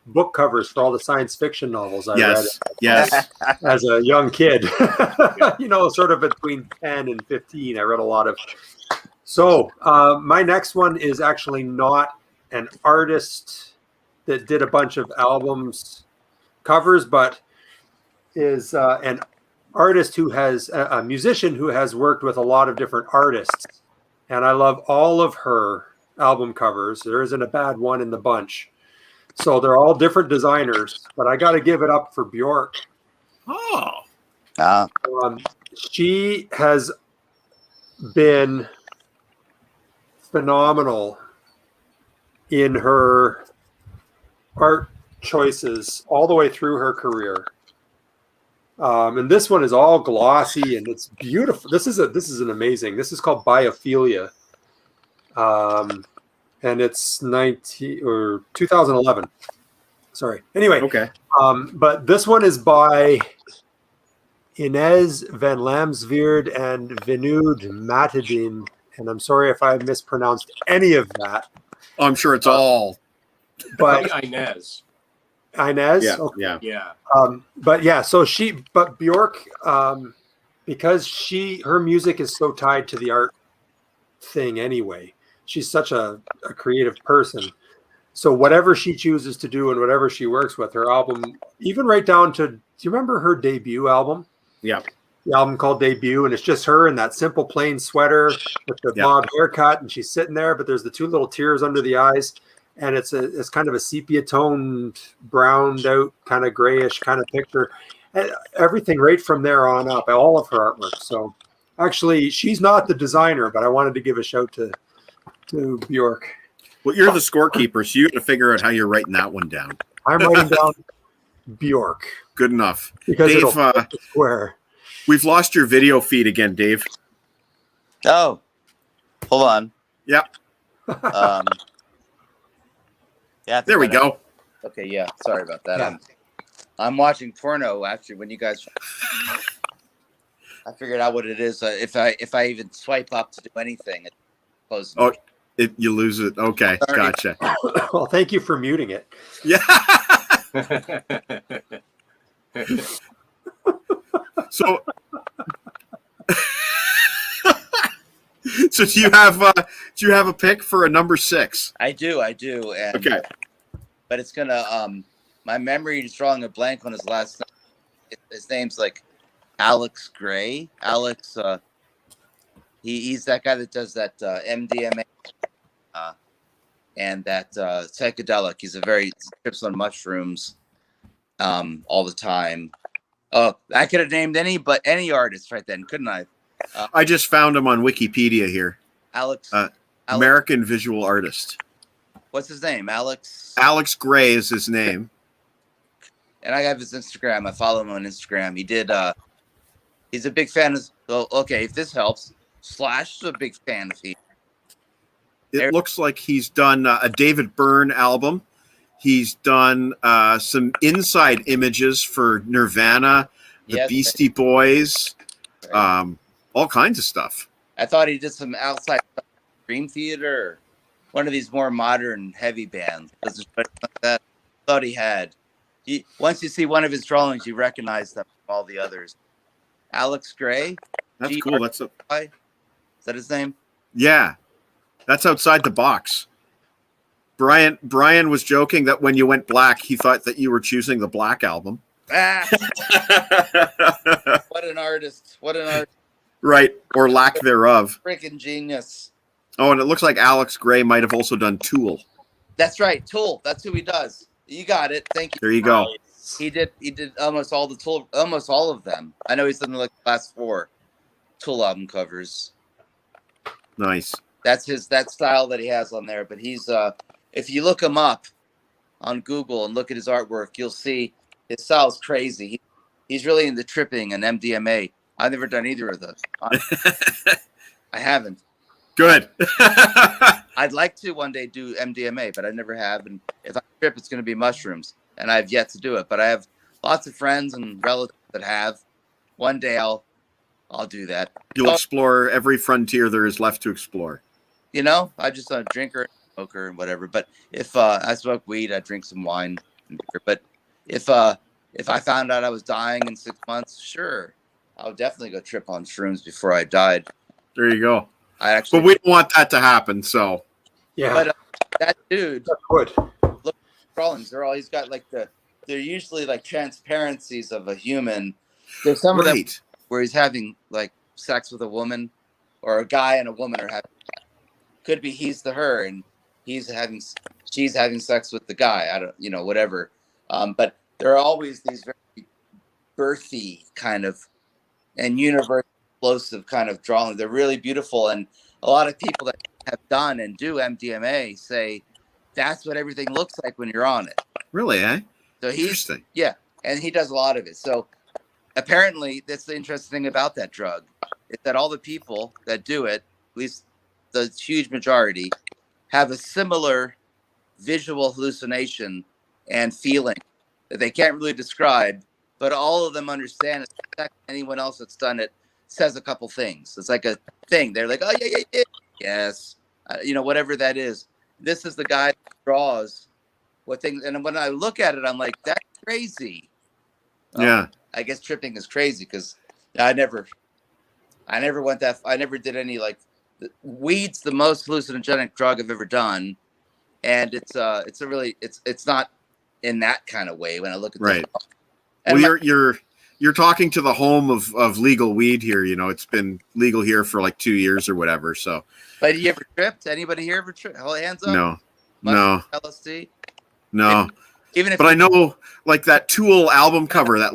book covers for all the science fiction novels I read Yes. as a young kid. Sort of between 10 and 15, I read a lot of. So my next one is actually not an artist that did a bunch of albums covers, but is an artist who has a musician who has worked with a lot of different artists, and I love all of her album covers. There isn't a bad one in the bunch, so they're all different designers, but I got to give it up for Bjork. She has been phenomenal in her art choices all the way through her career. And this one is all glossy and it's beautiful. This is an amazing. This is called Biophilia, and it's 2011. Sorry. Anyway, Okay. but this one is by Inez van Lamsveerd and Vinud Matadin, and I'm sorry if I mispronounced any of that. Oh, I'm sure it's all. But Inez. Inez, Yeah. okay. Yeah. Yeah. But Bjork, because her music is so tied to the art thing anyway. She's such a creative person. So whatever she chooses to do and whatever she works with, her album, even right down to, do you remember her debut album? Yeah. the album called Debut, and it's just her in that simple plain sweater with the bob haircut, and she's sitting there, but there's the two little tears under the eyes, and it's kind of a sepia toned, browned out, kind of grayish kind of picture. And everything right from there on up, all of her artwork. So actually, she's not the designer, but I wanted to give a shout to Bjork. Well, you're the scorekeeper, so you got to figure out how you're writing that one down. I'm writing down Bjork. Good enough. Because Dave, it'll square. We've lost your video feed again, Dave. Oh, hold on. Yep. Yeah. There we go. Okay. Yeah. Sorry about that. Yeah. I'm watching porno actually. When you guys, I figured out what it is. If I even swipe up to do anything, it closes. Oh, you lose it. Okay, gotcha. Well, thank you for muting it. Yeah. So do you have a pick for a number 6? I do. And, okay. But it's gonna my memory is drawing a blank on his last name. His name's like Alex Gray. Alex he's that guy that does that MDMA and that psychedelic. He's trips on mushrooms all the time. Oh, I could have named any artist right then, couldn't I? I just found him on Wikipedia here. Alex, American visual artist. What's his name? Alex Gray is his name. And I have his Instagram. I follow him on Instagram. He did. He's a big fan of. Well, okay, if this helps, Slash is a big fan of. It looks like he's done a David Byrne album. He's done some inside images for Nirvana, the Beastie Boys, all kinds of stuff. I thought he did some outside Dream Theater, or one of these more modern heavy bands. Like that. I thought he had. Once you see one of his drawings, you recognize them from all the others. Alex Gray. That's cool. Is that his name? Yeah, that's outside the box. Brian was joking that when you went black, he thought that you were choosing the Black Album. Ah! What an artist. Right, or lack thereof. Freaking genius. Oh, and it looks like Alex Gray might have also done Tool. That's right, Tool. That's who he does. You got it. Thank you. There you go. He did almost all the Tool, almost all of them. I know he's done like the last 4 Tool album covers. Nice. That's that style that he has on there. But he's if you look him up on Google and look at his artwork, you'll see his style's crazy. He's really into tripping and MDMA. I've never done either of those. I haven't. Good. I'd like to one day do MDMA, but I never have. And if I trip, it's going to be mushrooms, and I've yet to do it. But I have lots of friends and relatives that have. One day I'll do that. You'll explore every frontier there is left to explore. You know, I just a drinker, smoker, and whatever. But if I smoke weed, I drink some wine and beer. But if I found out I was dying in 6 months, sure, I would definitely go trip on shrooms before I died. There you go. But we don't want that to happen. So yeah. But that dude, good. Look at the drawings. He's got like they're usually like transparencies of a human. There's some of them where he's having like sex with a woman, or a guy and a woman are having. Could be he's the her and she's having sex with the guy. I don't, whatever. But there are always these very birthy kind of and universal explosive kind of drawing. They're really beautiful, and a lot of people that have done and do MDMA say that's what everything looks like when you're on it. Really, eh? So interesting. Yeah, and he does a lot of it. So apparently, that's the interesting thing about that drug is that all the people that do it, at least the huge majority, have a similar visual hallucination and feeling that they can't really describe, but all of them understand it. Anyone else that's done it says a couple things. It's like a thing. They're like, oh, yeah, yes. Whatever that is. This is the guy that draws what things. And when I look at it, I'm like, that's crazy. Yeah. I guess tripping is crazy because I never went that. I never did any weed's the most hallucinogenic drug I've ever done. And it's not in that kind of way when I look at right. And well, you're talking to the home of legal weed here. You know, it's been legal here for like 2 years or whatever. So, But you ever tripped? Anybody here ever tripped? Hold hands up. no, Mushroom, no, LSD. no. Even if But I know, like that Tool album cover. That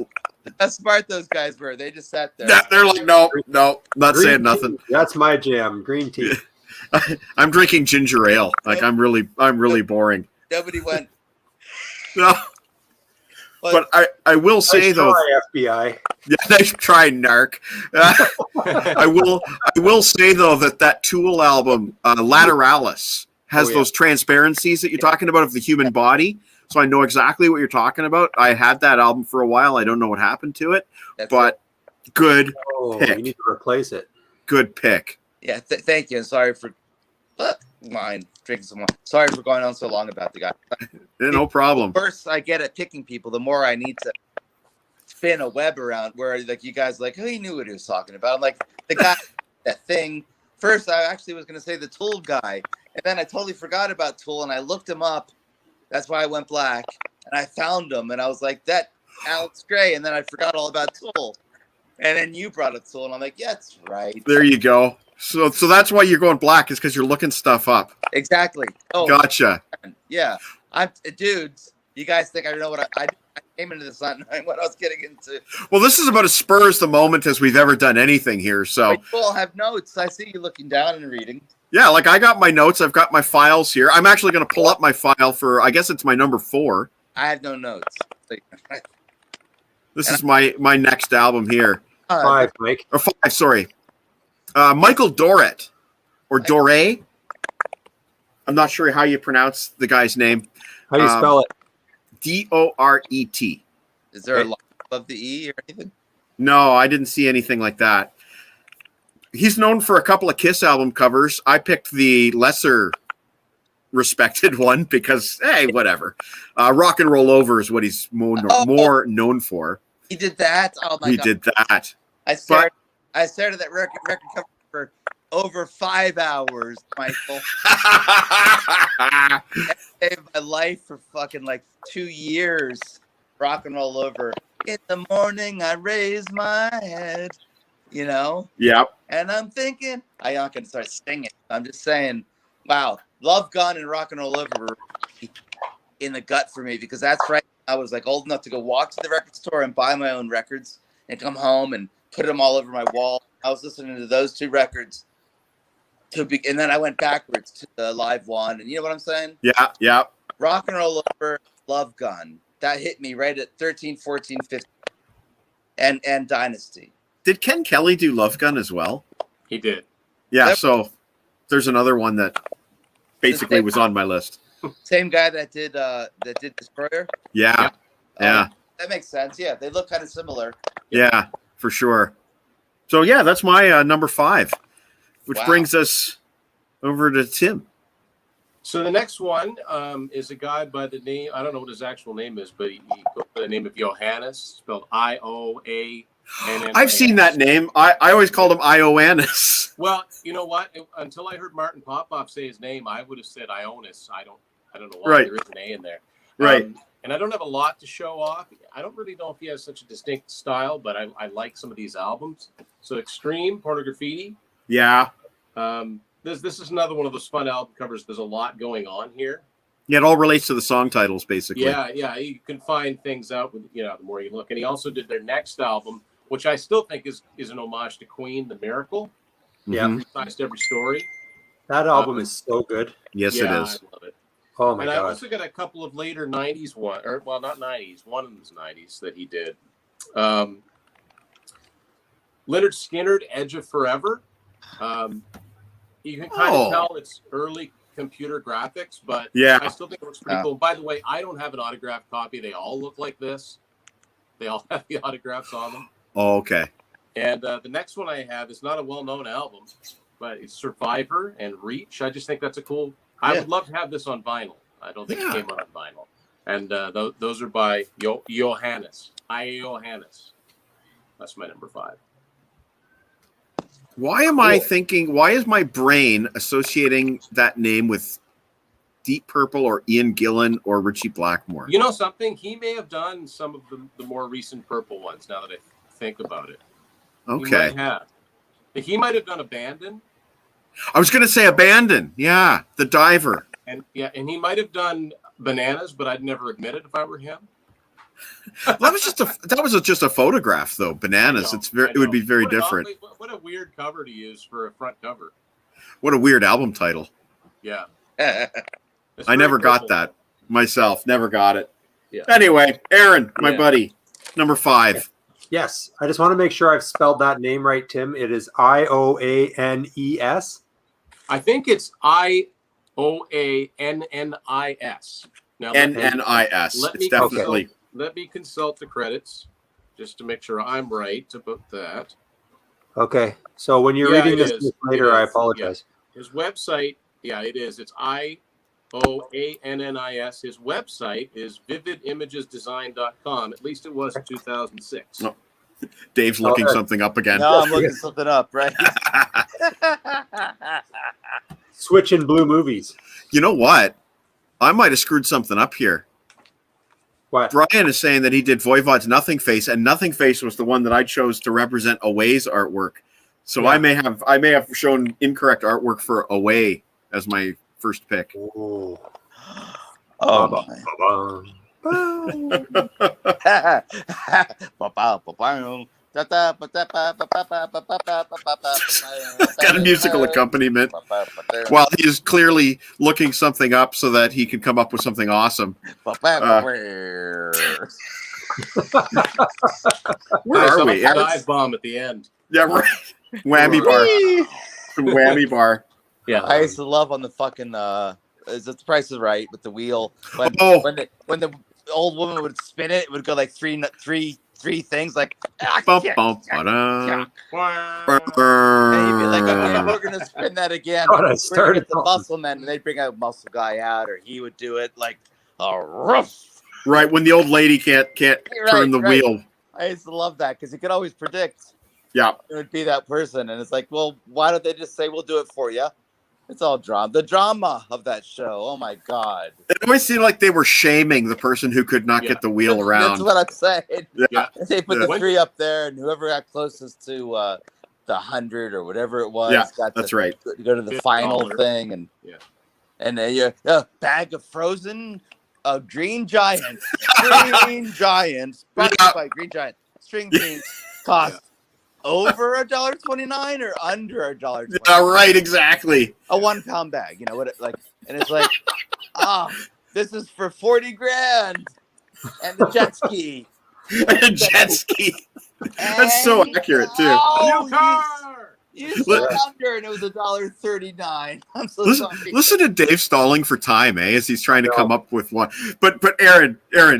how smart those guys were. They just sat there. they're like, no, not Green saying tea, nothing. That's my jam. Green tea. I'm drinking ginger ale. Like I'm really boring. Nobody went. No, but I will say Nice though, try, FBI. yeah, nice try, narc. I will say though that Tool album, Lateralis, has those transparencies that you're talking about of the human body. So I know exactly what you're talking about. I had that album for a while. I don't know what happened to it, but good pick. You need to replace it. Good pick. Yeah, thank you. And sorry for mine drinking some more. Sorry for going on so long about the guy. Yeah, no problem. The worse I get at picking people, the more I need to spin a web around where like you guys like, oh, he knew what he was talking about. I'm like, the guy, that thing. First, I actually was going to say the Tool guy. And then I totally forgot about Tool and I looked him up. That's why I went black. And I found him and I was like, that Alex Gray. And then I forgot all about Tool. And then you brought up Tool and I'm like, yeah, that's right. There you go. So that's why you're going black, is because you're looking stuff up. Exactly. Oh, Gotcha. yeah. I'm dudes. You guys think I don't know what I came into this not knowing what I was getting into. Well, this is about as spur as the moment as we've ever done anything here. So But you all have notes. I see you looking down and reading. yeah, like I got my notes. I've got my files here. I'm actually going to pull up my file for, I guess it's my number 4. I have no notes. This is my next album here. 5, Mike. Or 5, sorry. Michael Dorrit, or Doré. I'm not sure how you pronounce the guy's name. How do you spell it? Doret. Is there a line above the E or anything? No, I didn't see anything like that. He's known for a couple of Kiss album covers. I picked the lesser respected one because, hey, whatever. Rock and Roll Over is what he's more known for. He did that? Oh, my God. He did that. I stared at that record cover for over 5 hours, Michael. I saved my life for fucking like 2 years. Rock and Roll Over. In the morning, I raise my head. You know? Yep. And I'm thinking, I'm not going to start singing. I'm just saying, wow, Love Gun and Rock and Roll Over were in the gut for me because that's right. I was like old enough to go walk to the record store and buy my own records and come home and put them all over my wall. I was listening to those 2 records and then I went backwards to the live one. And you know what I'm saying? Yeah. Rock and Roll Over, Love Gun. That hit me right at 13, 14, 15. And Dynasty. Did Ken Kelly do Love Gun as well? He did. Yeah, so there's another one that basically was on my list. Same guy that did Destroyer? Yeah. That makes sense. Yeah, they look kind of similar. Yeah, for sure. So, yeah, that's my number 5, which brings us over to Tim. So the next one is a guy by the name, I don't know what his actual name is, but he goes by the name of Johannes, spelled Ioannis. I've seen that name. I always called him Ioannis. Well, you know what? Until I heard Martin Popoff say his name, I would have said Ioannis. I don't know why there is an A in there. Right. And I don't have a lot to show off. I don't really know if he has such a distinct style, but I like some of these albums. So Extreme, Pornograffiti. Yeah. This is another one of those fun album covers. There's a lot going on here. Yeah, it all relates to the song titles, basically. Yeah. You can find things out with the more you look. And he also did their next album, which I still think is an homage to Queen, The Miracle. Yeah. Resized every story. That album is so good. Yes, it is. I love it. Oh my God. God. I also got a couple of later 90s not 90s, one of them's 90s that he did. Leonard Skinner, Edge of Forever. You can kind of tell it's early computer graphics, but I still think it looks pretty cool. By the way, I don't have an autographed copy. They all look like this. They all have the autographs on them. Oh, okay. And the next one I have is not a well-known album, but it's Survivor and Reach. I just think that's a cool. I would love to have this on vinyl. I don't think it came out on vinyl. And those are by Johannes. Johannes. That's my number 5. Why am I thinking? Why is my brain associating that name with Deep Purple or Ian Gillan or Richie Blackmore? You know something? He may have done some of the more recent Purple ones. Now that I think about it. Okay. He might have done Abandon. I was going to say Abandon. Yeah, the diver. And he might have done Bananas, but I'd never admit it if I were him. That was just a photograph, though. Bananas. It would be very different. What a weird cover to use for a front cover. What a weird album title. Yeah. I never got that myself. Never got it. Yeah. Anyway, Aaron, my buddy, number 5. Yes, I just want to make sure I've spelled that name right, Tim. It is Ioannes. I think it's Ioannis. Now, Nnis. It's definitely. Let me consult the credits just to make sure I'm right about that. Okay, so when you're reading this later, I apologize. Yeah. His website, it is. It's Ioannis. His website is vividimagesdesign.com. At least it was in 2006. Oh. Dave's looking something up again. No, I'm looking something up, right? Switching Blue Movies. You know what? I might have screwed something up here. What? Brian is saying that he did Voivod's Nothing Face, and Nothing Face was the one that I chose to represent Away's artwork. So yeah. I may have shown incorrect artwork for Away as my first pick. Oh, It's got a musical accompaniment while he's clearly looking something up so that he can come up with something awesome. Where are we? Dive bomb at the end. Yeah, right. Whammy bar. Whammy bar. Yeah, I used to love on the fucking is it The Price is Right with the wheel when the old woman would spin it, it would go like three things like and you'd be like, okay, we're gonna spin that again. I started the muscle men, and they'd bring a muscle guy out, or he would do it like a rough. Right, when the old lady can't turn the wheel. I used to love that because he could always predict. Yeah, it would be that person, and it's like, well, why don't they just say we'll do it for you? It's all drama. The drama of that show. Oh my god! It always seemed like they were shaming the person who could not get the wheel around. That's what I'm saying. Yeah. They put the 3 up there, and whoever got closest to the 100 or whatever it was, that's right. Go to the final thing, and a bag of frozen Green Giant, Green Giant, brought to you by Green Giant string beans cost. Over $1.29 or under $1.29? Yeah, right, exactly. A 1 pound bag, you know what? And it's like, this is for $40,000, and the jet ski. And jet ski. That's so accurate too. New car. You said under, and it was $1.39. I'm so sorry. Listen to Dave stalling for time, as he's trying to come up with one. But Aaron,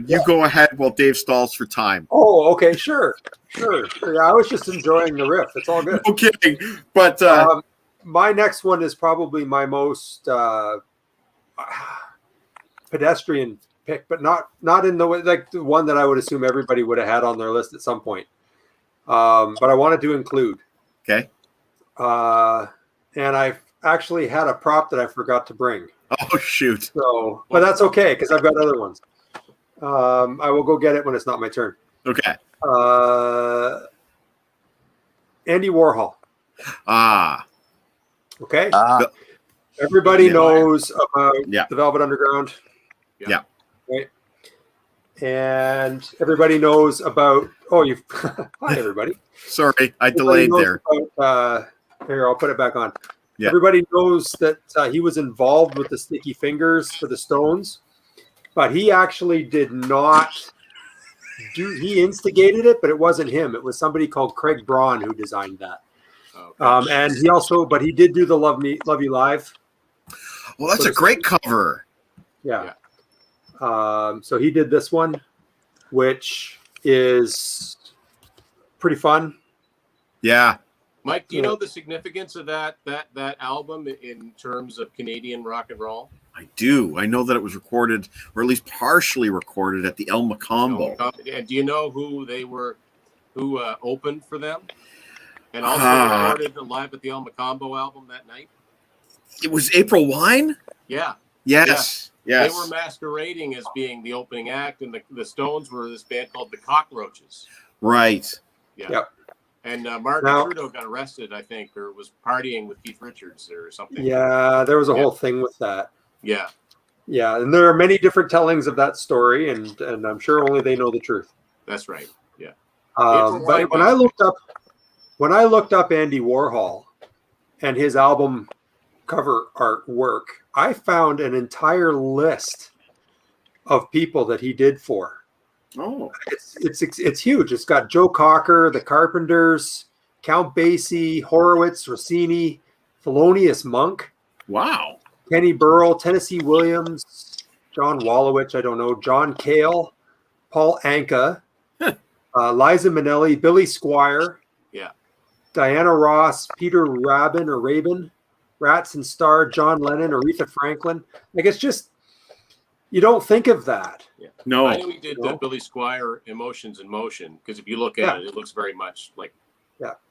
you go ahead while Dave stalls for time. Oh, okay, sure. Yeah, I was just enjoying the riff. It's all good. No kidding. But my next one is probably my most pedestrian pick, but not in the way like the one that I would assume everybody would have had on their list at some point. But I wanted to include. Okay. And I've actually had a prop that I forgot to bring. Oh shoot! So, but that's okay because I've got other ones. I will go get it when it's not my turn. Okay. Andy Warhol. Okay. Everybody knows about the Velvet Underground. Yeah. Right. And everybody knows about. Oh, you. Hi, everybody. Sorry, I delayed there. Here, I'll put it back on. Yeah. Everybody knows that he was involved with the Sticky Fingers for the Stones, but he actually did not he instigated it, but it wasn't him. It was somebody called Craig Braun who designed that. Okay. And he did do the Love You Live. Well, that's a great cover. Yeah. So he did this one, which is pretty fun. Yeah. Mike, do you know the significance of that album in terms of Canadian rock and roll? I do. I know that it was recorded, or at least partially recorded, at the El Macombo. And do you know who opened for them? And also recorded live at the El Macombo album that night? It was April Wine? Yeah. Yes. They were masquerading as being the opening act, and the Stones were this band called the Cockroaches. Right. Yeah. Yep. And Martin Now- Trudeau got arrested, I think, or was partying with Keith Richards or something. Yeah, there was a Yeah. whole thing with that. Yeah. Yeah, and there are many different tellings of that story, and I'm sure only they know the truth. That's right. Yeah. But when I looked up Andy Warhol and his album cover artwork, I found an entire list of people that he did for. Oh, It's huge. It's got Joe Cocker, the Carpenters, Count Basie, Horowitz, Rossini, Thelonious Monk, wow. Kenny Burrell, Tennessee Williams, John Wallowich, I don't know, John Cale, Paul Anka, Liza Minnelli, Billy Squire, Yeah. Diana Ross, Peter Rabin, Rats and Star, John Lennon, Aretha Franklin. Like, it's just, you don't think of that. Yeah. No. I know he did the Billy Squire Emotions in Motion, because if you look at it, it looks very much like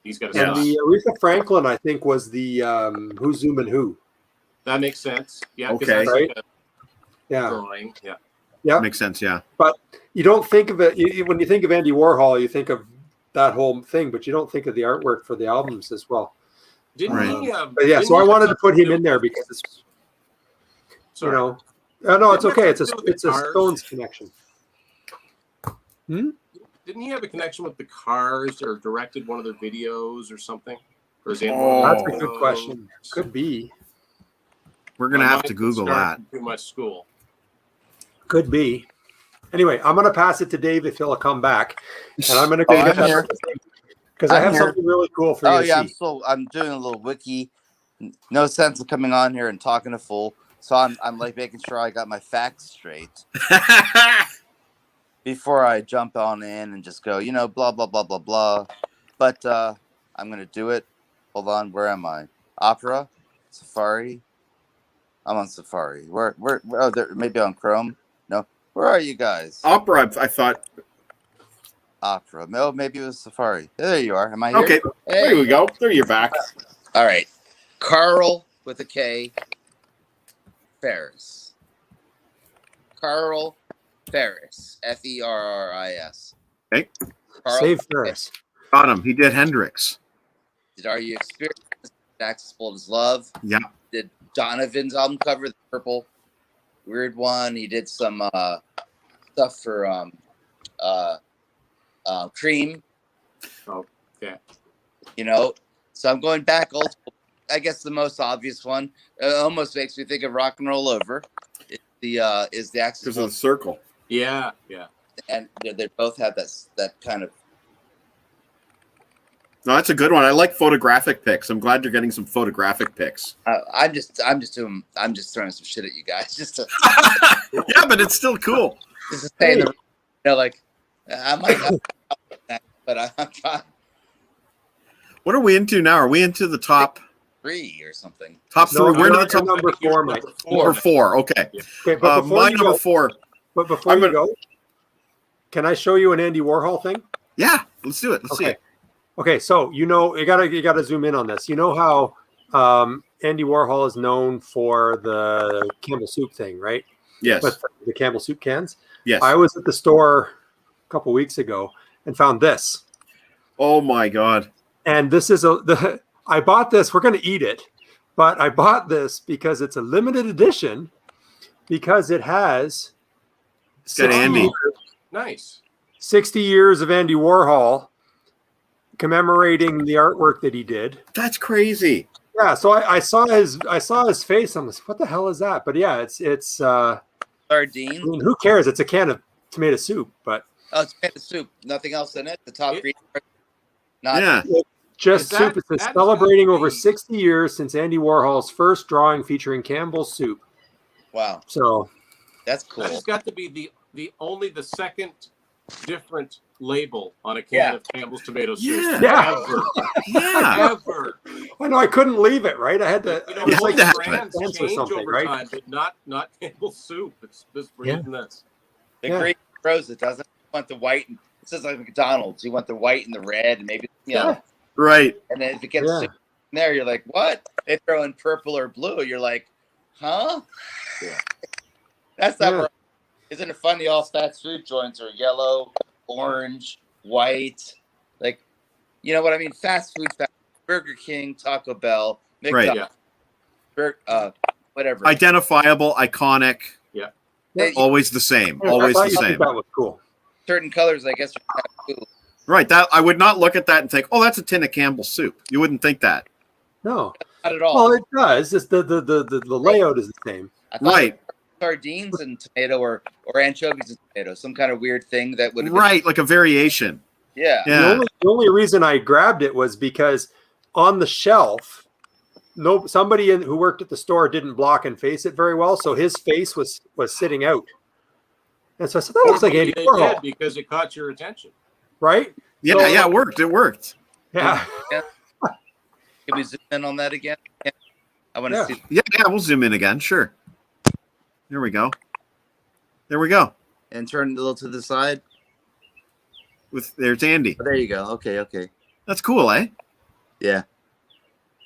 he's got a And style. the Aretha Franklin, I think, was the Who's Zooming Who. That makes sense. Yeah. 'cause Okay. that's like a Yeah. drawing. Yeah. Yeah. Makes sense. Yeah. But you don't think of it when you think of Andy Warhol, you think of that whole thing, but you don't think of the artwork for the albums as well. Didn't Right. he? But yeah, didn't so he I have wanted to something put him do in there with- because it's, Sorry. you know, no, it's Didn't okay. that It's a have to do with the cars? Stones connection. Didn't he have a connection with the Cars or directed one of their videos or something? Or is it Oh. That's a good question. Could be. We're gonna have to Google that. Too much school. Could be. Anyway, I'm going to pass it to Dave if he'll come back, and I'm going to Oh, go I'm get here. that because I I'm have here. something really cool for you Oh to yeah, see. I'm doing a little wiki. No sense of coming on here and talking to fool. So I'm like making sure I got my facts straight before I jump on in and just go, blah blah blah blah blah. But I'm gonna do it. Hold on, where am I? Opera, Safari. I'm on Safari. Where? Oh, there, maybe on Chrome. No, where are you guys? Opera. I thought. Opera. No, maybe it was Safari. There you are. Am I here? Okay. There we go. There you're back. All right. Carl with a K. Ferris. Carl Ferris. Ferris. Okay. Carl, Save Ferris. Got him. He did Hendrix. Are you experienced? Accessible as Love. Yeah. Did Donovan's album cover, the purple weird one. He did some stuff for Cream. Oh, yeah. So I'm going back old school. I guess the most obvious one almost makes me think of Rock and Roll Over. Is the Because of accessible, the circle. Yeah. Yeah. and they both have that kind of. No, that's a good one. I like photographic pics. I'm glad you're getting some photographic pics. I'm just throwing some shit at you guys just to Yeah, but it's still cool. say like I might not, but I'm trying What are we into now? Are we into the top 3 or something. three? We're into the you're top number 4, Mike. number 4. Okay. Okay, but before My you number go, 4. but before I'm you gonna- go, can I show you an Andy Warhol thing? Yeah, let's do it. Let's see Okay. it. Okay, so you gotta zoom in on this. You know how Andy Warhol is known for the Campbell soup thing, right? Yes. With the Campbell soup cans. Yes. I was at the store a couple weeks ago and found this. Oh my God. And this is I bought this. We're going to eat it, but I bought this because it's a limited edition because it has Got Andy. Nice. 60 years of Andy Warhol commemorating the artwork that he did. That's crazy. Yeah, so I saw his face. I'm like, what the hell is that? But yeah, it's I Sardine. mean, who cares? It's a can of tomato soup, but Oh, it's tomato soup. Nothing else in it. The top green. Not Yeah. just Is that- soup. It says that's celebrating gotta over be- 60 years since Andy Warhol's first drawing featuring Campbell's soup. Wow, So that's cool. That's got to be the second different label on a can Yeah. of Campbell's tomato soup. Yeah. Ever. Yeah. Ever. I know I couldn't leave it. Right, I had to. You know, It was have like to have brands Dance or change something, over right? time, but not Campbell's soup. It's this reading this. The Yeah. green rose it doesn't want the white. And, it says like McDonald's. You want the white and the red, and maybe Yeah. Right. And then if it gets Yeah. soup in there, you're like, what? They throw in purple or blue. You're like, huh? Yeah. That's not. Yeah. Right. Isn't it funny? All fast food joints are yellow, orange, white. Like You know what I mean? Fast food, Burger King, Taco Bell, Right. whatever. Identifiable, iconic. Yeah. Always the same. I Always thought the you same. think that was cool. Certain colors, I guess, are kind of cool. Right. That I would not look at that and think, "Oh, that's a tin of Campbell's soup." You wouldn't think that. No. Not at all. Well, it does. Just the layout is the same. I thought Right. sardines and tomato or anchovies and tomato, some kind of weird thing that would have Right. Like a variation. been, yeah. Yeah. The only reason I grabbed it was because on the shelf, somebody who worked at the store didn't block and face it very well, so his face was sitting out. And so I said, that looks like Andy They Warhol, did because it caught your attention. right? Yeah. So- Yeah. It worked. It worked. Yeah. Can we zoom in on that again? I want to Yeah. see. Yeah. Yeah. We'll zoom in again. Sure. There we go. There we go. And turn a little to the side. There's Andy. Oh, there you go. Okay. That's cool, eh? Yeah.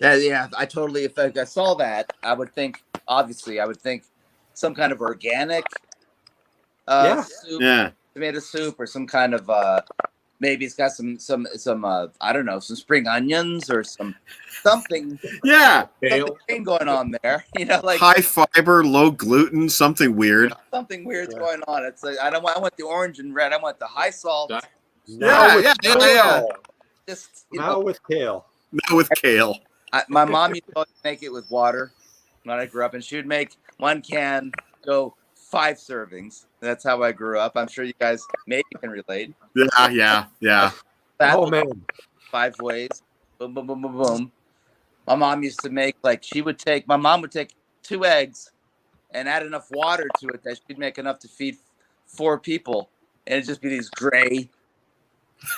I totally. If I saw that, I would think. Obviously, I would think some kind of organic soup, Yeah. tomato soup, or some kind of maybe it's got some I don't know, some spring onions or something Yeah. Kale. thing going on there. You know, like High fiber, low gluten, something weird. something weird's going on. It's like I want the orange and red. I want the high salt. Now with Yeah. kale. Just Now with kale. Now with kale. my mom used to always make it with water when I grew up, and she would make one can go 5 servings. That's how I grew up. I'm sure you guys maybe can relate. Yeah. That Oh man. 5 ways. Boom, boom, boom, boom, boom. My mom used to make my mom would take 2 eggs and add enough water to it that she'd make enough to feed 4 people. And it'd just be these gray,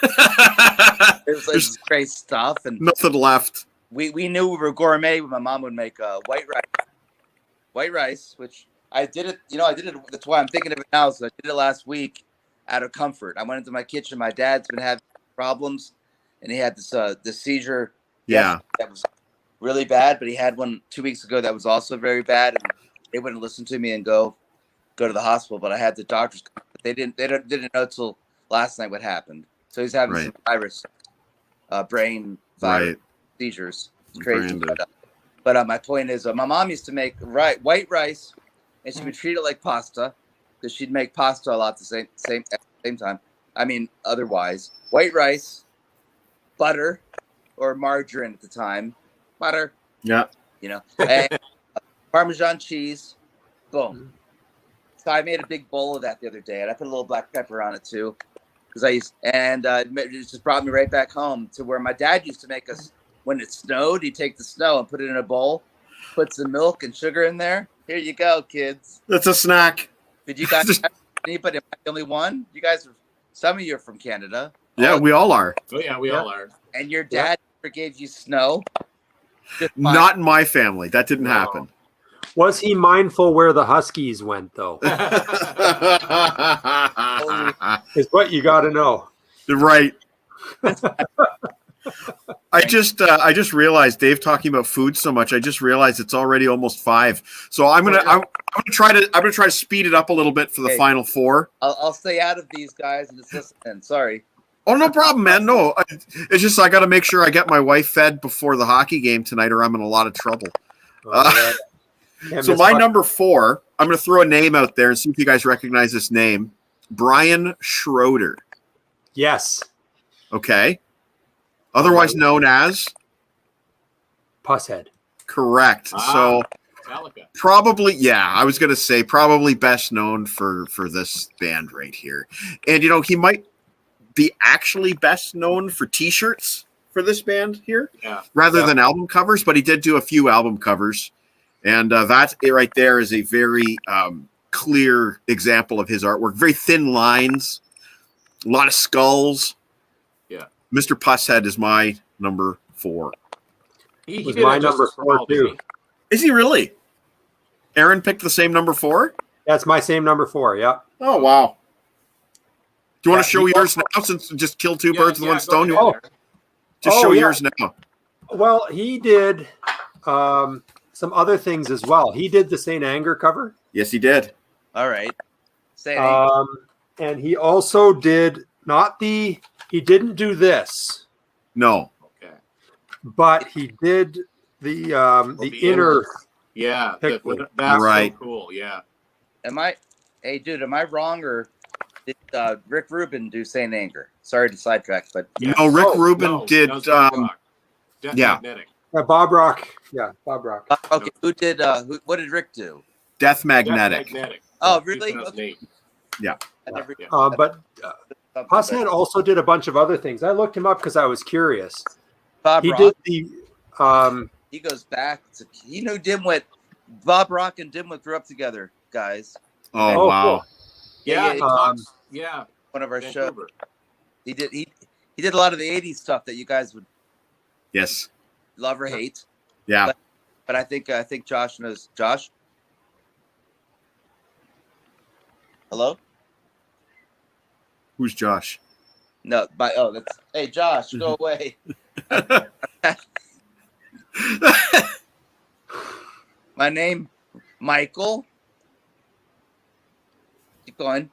it was like There's this gray stuff. And nothing left. we knew we were gourmet when my mom would make white rice, which I did it. That's why I'm thinking of it now. So I did it last week out of comfort. I went into my kitchen. My dad's been having problems, and he had this seizure. Yeah. That was really bad. But he had one 2 weeks ago that was also very bad, and they wouldn't listen to me and go to the hospital. But I had the doctors. They didn't know till last night what happened. So he's having some virus, brain virus seizures. It's crazy. Branded. But my point is, my mom used to make white rice, and she would treat it like pasta, because she'd make pasta a lot at the same time. I mean, otherwise, white rice, butter, or margarine at the time, butter. Yeah. And Parmesan cheese, boom. So I made a big bowl of that the other day, and I put a little black pepper on it too, because it just brought me right back home to where my dad used to make us. When it snowed, he'd take the snow and put it in a bowl, put some milk and sugar in there. Here you go, kids. That's a snack. Did you guys have anybody? Am I the only one? Some of you are from Canada. Yeah, we all are. Oh yeah, we all are. And your dad never gave you snow? Not in my family. That didn't happen. Was he mindful where the Huskies went, though? Is what you got to know. Right. I just realized, Dave talking about food so much. I just realized it's already almost 5. So I'm gonna try to speed it up a little bit for the final 4. I'll stay out of these guys and just listen. Sorry. Oh, no problem, man. No, it's just I got to make sure I get my wife fed before the hockey game tonight, or I'm in a lot of trouble. So my number 4, I'm going to throw a name out there and see if you guys recognize this name. Brian Schroeder. Yes. Okay. Otherwise known as Pusshead. Correct. So Metallica. probably, I was going to say probably best known for this band right here. And, he might be actually best known for T-shirts for this band here rather than album covers, but he did do a few album covers. And that right there is a very clear example of his artwork. Very thin lines, a lot of skulls. Yeah. Mr. Pusshead is my number 4. He Was did my it just number as 4 well, didn't too. he? Is he really? Aaron picked the same number 4? That's my same number 4. Yeah. Oh, wow. Do you want to Yeah, show he yours now since just kill 2 birds with one stone? go ahead, Aaron. Just show yeah. yours now. Well, he did some other things as well. He did the Saint Anger cover. Yes, he did. All right. Say it. And he also did he didn't do this. No. Okay. but he did the inner. Yeah, Picture. that's Right. so cool. Yeah. Hey, dude, am I wrong or did Rick Rubin do Saint Anger? Sorry to sidetrack, but Yes. No, Rick Oh, Rubin No, did. that was Bob Rock. Death yeah. Magnetic. Bob Rock. Yeah, Bob Rock. okay, who did? What did Rick do? Death Death Magnetic. Magnetic. Oh, really? 2008. Yeah. I never. But Pusshead also did a bunch of other things. I looked him up because I was curious. Bob He Rock. did the. He goes back to you know Dimwit. Bob Rock and Dimwit grew up together, guys. Oh, wow. Cool. Yeah, he talks. Um, Yeah. One of our shows. Vancouver. He did a lot of the '80s stuff that you guys would Yes. love or hate. Yeah. But I think Josh knows. Josh, hello. Who's Josh? No, that's hey Josh, go away. My name, Michael. Keep going.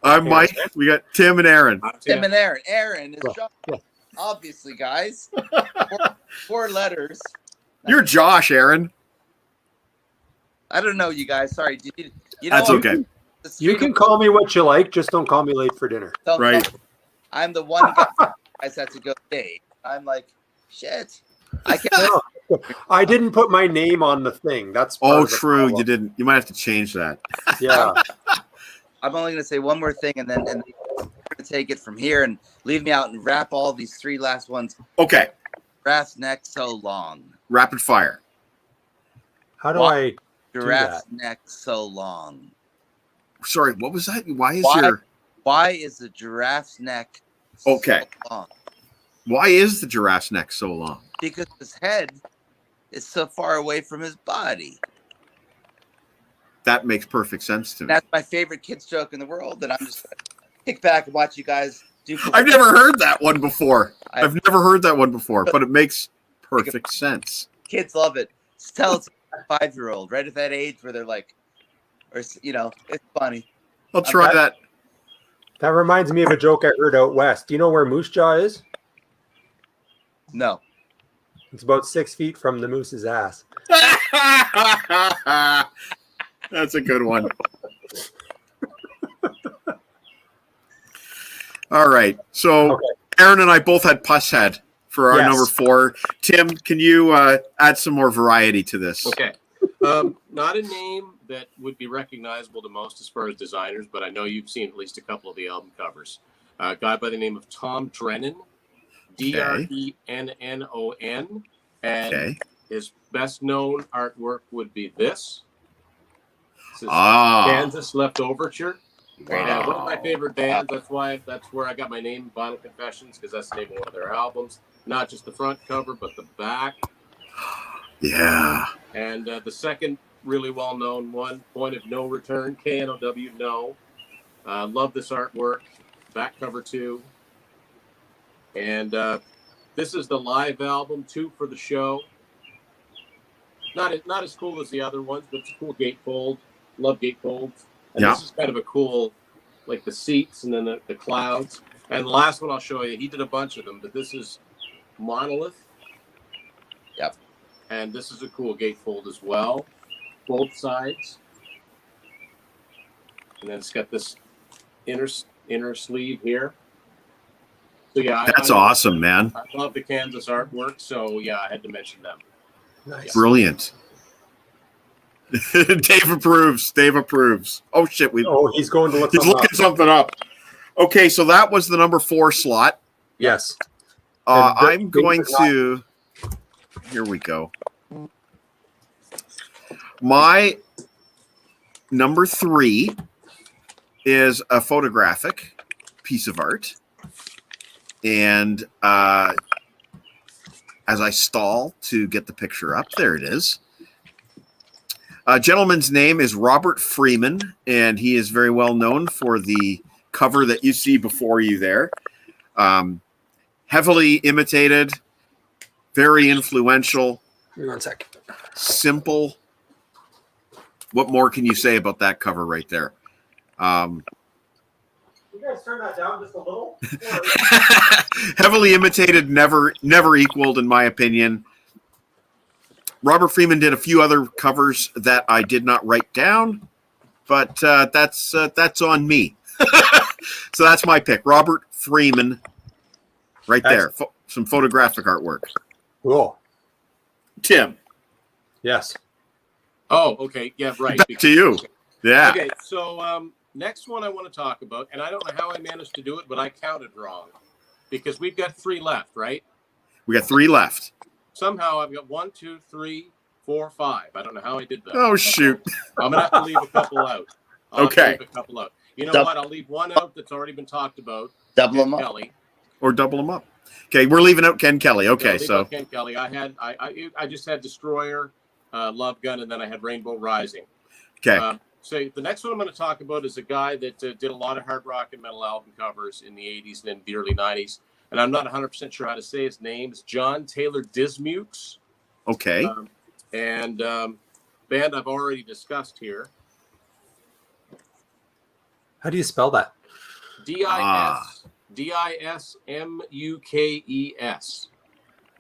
I'm Mike. We got Tim and Aaron. Tim and Aaron. Aaron is Yeah, Josh. yeah. Obviously, guys. Four letters. You're Josh, Aaron. I don't know, you guys. Sorry. You know That's what? okay. The You street can of- call me what you like, just don't call me late for dinner. don't Right. call- I'm the one guy you guys had to go date. I'm like, shit. I can't. No, I didn't put my name on the thing. That's part Oh, of the true. problem. You didn't. You might have to change that. Yeah. I'm only going to say one more thing, and then we're going to take it from here and leave me out and wrap all these three last ones. Okay. Giraffe's neck so long. Rapid fire. How do Why- I do Giraffe's that? neck so long. Sorry, what was that? Why is the giraffe's neck Okay. so long? Why is the giraffe's neck so long? Because his head is so far away from his body. That makes perfect sense to me. That's my favorite kids joke in the world, and I'm just going to kick back and watch you guys do. I've never heard that one before. I- I've never heard that one before, but it makes perfect sense. Kids love it. Just tell it to a 5-year-old right at that age where they're like, or it's funny. I'll try that. That reminds me of a joke I heard out west. Do you know where Moose Jaw is? No. It's about 6 feet from the moose's ass. That's a good one. All right. So Okay. Aaron and I both had Pusshead for our Yes. number 4. Tim, can you add some more variety to this? Okay. Not a name that would be recognizable to most as far as designers, but I know you've seen at least a couple of the album covers. A guy by the name of Tom Drennan, Drennon, and Okay. his best known artwork would be this. This is Ah. Kansas Leftoverture. And one of my Wow. favorite bands. That's where I got my name, Vinyl Confessions, because that's the name of one of their albums. Not just the front cover, but the back. Yeah. And the second really well-known one, Point of No Return, KNOW, No. Love this artwork. Back cover too. And this is the live album, 2 for the show. Not as cool as the other ones, but it's a cool gatefold. Love gatefolds. And Yeah. this is kind of a cool, like the seats and then the clouds. And the last one I'll show you, he did a bunch of them, but this is Monolith. Yep. And this is a cool gatefold as well. Both sides. And then it's got this inner sleeve here. So yeah, That's I awesome, man. I love the Kansas artwork, so yeah, I had to mention them. Nice. Brilliant. Dave approves. Dave approves. Oh shit, Oh, he's going to look he's something up. looking something up. Okay, so that was the number 4 slot. Yes. And the- I'm going to. Here we go. My number 3 is a photographic piece of art. And as I stall to get the picture up, there it is. A gentleman's name is Robert Freeman, and he is very well known for the cover that you see before you there. Heavily imitated, very influential, Give me 1 second. simple. What more can you say about that cover right there? guys turn that down just a little? Heavily imitated, never equaled, in my opinion. Robert Freeman did a few other covers that I did not write down, but that's on me. So that's my pick. Robert Freeman, right there. Some photographic artwork. Cool. Tim. Yes. Oh, okay. Yeah, right. Back to you. Yeah. Okay, so next one I want to talk about, and I don't know how I managed to do it, but I counted wrong because we've got 3 left, right? We got 3 left. Somehow I've got 1, 2, 3, 4, 5. I don't know how I did that. Oh, shoot. I'm gonna have to leave a couple out. Okay. Leave a couple out. You know what? I'll leave one out that's already been talked about. Double them up. Kelly. Or double them up. Okay, we're leaving out Ken Kelly. Okay, so Ken Kelly. I just had Destroyer, Love Gun, and then I had Rainbow Rising. okay. So the next one I'm going to talk about is a guy that did a lot of hard rock and metal album covers in the 80s and in the early 90s. And I'm not 100% sure how to say his name. It's John Taylor Dismukes. Okay. Band I've already discussed here. How do you spell that? Dismukes.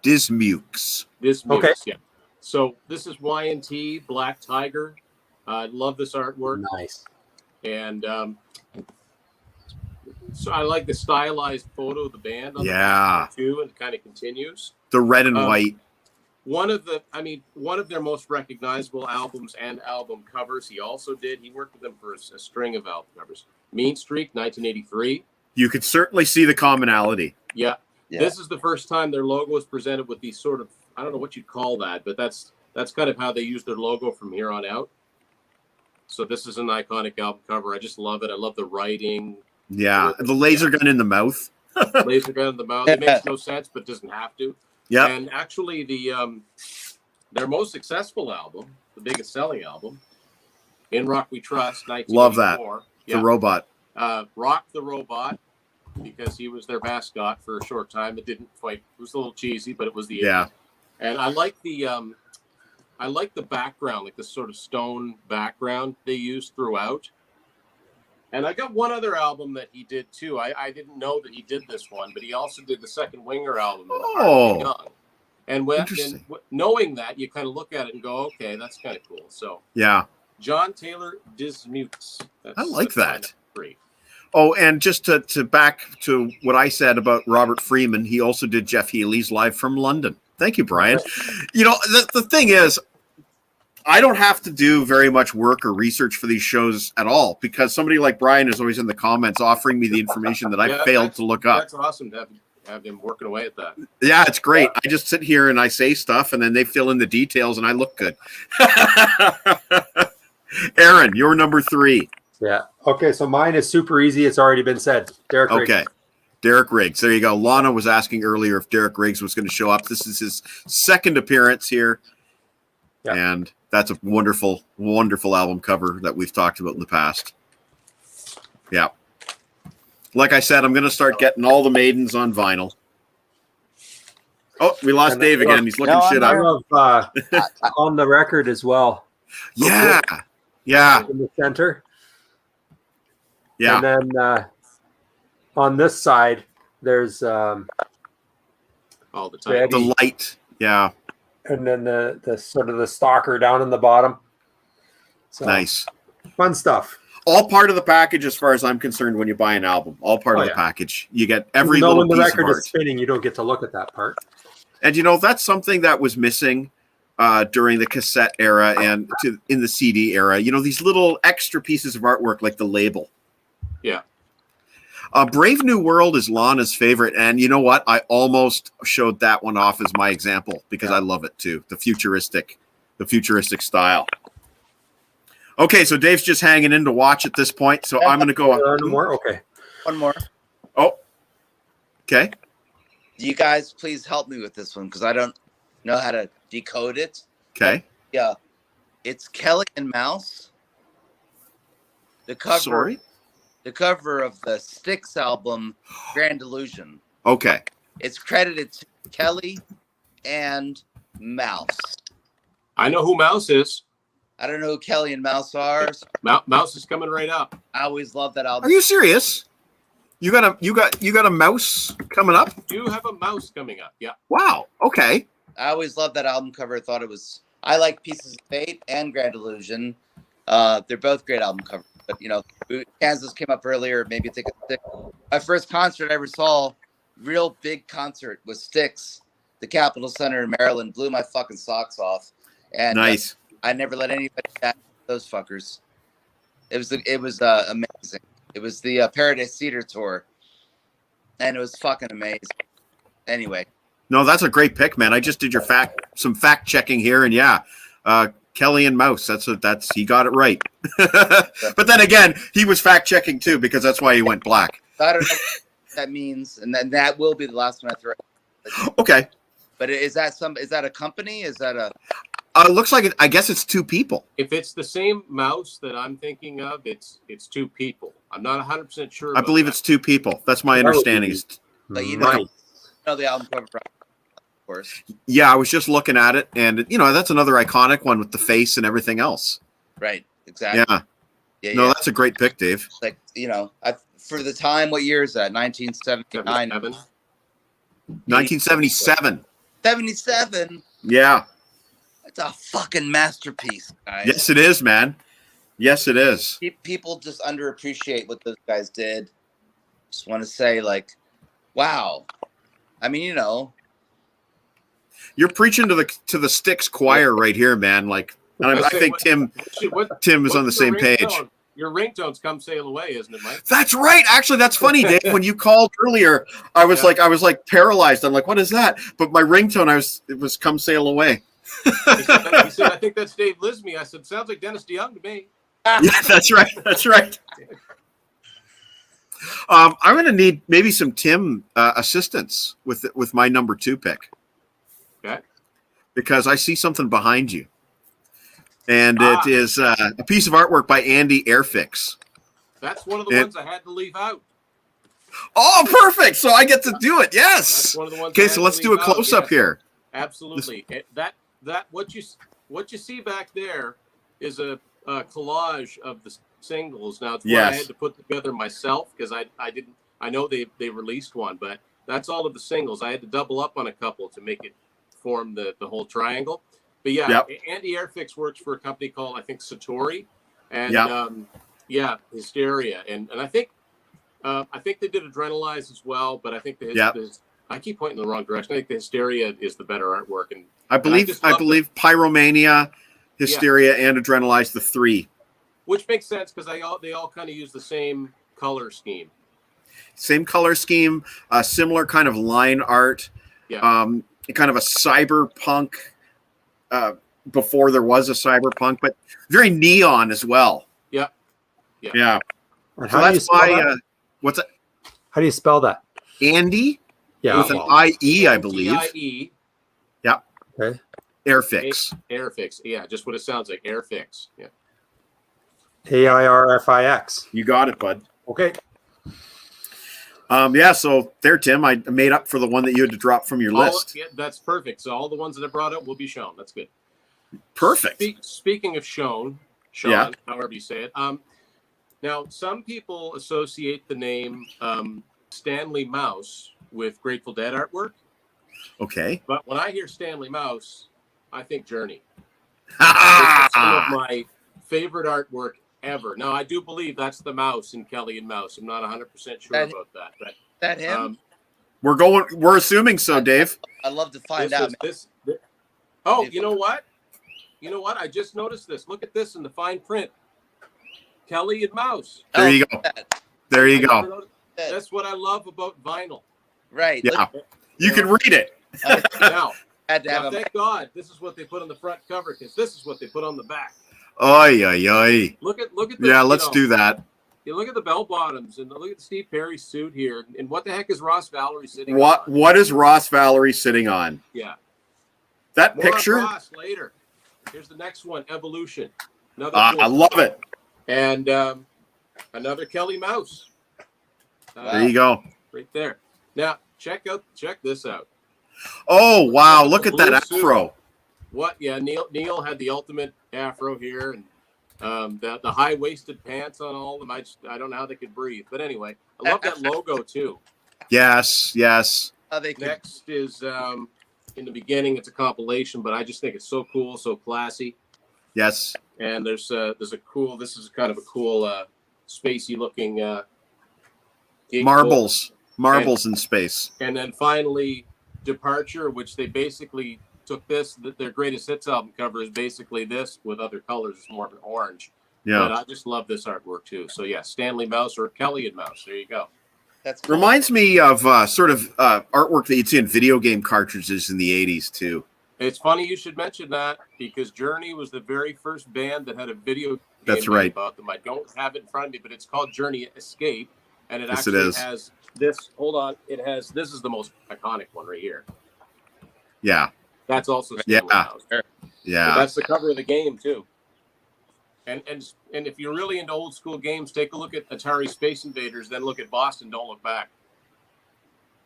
Dismukes. Dismukes, Okay. yeah. So this is Y&T, Black Tiger. I love this artwork. Nice. And so I like the stylized photo of the band on Yeah. the too, and it kind of continues. The red and white. One of their most recognizable albums and album covers he also did. He worked with them for a string of album covers. Mean Streak, 1983. You could certainly see the commonality. Yeah. Yeah. This is the first time their logo was presented with these sort of, I don't know what you'd call that, but that's kind of how they use their logo from here on out. So this is an iconic album cover. I just love it. I love the writing. Yeah. The laser gun in the mouth. Laser gun in the mouth. It makes no sense, but doesn't have to. Yeah. And actually, their most successful album, the biggest selling album, In Rock We Trust, 1984. Love that. Yeah. The robot. Rock the Robot, because he was their mascot for a short time. It didn't quite. It was a little cheesy, but it was the 80s. Yeah. And I like the background, like the sort of stone background they used throughout. And I got one other album that he did too. I didn't know that he did this one, but he also did the Second Winger album. Oh. Young. And knowing that, you kind of look at it and go, okay, that's kind of cool. So Yeah. John Taylor Dismukes. I like that. Free. Oh, and just to back to what I said about Robert Freeman, he also did Jeff Healey's Live from London. Thank you, Brian. You know, the thing is, I don't have to do very much work or research for these shows at all, because somebody like Brian is always in the comments offering me the information that I failed to look up. That's awesome to have him working away at that. Yeah, it's great. I just sit here and I say stuff, and then they fill in the details, and I look good. Aaron, you're number 3. Yeah. Okay, so mine is super easy. It's already been said. Derek Riggs. Okay. Derek Riggs. There you go. Lana was asking earlier if Derek Riggs was going to show up. This is his second appearance here. Yeah. And that's a wonderful, wonderful album cover that we've talked about in the past. Yeah. Like I said, I'm going to start getting all the Maidens on vinyl. Oh, we lost Dave again. He's looking shit I up. love On the Record as well. Yeah. Yeah. In the center. Yeah. And then on this side, there's All the time. The light. Yeah. and then the sort of the stalker down in the bottom. So, Nice. Fun stuff. All part of the package as far as I'm concerned when you buy an album. All part of the package. You get every Even though little when the piece of record art. is spinning, you don't get to look at that part. And you know, that's something that was missing during the cassette era and in the CD era. You know, these little extra pieces of artwork like the label. Yeah. Brave New World is Lana's favorite. And you know what? I almost showed that one off as my example because I love it too. The futuristic style. Okay, so Dave's just hanging in to watch at this point. So I'm going to go. No more? Okay. One more. Oh, okay. Do you guys please help me with this one because I don't know how to decode it. Okay. Yeah. It's Kelly and Mouse. The cover. Sorry? The cover of the Styx album, Grand Illusion. Okay. It's credited to Kelly and Mouse. I know who Mouse is. I don't know who Kelly and Mouse are. So Mouse is coming right up. I always love that album. Are you serious? You got a mouse coming up? You have a mouse coming up. Yeah. Wow. Okay. I always loved that album cover. I thought it was. I like Pieces of Fate and Grand Illusion. They're both great album covers. But Kansas came up earlier. Maybe take a stick. My first concert I ever saw, real big concert, was Styx, the Capitol Center in Maryland. Blew my fucking socks off. And Nice. I never let anybody back those fuckers. It was amazing. It was the Paradise Theater tour, and it was fucking amazing. Anyway. No, that's a great pick, man. I just did some fact checking here, and yeah, Kelly and Mouse. That's he got it right. But then again, he was fact checking too because that's why he went black. I don't know what that means, and then that will be the last one I throw. Okay. But is that a company? Is that a? It looks like I guess it's two people. If it's the same mouse that I'm thinking of, it's two people. I'm not 100% sure. I believe it's two people. That's my understanding. But Right. the album cover, of course. Yeah, I was just looking at it, and that's another iconic one with the face and everything else. Right. Exactly. Yeah. Yeah. No, that's a great pick, Dave. Like for the time, what year is that? 1979. 1977. 77. Yeah. It's a fucking masterpiece, guys. Yes, it is, man. Yes, it is. People just underappreciate what those guys did. Just want to say, wow. I mean, You're preaching to the Styx choir right here, man. And I think Tim is on the same page. Your ringtone's "Come Sail Away," isn't it, Mike? That's right. Actually, that's funny, Dave. When you called earlier, I was like paralyzed. I'm like, what is that? But my ringtone, it was "Come Sail Away." He said, I think that's Dave Lizmi. I said, sounds like Dennis DeYoung to me. Yeah, that's right. That's right. I'm going to need maybe some Tim assistance with my number 2 pick. Okay. Because I see something behind you. And it is a piece of artwork by Andy Airfix. That's one of the ones I had to leave out. Oh, perfect. So I get to do it. Yes. That's one of the ones. Okay, so let's do a close-up here. Absolutely. That what you see back there is a collage of the singles. Now it's one I had to put together myself because I know they released one, but that's all of the singles. I had to double up on a couple to make it form the whole triangle. But yeah, Andy Airfix works for a company called, I think, Satori, and Hysteria, and I think they did Adrenalize as well. But I think I keep pointing in the wrong direction. I think the Hysteria is the better artwork, and I believe Pyromania, Hysteria, and Adrenalize, the 3. Which makes sense because they all kind of use the same color scheme. Same color scheme, similar kind of line art. Yeah. Kind of a cyberpunk. Before there was a cyberpunk, but very neon as well. Yeah. And So how do you spell that? What's that? How do you spell that? Andy? Yeah. With an I-E, I believe. AIE. Yeah. Okay. Airfix. Airfix. Yeah, just what it sounds like. Airfix. Yeah. AIRFIX. You got it, bud. Okay. So there, Tim, I made up for the one that you had to drop from your list. Yeah, that's perfect. So all the ones that I brought up will be shown. That's good. Perfect. Speaking of Sean, however you say it. Now, some people associate the name Stanley Mouse with Grateful Dead artwork. Okay. But when I hear Stanley Mouse, I think Journey. It's some of my favorite artwork ever. Now, I do believe that's the mouse in Kelly and Mouse. I'm not 100% sure about that. But that him? We're assuming so, Dave. I'd love to find out. You know what? I just noticed this. Look at this in the fine print. Kelly and Mouse. There you go. There you go. That's what I love about vinyl. Right. Yeah. You can read it. Now, thank God this is what they put on the front cover because this is what they put on the back. Oy, oy, oy. Look at this. Yeah, let's do that. You look at the bell bottoms and look at Steve Perry's suit here. And what the heck is Ross Valerie sitting on? What is Ross Valerie sitting on? Yeah. That More picture? Ross later. Here's the next one, Evolution. I love it. And another Kelly Mouse. There you go. Right there. Now, check this out. Oh, wow. Look at that afro. What? Yeah, Neil had the ultimate afro here, and The high waisted pants on all of them. I don't know how they could breathe, but anyway, I love that logo too. Yes, yes. Next is in the beginning. It's a compilation, but I just think it's so cool, so classy. Yes. And there's a cool. This is kind of a cool, spacey looking marbles in space. And then finally, Departure, which they basically took this. Their greatest hits album cover is basically this with other colors. It's more of an orange. Yeah. But I just love this artwork too. So yeah, Stanley Mouse or Kelly and Mouse. There you go. That's cool. Reminds me of sort of artwork that you'd see in video game cartridges in the 80s too. It's funny you should mention that because Journey was the very first band that had a video game. That's right. About them. I don't have it in front of me, but it's called Journey Escape, and it Yes, actually it is. has this. Hold on, it has. This is the most iconic one right here. Yeah. That's also Yeah. Stanley Mouse. Yeah. So that's the cover of the game too. And if you're really into old school games, take a look at Atari Space Invaders, then look at Boston. Don't look back.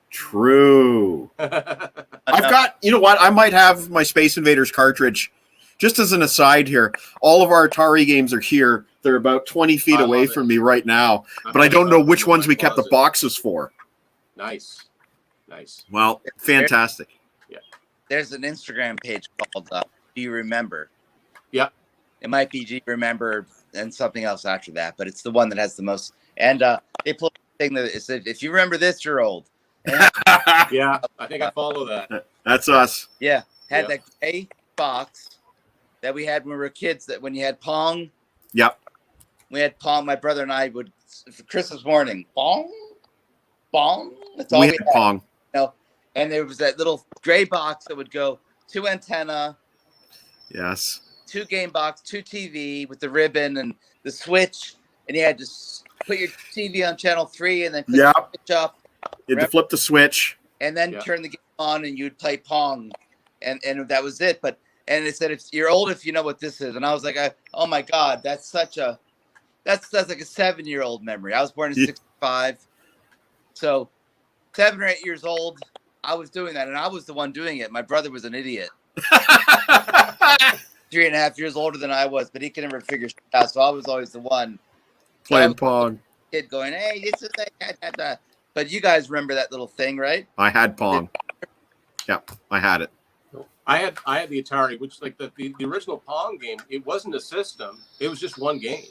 True. I've got, you know what? I might have my Space Invaders cartridge. Just as an aside here, all of our Atari games are here. They're about 20 feet away from me right now, but I don't know which ones we kept the boxes for. Nice. Well, fantastic. Yeah. There's an Instagram page called Do You Remember? Yeah. It might be Do You Remember and something else after that, but it's the one that has the most. And they put a thing that said, if you remember this, you're old. Yeah, I think I follow that. That's us. Yeah. Had that gray box that we had when we were kids, that when you had Pong. Yep. We had Pong. My brother and I would, for Christmas morning, Pong. That's all We we had had. Pong. You know? And there was that little gray box that would go 2 antenna, Yes. 2 game box, 2 TV with the ribbon and the switch. And you had to put your TV on channel 3 and then click the switch up. You had to flip the switch. And then turn the game on and you'd play Pong. And that was it. And it said, if you're old, if you know what this is. And I was like, oh my God, that's like a 7-year-old memory. I was born in 65. So 7 or 8 years old, I was doing that. And I was the one doing it. My brother was an idiot. 3.5 years older than I was, but he could never figure shit out. So I was always the one playing Pong. Kid going, hey, this is that. But you guys remember that little thing, right? I had Pong. Yep, I had it. I had the Atari, which like the original Pong game. It wasn't a system; it was just one game.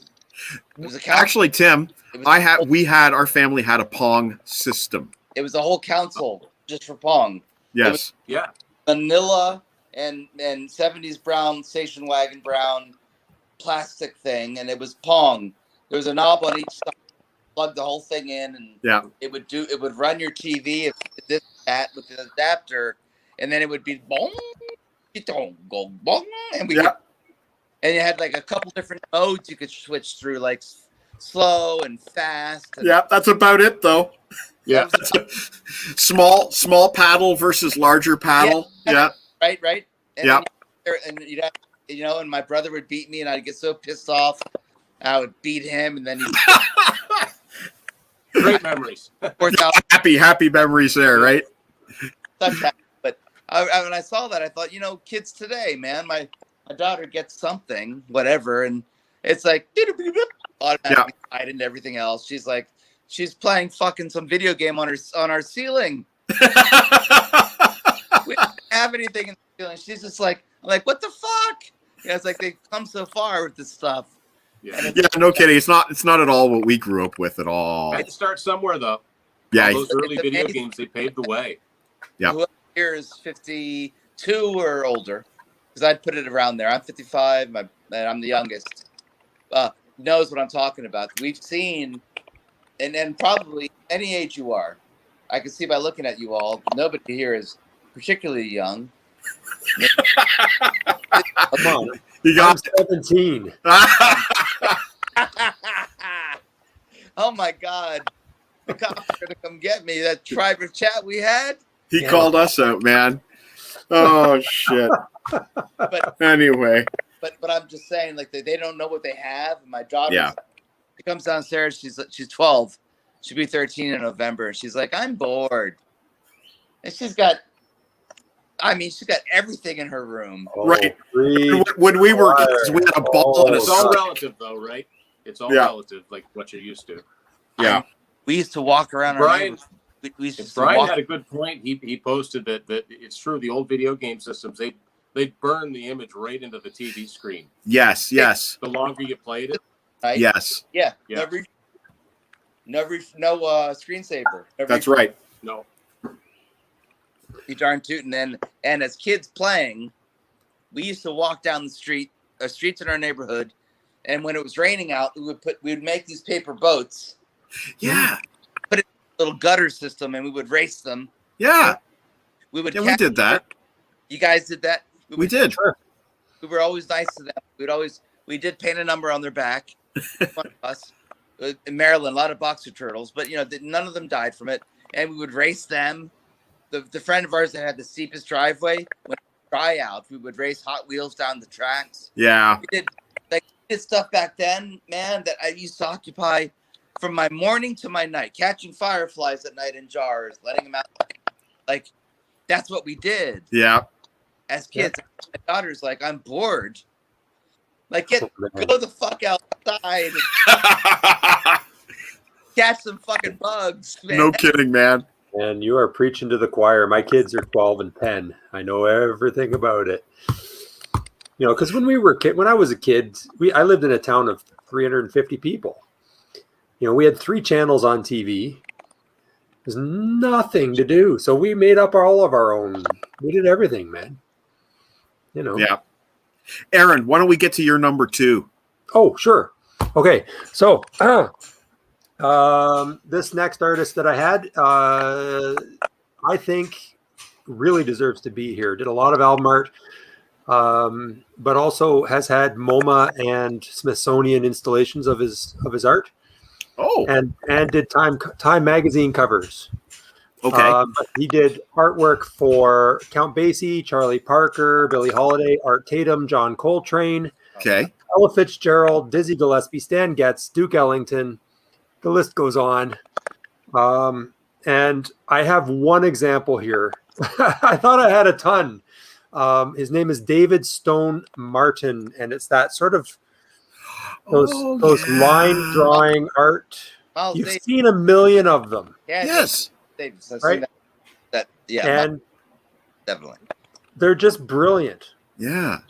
It was Actually, Tim, our family had a Pong system. It was a whole console just for Pong. Yes. Yeah. Vanilla and 70s brown, station wagon brown plastic thing, and it was Pong. There was a knob on each side. Plug the whole thing in, and it would run your TV with the adapter, and then it would be bong, go bong, and and you had like a couple different modes you could switch through, like slow and fast. And that's about it though. Yeah, small paddle versus larger paddle. Yeah, right. And and you'd have, and my brother would beat me, and I'd get so pissed off. I would beat him, and then great memories. happy memories there, right? But when I saw that, I thought, kids today, man, my daughter gets something, whatever, and it's like automatically tied into everything else. She's like, she's playing fucking some video game on our ceiling. We don't have anything in the ceiling. She's just like, I'm like, what the fuck? It's like they've come so far with this stuff. Yeah, no kidding. It's not at all what we grew up with at all. I had to start somewhere though. Yeah, those early video games, they paved the way. Yeah. Who here is 52 or older? Because I'd put it around there. I'm 55. And I'm the youngest. Knows what I'm talking about. We've seen, and probably any age you are, I can see by looking at you all. Nobody here is particularly young. Come on. You got 17. Oh my God. The cops are going to come get me. That private chat we had. He called us out, man. Oh, shit. But anyway. But I'm just saying, like, they don't know what they have. My daughter, she comes downstairs. She's 12. She'll be 13 in November. She's like, I'm bored. And she's got I mean, she's got everything in her room. Oh, Right. free When we were fire. kids, we had a ball and a It's all stick. relative, though, right? It's all Yeah. relative, like what you're used to. Yeah. We used to walk around our Brian, neighborhood. We used to Brian walk. had a good point. He posted that it's true. The old video game systems, they burn the image right into the TV screen. Yes. Yes. The longer you played it. Right? Yes. Yeah. Yeah. No screensaver. That's right. No. You darn tootin'. And as kids playing, we used to walk down the streets in our neighborhood, and when it was raining out, we would make these paper boats, Yeah. put it in a little gutter system, and we would race them. Yeah. We would. Yeah, we did that. You guys did that. We did. We were always nice to them. We did paint a number on their back. One of us in Maryland, a lot of boxer turtles, but none of them died from it. And we would race them. The friend of ours that had the steepest driveway, when it would dry out, we would race Hot Wheels down the tracks. Yeah. We did stuff back then, man, that I used to occupy from my morning to my night, catching fireflies at night in jars, letting them out. Like, that's what we did. Yeah. As kids. My daughter's like, I'm bored. Like, go the fuck outside and catch some fucking bugs, man. No kidding, man. And you are preaching to the choir. My kids are 12 and 10. I know everything about it. Because when I was a kid, I lived in a town of 350 people. We had 3 channels on TV. There's nothing to do. So we made up all of our own. We did everything, man. Yeah. Aaron, why don't we get to your number 2? Oh, sure. Okay. So this next artist that I had, I think really deserves to be here. Did a lot of album art, but also has had MoMA and Smithsonian installations of his art. Oh. And did Time magazine covers. Okay. But he did artwork for Count Basie, Charlie Parker, Billie Holiday, Art Tatum, John Coltrane, Okay. Ella Fitzgerald, Dizzy Gillespie, Stan Getz, Duke Ellington. The list goes on. And I have one example here. I thought I had a ton. His name is David Stone Martin, and it's that sort of those line drawing art. You've seen a million of them. Yeah, Yes. right? Yeah, and definitely. They're just brilliant. Yeah.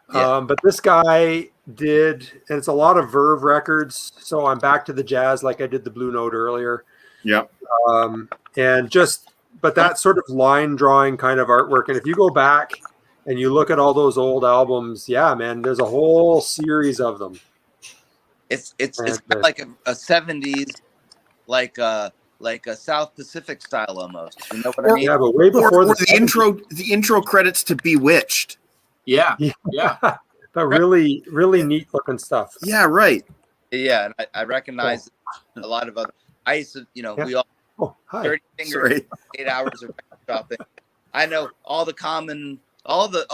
But this guy did, and it's a lot of Verve records. So I'm back to the jazz, like I did the Blue Note earlier. Yep. But that sort of line drawing kind of artwork. And if you go back and you look at all those old albums, yeah, man, there's a whole series of them. It's kind of like a 70s, like a South Pacific style almost. You know what I mean? Yeah, but way before the intro credits to Bewitched. Yeah. But really, really neat looking stuff. Yeah, right. Yeah, and I recognize a lot of other. I used to, we all 30 fingers, 8 hours of shopping. I know all the common, all the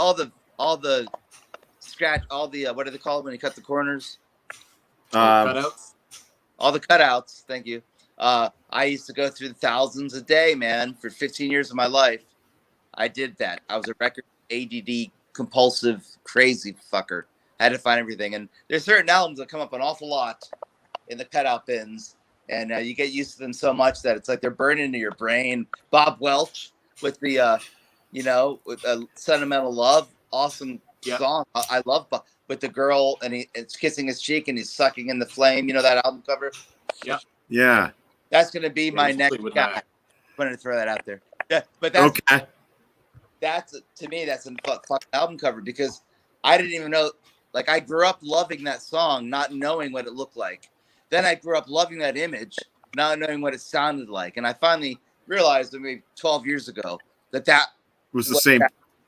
scratch, all the what do they call it when you cut the corners? Cutouts. All the cutouts. Thank you. I used to go through the thousands a day, man. For 15 years of my life, I did that. I was a record ADD compulsive crazy fucker. I had to find everything, and there's certain albums that come up an awful lot in the cutout bins, and you get used to them so much that it's like they're burning into your brain. Bob Welch with the with Sentimental Love, awesome song. I love Bob, with the girl and it's kissing his cheek and he's sucking in the flame. You know that album cover? Yeah. That's gonna be my next guy. I'm gonna throw that out there. Yeah, but that's okay. That's to me that's a fucking album cover because I didn't even know. Like I grew up loving that song, not knowing what it looked like. Then I grew up loving that image, not knowing what it sounded like. And I finally realized maybe 12 years ago that was the same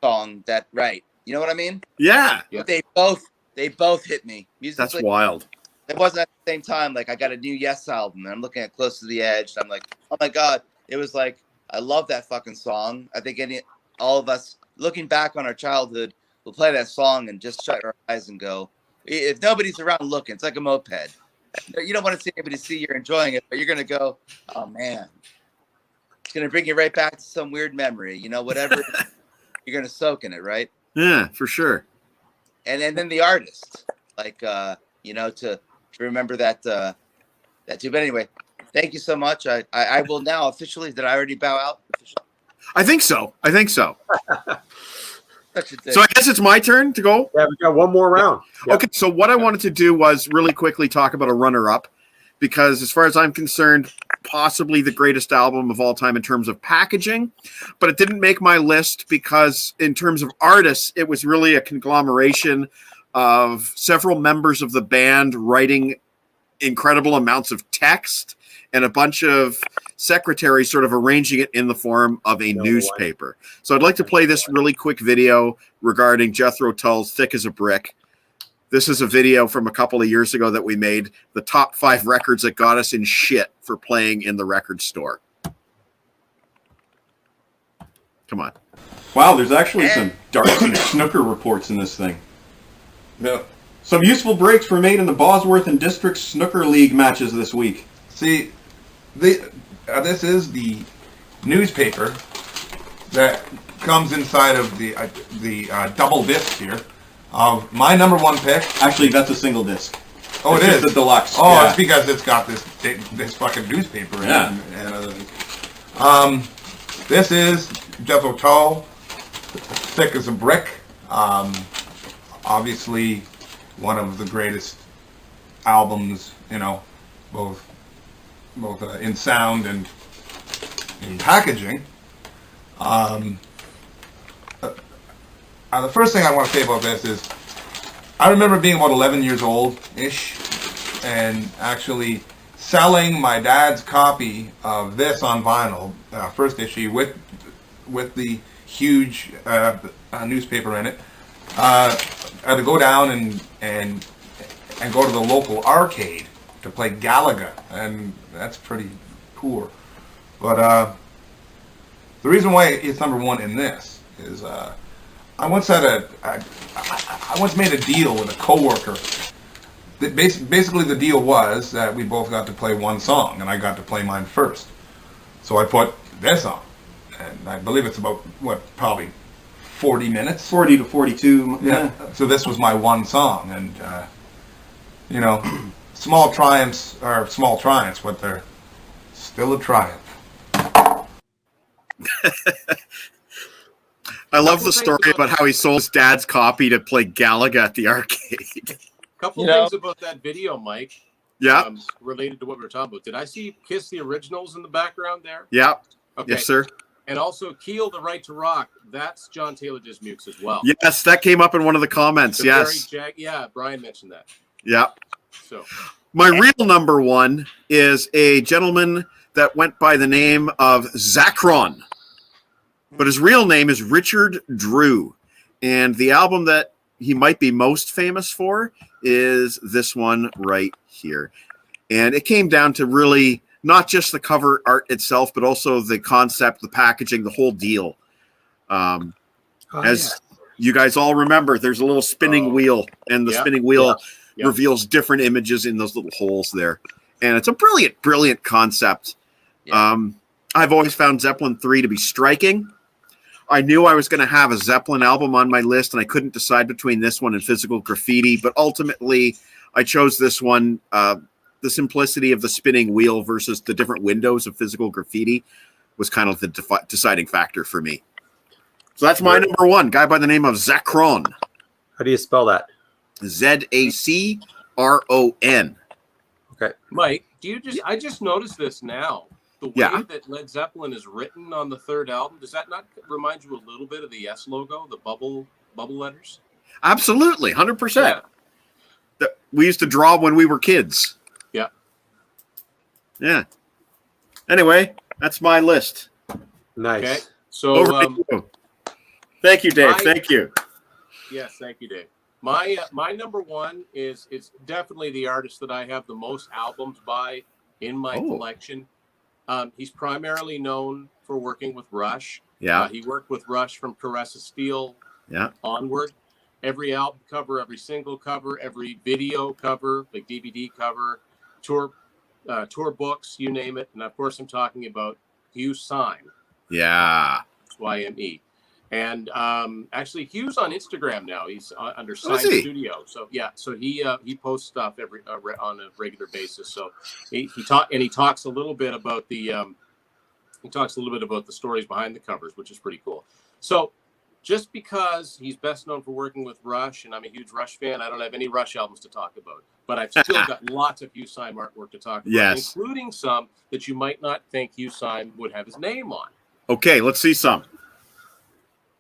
song. That right? You know what I mean? Yeah. But they both hit me. Musically, that's wild. It wasn't at the same time. Like I got a new Yes album, and I'm looking at Close to the Edge. And I'm like, oh my god! It was like I love that fucking song. I think all of us looking back on our childhood will play that song and just shut our eyes and go. If nobody's around looking, it's like a moped. You don't want to see anybody see you're enjoying it, but you're gonna go, oh man. It's gonna bring you right back to some weird memory. You know, whatever you're gonna soak in it, right? Yeah, for sure. And then the artist, like you know, to remember that too. But anyway, thank you so much. I will now officially. Did I already bow out? Officially? I think so. Such a dick. So I guess it's my turn to go. Yeah, we got one more round. Yeah. Okay, so what I wanted to do was really quickly talk about a runner-up, because as far as I'm concerned, possibly the greatest album of all time in terms of packaging, but it didn't make my list because in terms of artists, it was really a conglomeration of several members of the band writing incredible amounts of text and a bunch of secretaries sort of arranging it in the form of a newspaper. So I'd like to play this really quick video regarding Jethro Tull's Thick as a Brick. This is a video from a couple of years ago that we made, the top 5 records that got us in shit for playing in the record store. Come on. Wow, there's actually some darts and snooker reports in this thing. Yeah. Some useful breaks were made in the Bosworth and District Snooker League matches this week. See, this is the newspaper that comes inside of the double disc here. My number one pick. Actually, that's a single disc. Oh, it's it is the deluxe. Oh, yeah. It's because it's got this fucking newspaper in Yeah. it and other things. This is Jethro Tull, Thick as a Brick. Obviously, one of the greatest albums, you know, both in sound and in packaging. The first thing I want to say about this is I remember being about 11 years old-ish and actually selling my dad's copy of this on vinyl, first issue, with the huge newspaper in it. I had to go down and go to the local arcade to play Galaga, and that's pretty poor. But the reason why it's number one in this is I once made a deal with a coworker. That basically the deal was that we both got to play one song, and I got to play mine first. So I put this on, and I believe it's about probably 40 minutes, 40 to 42. yeah. So this was my one song, and you know, small triumphs are small triumphs, but they're still a triumph. I love the story about how he sold his dad's copy to play Galaga at the arcade. Couple things about that video, Mike. Yeah. Related to what we were talking about. Did I see Kiss the Originals in the background there? Yeah. Okay. Yes, sir. And also Keel the Right to Rock. That's John Taylor Dismukes as well. Yes, that came up in one of the comments. The yes. yeah, Brian mentioned that. Yeah. So my real number one is a gentleman that went by the name of Zacron, but his real name is Richard Drew. And the album that he might be most famous for is this one right here. And it came down to really not just the cover art itself, but also the concept, the packaging, the whole deal. You guys all remember, there's a little spinning wheel, and the spinning wheel reveals different images in those little holes there. And it's a brilliant, brilliant concept. Yeah. I've always found Zeppelin 3 to be striking. I knew I was going to have a Zeppelin album on my list, and I couldn't decide between this one and Physical Graffiti, but ultimately I chose this one. The simplicity of the spinning wheel versus the different windows of Physical Graffiti was kind of the deciding factor for me. So that's my number one, guy by the name of Zacron. How do you spell that? Zacron. Okay. Mike, I just noticed this now. The way that Led Zeppelin is written on the third album, does that not remind you a little bit of the S logo, the bubble letters? Absolutely, 100%. Yeah. That we used to draw when we were kids. Yeah. Yeah. Anyway, that's my list. Nice. Okay. So over to you. Thank you, Dave. Thank you. Yes, thank you, Dave. My number one is definitely the artist that I have the most albums by in my collection. He's primarily known for working with Rush. Yeah. He worked with Rush from Caress of Steel onward. Every album cover, every single cover, every video cover, like DVD cover, tour books, you name it. And of course, I'm talking about Hugh Syme. Yeah. YME. And actually, Hugh's on Instagram now. He's under Syme is he? Studio. So yeah, so he posts stuff every on a regular basis. So he talks a little bit about the stories behind the covers, which is pretty cool. So just because he's best known for working with Rush, and I'm a huge Rush fan, I don't have any Rush albums to talk about. But I've still got lots of Hugh Syme artwork to talk about, Yes. including some that you might not think Hugh Syme would have his name on. Okay, let's see some.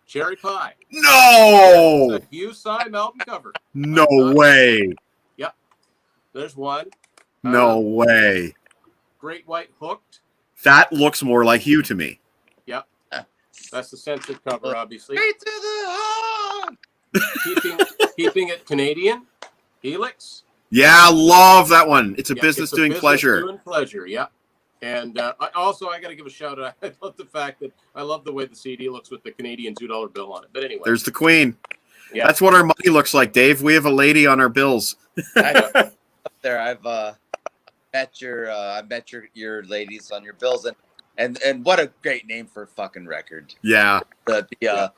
Cherry Pie. No! It's a Hugh Syme album cover. No way. Yep. There's one. No way. Great White Hooked. That looks more like Hugh to me. Yep. That's the censored cover, obviously. Straight to the heart. Keeping it Canadian. Helix. Yeah, love that one. It's a Yeah, business it's doing pleasure. Doing pleasure, yeah. And I got to give a shout out. I love the fact that I love the way the CD looks with the Canadian $2 bill on it. But anyway, There's the Queen. Yeah. That's what our money looks like, Dave. We have a lady on our bills. I know. Up there, I've met your ladies on your bills, and what a great name for a fucking record. Yeah. The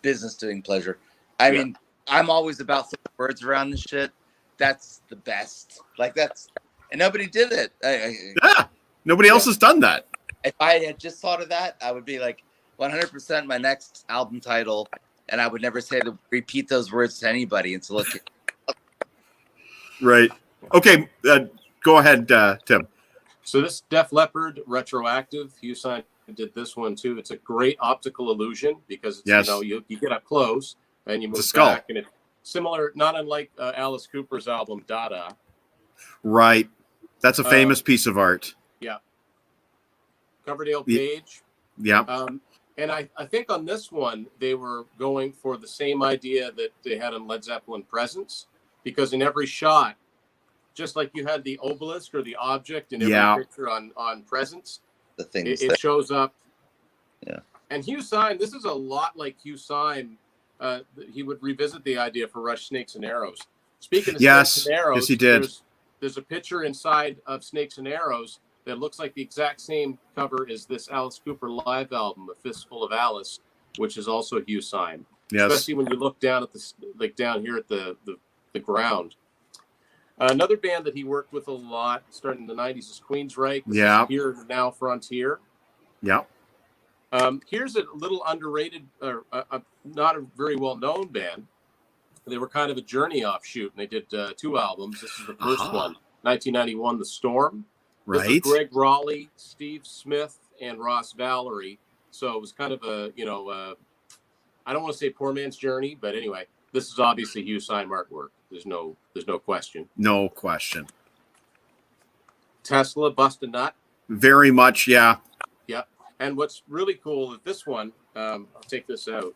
business doing pleasure. I mean, I'm always about throwing words around this shit. That's the best. And nobody did it. Yeah. Nobody else has done that. If I had just thought of that, I would be like 100% my next album title, and I would never repeat those words to anybody until it. Right. Okay. Go ahead, Tim. So this Def Leppard retroactive, Hugh Syme did this one too. It's a great optical illusion because it's, you get up close and you move back, and it's similar, not unlike Alice Cooper's album Dada. Right. That's a famous piece of art. Yeah. Coverdale page. Yeah. And I think on this one, they were going for the same idea that they had on Led Zeppelin Presence, because in every shot, just like you had the obelisk or the object in every picture on Presence, the thing it shows up. Yeah. And Hugh Syme, this is a lot like Hugh Syme. He would revisit the idea for Rush Snakes and Arrows. Speaking of Snakes and Arrows, yes, he did. There's a picture inside of Snakes and Arrows that looks like the exact same cover as this Alice Cooper live album, A Fistful of Alice, which is also Hugh Syme. Yes. Especially when you look down at down here at the ground. Another band that he worked with a lot, starting in the 90s, is Queensryche. Here Now Frontier. Yeah. Here's a little underrated, or not a very well-known band. They were kind of a Journey offshoot, and they did 2 albums. This is the first one, 1991, The Storm. This was Greg Raleigh, Steve Smith, and Ross Valerie. So it was kind of a, I don't want to say poor man's journey, but anyway, this is obviously Hugh Syme artwork. There's no question. No question. Tesla, Bust a Nut. Very much, yeah. Yeah. And what's really cool is this one, I'll take this out,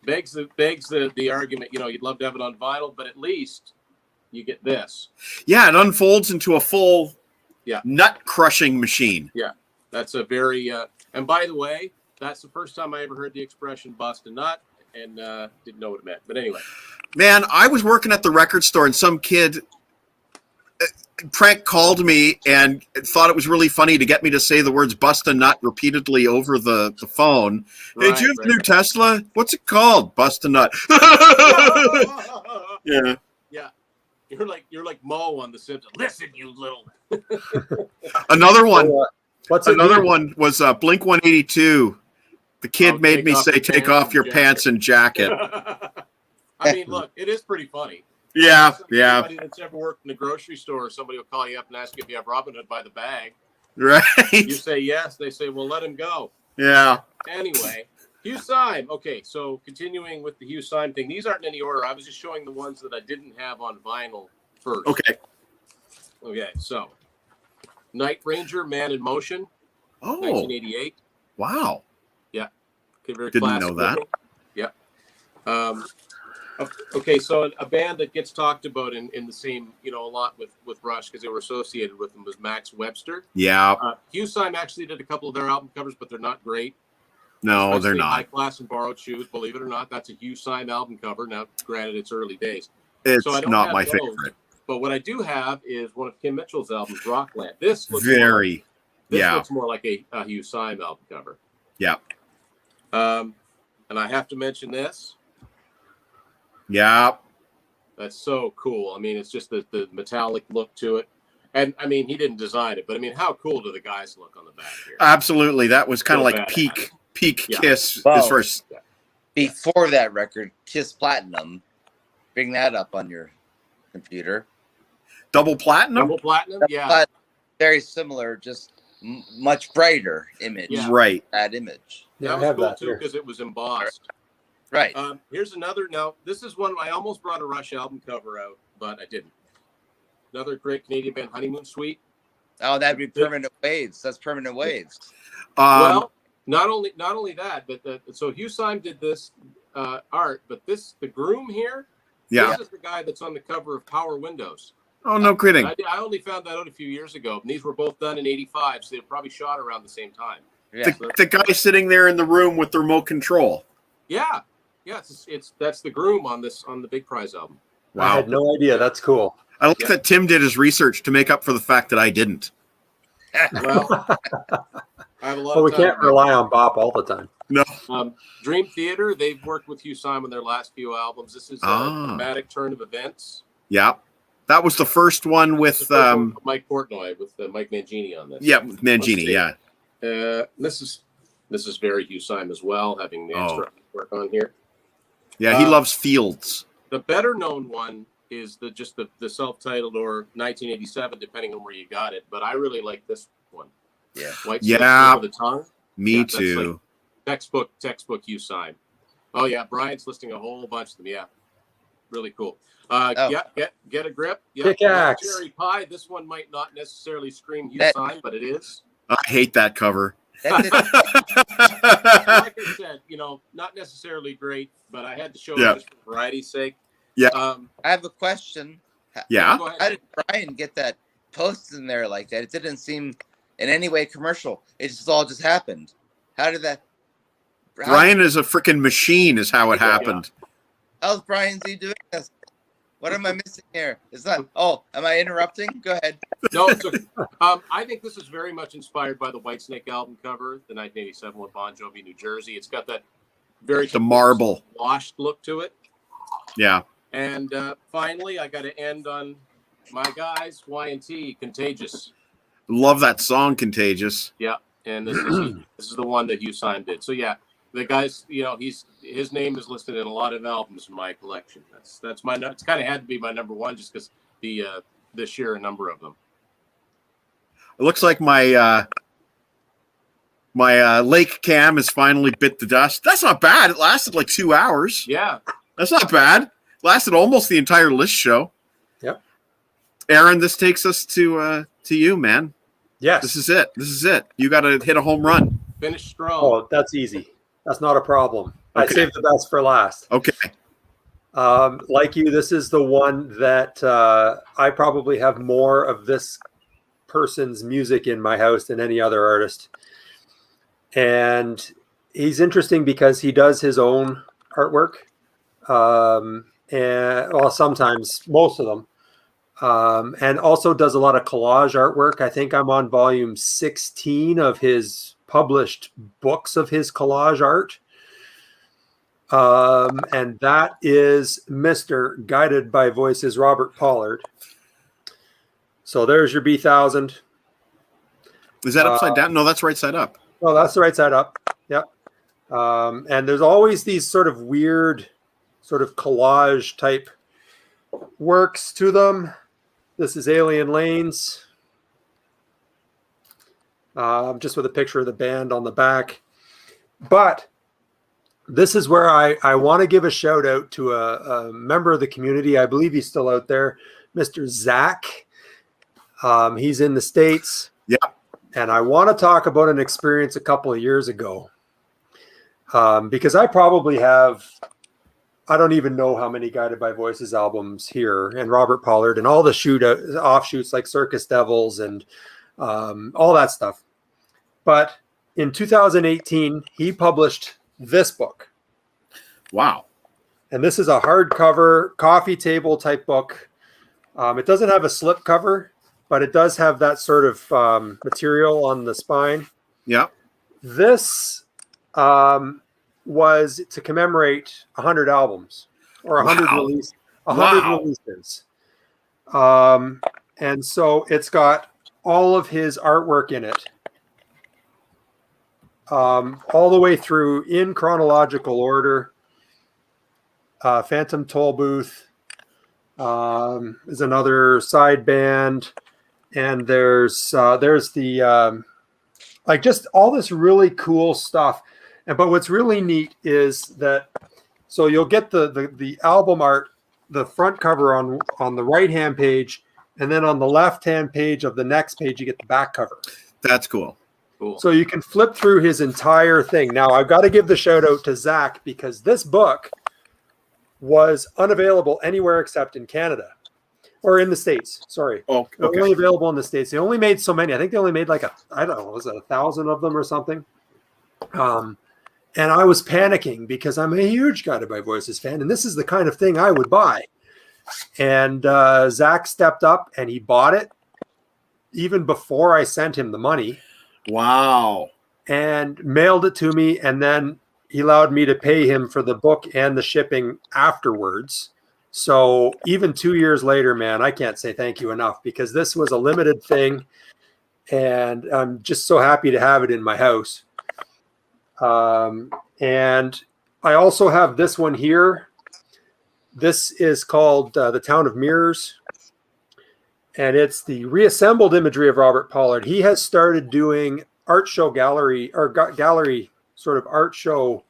begs the argument, you'd love to have it on vinyl, but at least you get this. Yeah, it unfolds into a full nut crushing machine. Yeah, that's a very, and by the way, that's the first time I ever heard the expression bust a nut, and didn't know what it meant. But anyway. Man, I was working at the record store, and some kid prank called me and thought it was really funny to get me to say the words bust a nut repeatedly over the phone. Hey, do you have the new Tesla? What's it called? Bust a nut. Yeah. Yeah. You're like Mo on The Simpsons. Listen, you little. Another one. One was Blink 182. The kid made me say, "Take off your pants and jacket." I mean, look, it is pretty funny. Yeah. Anybody that's ever worked in a grocery store, somebody will call you up and ask if you have Robin Hood by the bag. Right. You say yes. They say, "Well, let him go." Yeah. Anyway, Hugh Syme. Okay, so continuing with the Hugh Syme thing. These aren't in any order. I was just showing the ones that I didn't have on vinyl first. Okay, so Night Ranger, Man in Motion. 1988. Wow. Yeah. Okay, very didn't know that. Yeah. Okay, so a band that gets talked about in the same, a lot with Rush because they were associated with them was Max Webster. Yeah. Hugh Syme actually did a couple of their album covers, but they're not great. No, especially they're not. High Class and Borrowed Shoes, believe it or not, that's a Hugh Syme album cover. Now, granted, it's early days. It's not my favorite. But what I do have is one of Kim Mitchell's albums, Rockland. This looks very This looks more like a Hugh Syme album cover. Yeah. And I have to mention this. Yeah. That's so cool. I mean, it's just the metallic look to it. And I mean, he didn't design it, but I mean, how cool do the guys look on the back here? Absolutely. That was kind of So like badass. peak Yeah. Kiss Well, as far as Before that record, Kiss Platinum, bring that up on your computer. double platinum. Double platinum? Yeah. But very similar, just much brighter image. Yeah. Right. That image. Yeah, That I was have cool that too here. because it was embossed. Right. Here's another. Now, this is one I almost brought a Rush album cover out, but I didn't. Another great Canadian band, Honeymoon Suite. Oh, that'd be Permanent Waves. That's Permanent Waves. Well, not only that, but so Hugh Syme did this art, but the groom here, Yeah. this is the guy that's on the cover of Power Windows. Oh, no kidding. I only found that out a few years ago. And these were both done in '85, so they probably shot around the same time. Yeah. The guy sitting there in the room with the remote control. Yeah. That's the groom on the Big Prize album. I Wow. had no idea. That's cool. I like that Tim did his research to make up for the fact that I didn't. Well, I have a lot Well, we of time. can't rely on Bop all the time. No. Dream Theater, they've worked with Hugh Syme on their last few albums. This is a dramatic turn of events. Yeah. That was the first one with The first one with Mike Portnoy with Mike Mangini on this. yeah, with Mangini, yeah. This is very Hugh Syme as well, having the extra work on here. Yeah, he loves Fields. The better known one is the self-titled or 1987, depending on where you got it. But I really like this one. Yeah. White Yeah. Slip of the Tongue. Me that's too. like textbook Hugh Syme. Oh yeah, Brian's listing a whole bunch of them. Yeah, really cool. Get a grip. Yeah, Pickaxe. Cherry Pie. This one might not necessarily scream Hugh That- Syme, but it is. I hate that cover. That did- Like I said, not necessarily great, but I had to show it just for variety's sake. Yeah. I have a question. Yeah. Go ahead. How did Brian get that post in there like that? It didn't seem in any way commercial. It just all just happened. How did that? Brian is a freaking machine is how it happened. How's Brian Z doing this? What am I missing here? It's not. Oh, am I interrupting? Go ahead. No, I think this is very much inspired by the Whitesnake album cover, the 1987 with Bon Jovi, New Jersey. It's got that very The marble. washed look to it. Yeah. And finally, I got to end on my guys, Y&T, Contagious. Love that song, Contagious. Yeah, and this is the one that Hugh Syme did. So yeah, the guys, his name is listed in a lot of albums in my collection. That's my. It's kind of had to be my number one just because the sheer number of them. It looks like my lake cam has finally bit the dust. That's not bad. It lasted like 2 hours. Yeah. That's not bad. Lasted almost the entire list show. Yep. Aaron, this takes us to you, man. Yes. This is it. You got to hit a home run. Finish strong. Oh, that's easy. That's not a problem. I Okay. saved the best for last. Okay. Like you, this is the one that I probably have more of this person's music in my house than any other artist. And he's interesting because he does his own artwork. And well, sometimes most of them. And also does a lot of collage artwork. I think I'm on volume 16 of his published books of his collage art. And that is Mr. Guided by Voices, Robert Pollard. So there's your B1000. Is that upside down? No, that's right side up. Oh, that's the right side up. Yep. And there's always these sort of weird, sort of collage type works to them. This is Alien Lanes. Just with a picture of the band on the back. But this is where I want to give a shout out to a member of the community. I believe he's still out there, Mr. Zach. He's in the States. Yeah. And I want to talk about an experience a couple of years ago. Because I probably have, I don't even know how many Guided by Voices albums here, and Robert Pollard and all the offshoots like Circus Devils and all that stuff. But in 2018, he published this book. Wow. And this is a hardcover coffee table type book. It doesn't have a slip cover, but it does have that sort of material on the spine. Yeah. This was to commemorate 100 albums or 100 Wow. releases. 100 Wow. releases. And so it's got all of his artwork in it, all the way through in chronological order. Phantom Toll Booth is another side band, and there's the like just all this really cool stuff. But what's really neat is that so you'll get the album art, the front cover on the right hand page, and then on the left hand page of the next page you get the back cover. That's cool. Cool. So you can flip through his entire thing. Now I've got to give the shout out to Zach, because this book was unavailable anywhere except in Canada or in the States. Sorry. Oh, okay. Only available in the States. They only made so many. I think they only made like I don't know, was it 1,000 of them or something? And I was panicking because I'm a huge Guided by Voices fan, and this is the kind of thing I would buy. And Zach stepped up and he bought it even before I sent him the money. Wow. And mailed it to me, and then he allowed me to pay him for the book and the shipping afterwards. So even 2 years later, man, I can't say thank you enough, because this was a limited thing, and I'm just so happy to have it in my house. And I also have this one here. This is called The Town of Mirrors, and it's the reassembled imagery of Robert Pollard. He has started doing art show gallery sort of art show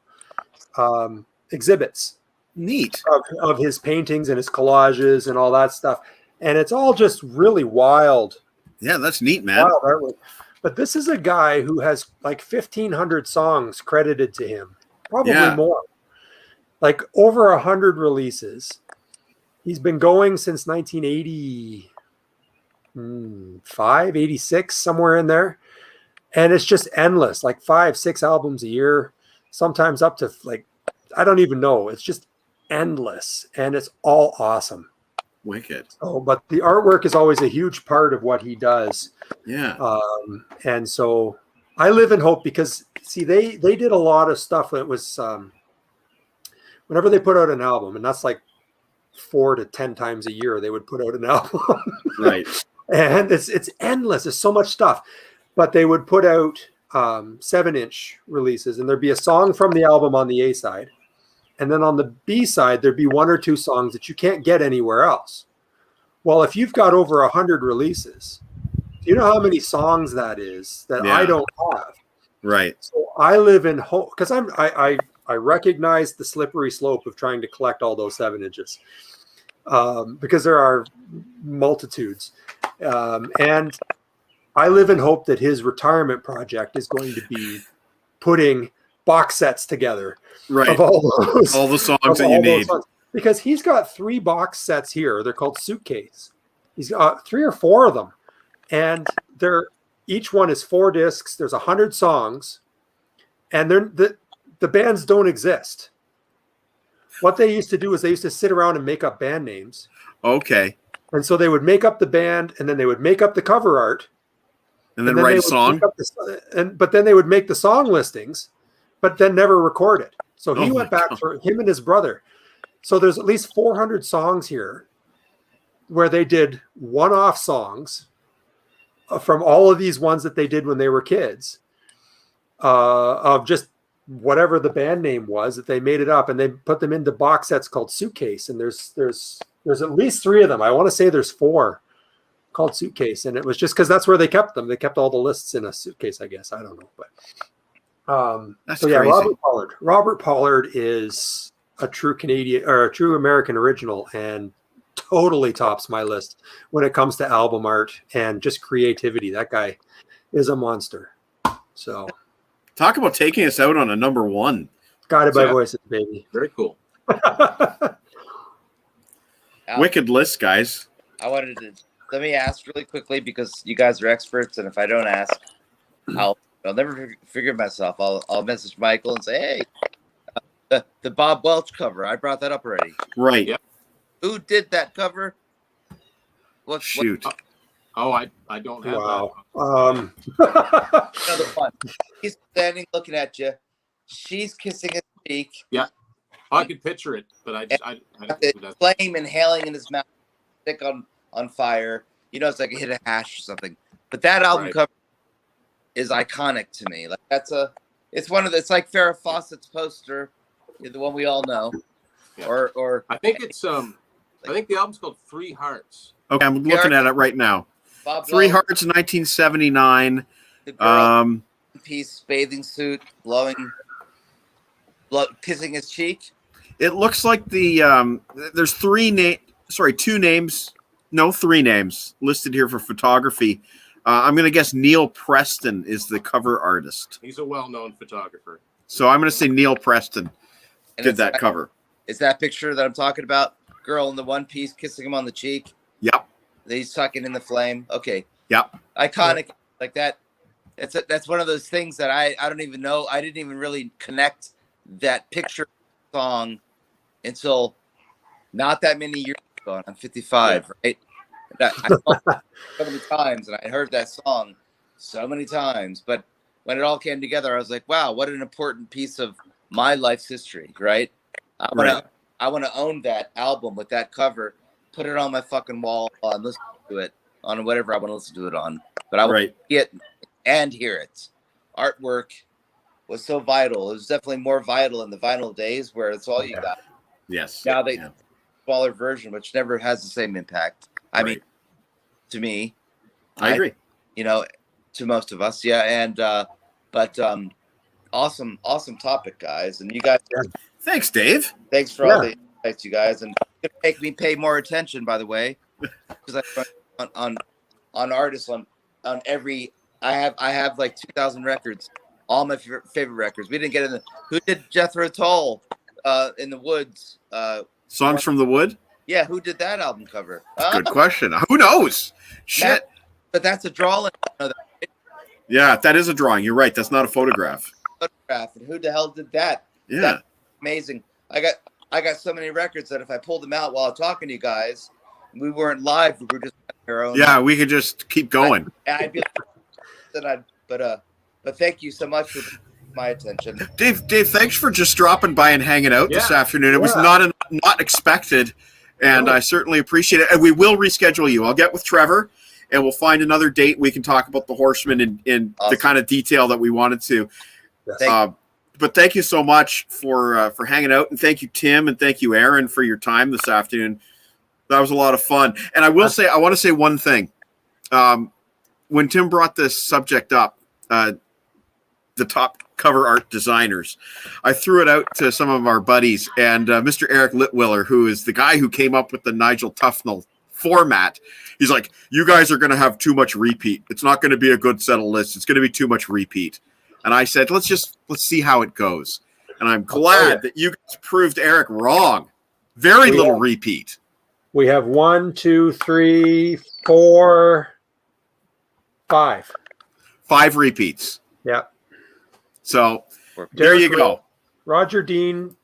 exhibits. Neat. Of his paintings and his collages and all that stuff. And it's all just really wild. Yeah, that's neat, man. Wild artwork. But this is a guy who has like 1,500 songs credited to him, probably more. Like over 100 releases. He's been going since 1985, 86, somewhere in there. And it's just endless, like 5-6 albums a year, sometimes up to like, I don't even know. It's just endless, and it's all awesome. Wicked. Oh, but the artwork is always a huge part of what he does. Yeah. And so I live in hope, because see, they did a lot of stuff that was whenever they put out an album, and that's like 4 to 10 times a year they would put out an album. Right. And it's endless. There's so much stuff. But they would put out 7-inch releases, and there'd be a song from the album on the A side. And then on the B side, there'd be 1 or 2 songs that you can't get anywhere else. Well, if you've got over 100 releases, do you know how many songs that is that I don't have? Right. So I live in hope, because I recognize the slippery slope of trying to collect all those 7 inches, because there are multitudes. And I live in hope that his retirement project is going to be putting box sets together of all the songs that you need. Because he's got 3 box sets here. They're called Suitcase. He's got 3 or 4 of them, and each one is 4 discs. There's 100 songs, and the bands don't exist. What they used to do is they used to sit around and make up band names. Okay. And so they would make up the band, and then they would make up the cover art. And then write a song. But then they would make the song listings, but then never record it. So he went back for him and his brother. So there's at least 400 songs here where they did one-off songs from all of these ones that they did when they were kids, of just whatever the band name was that they made it up, and they put them into box sets called Suitcase. And there's at least 3 of them. I want to say there's 4. Called Suitcase, and it was just because that's where they kept them. They kept all the lists in a suitcase, I guess. I don't know, but that's so yeah, crazy. Robert Pollard is a true Canadian or a true American original, and totally tops my list when it comes to album art and just creativity. That guy is a monster. So talk about taking us out on a number 1. Guided by Voices, baby. Very cool. Wicked list, guys. Let me ask really quickly, because you guys are experts, and if I don't ask, I'll never figure myself. I'll message Michael and say, hey, the Bob Welch cover, I brought that up already. Right. Yep. Who did that cover? Shoot. Oh, I don't have Wow. Another one. He's standing looking at you. She's kissing his cheek. Yeah. Oh, I could picture it, but I The flame inhaling in his mouth, stick on fire. You know, it's like a hit of hash or something. But that album cover is iconic to me. Like it's like Farrah Fawcett's poster, the one we all know. Yeah. Or I think it's I think the album's called Three Hearts. Okay, I'm looking at it right now. Bob Three Dylan, Hearts, 1979. the girl piece bathing suit, kissing his cheek. It looks like there's three names listed here for photography. I'm going to guess Neil Preston is the cover artist. He's a well-known photographer. So I'm going to say Neil Preston did that cover. Is that picture that I'm talking about? Girl in the one piece kissing him on the cheek. Yep. He's sucking in the flame. Okay. Yep. Iconic like that. That's one of those things that I don't even know. I didn't even really connect that picture song until not that many years ago. And I'm 55, right? I saw it so many times, and I heard that song so many times. But when it all came together, I was like, wow, what an important piece of my life's history, right? I want to own that album with that cover, put it on my fucking wall and listen to it on whatever I want to listen to it on. But I want to see it and hear it. Artwork was so vital. It was definitely more vital in the vinyl days where it's all you got. Yes. Now they smaller version, which never has the same impact. I mean, to me, I agree. You know, to most of us, yeah. And but awesome topic, guys. And you guys, thanks, Dave. Thanks for all the insights, you guys. And it's gonna make me pay more attention, by the way, because I on artists on every. I have like 2,000 records, all my favorite records. We didn't get in who did Jethro Tull in the Woods? Songs from the Wood? Yeah, who did that album cover? Good question. Who knows? Shit. But that's a drawing. Yeah, that is a drawing. You're right. That's not a photograph. And who the hell did that? Yeah. That's amazing. I got so many records that if I pulled them out while I'm talking to you guys, we weren't live. We were just on our own. Yeah, we could just keep going. I'd be but thank you so much for my attention. Dave, thanks for just dropping by and hanging out this afternoon. It was not expected, and I certainly appreciate it. And we will reschedule you. I'll get with Trevor, and we'll find another date. We can talk about the Horsemen in the kind of detail that we wanted to. Yes. But thank you so much for hanging out, and thank you, Tim, and thank you, Aaron, for your time this afternoon. That was a lot of fun. And I want to say one thing. When Tim brought this subject up, the top cover art designers, I threw it out to some of our buddies, and Mr. Eric Litwiller, who is the guy who came up with the Nigel Tufnel format, he's like, you guys are going to have too much repeat. It's not going to be a good set of lists. It's going to be too much repeat. And I said, let's see how it goes. And I'm glad that you guys proved Eric wrong. Very little repeat. We have 1, 2, 3, 4, 5. 5 repeats. Yeah. So there you go. Roger Dean,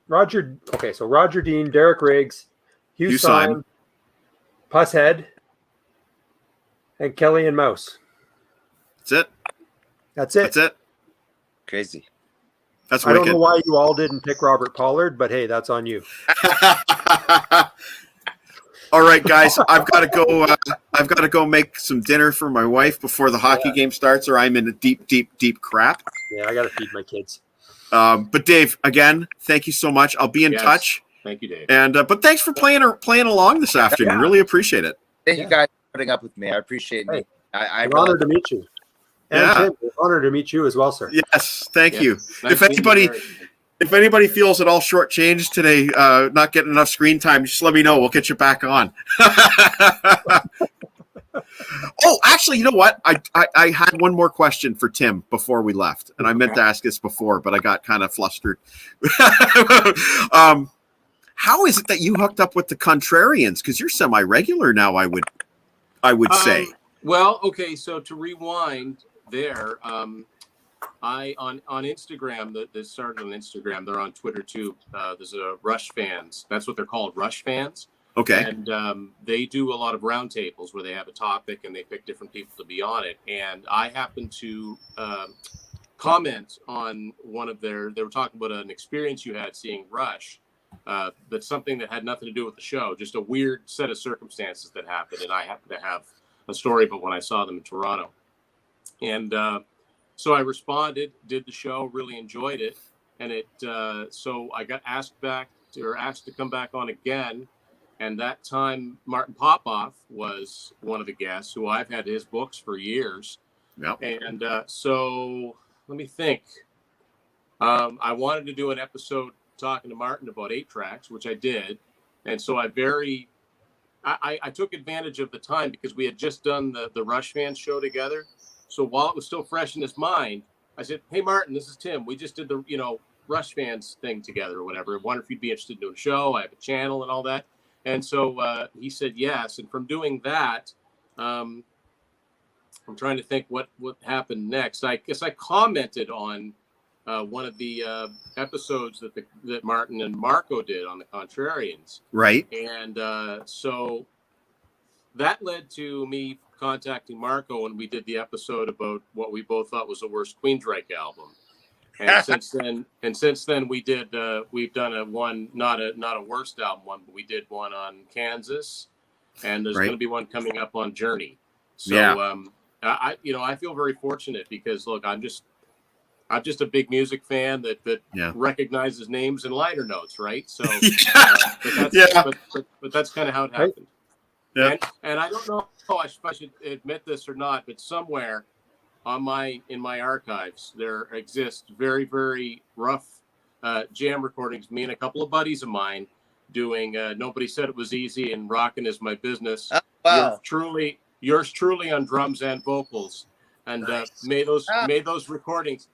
Derek Riggs, Hugh Syme, Pusshead, and Kelly and Mouse. That's it. Crazy. That's I don't know why you all didn't pick Robert Pollard, but hey, that's on you. All right, guys, I've got to go. I've got to go make some dinner for my wife before the hockey game starts, or I'm in a deep crap. Yeah, I got to feed my kids. But Dave, again, thank you so much. I'll be in touch. Thank you, Dave. And but thanks for playing along this afternoon. Yeah. Really appreciate it. Thank you guys for putting up with me. I appreciate it. I'm honored to meet you. And Tim, it's an honor to meet you as well, sir. Yes, thank you. Nice If anybody feels at all shortchanged today, not getting enough screen time, just let me know. We'll get you back on. Oh, actually, you know what? I had one more question for Tim before we left, and I meant to ask this before, but I got kind of flustered. How is it that you hooked up with the Contrarians? Because you're semi-regular now, I would say. Well, okay, so to rewind there, I on Instagram, this started on Instagram, they're on Twitter too. There's a Rush fans. That's what they're called, Rush fans. Okay. And they do a lot of roundtables where they have a topic and they pick different people to be on it. And I happened to comment on one of they were talking about an experience you had seeing Rush. That's something that had nothing to do with the show, just a weird set of circumstances that happened. And I happen to have a story about when I saw them in Toronto. And so I responded, did the show, really enjoyed it. And so I got asked to come back on again. And that time, Martin Popoff was one of the guests who I've had his books for years. Yep. And so let me think. I wanted to do an episode talking to Martin about 8-tracks, which I did. And so I took advantage of the time because we had just done the Rush Fans show together. So while it was still fresh in his mind, I said, "Hey, Martin, this is Tim. We just did the, Rush Fans thing together or whatever. I wonder if you'd be interested in doing a show. I have a channel and all that." And so he said yes. And from doing that, I'm trying to think what happened next. I guess I commented on one of the episodes that Martin and Marco did on the Contrarians. Right. And so that led to me contacting Marco when we did the episode about what we both thought was the worst Queensryche album. And since then we've done one, not a worst album one, but we did one on Kansas, and there's going to be one coming up on Journey. So I feel very fortunate because look, I'm just a big music fan that recognizes names in liner notes, right? So, but that's kind of how it happened. Yeah. And I don't know if I should admit this or not, but somewhere in my archives there exist very, very rough jam recordings. Me and a couple of buddies of mine doing "Nobody Said It Was Easy" and "Rockin' Is My Business." Oh, wow. Yours truly on drums and vocals. And nice. may those recordings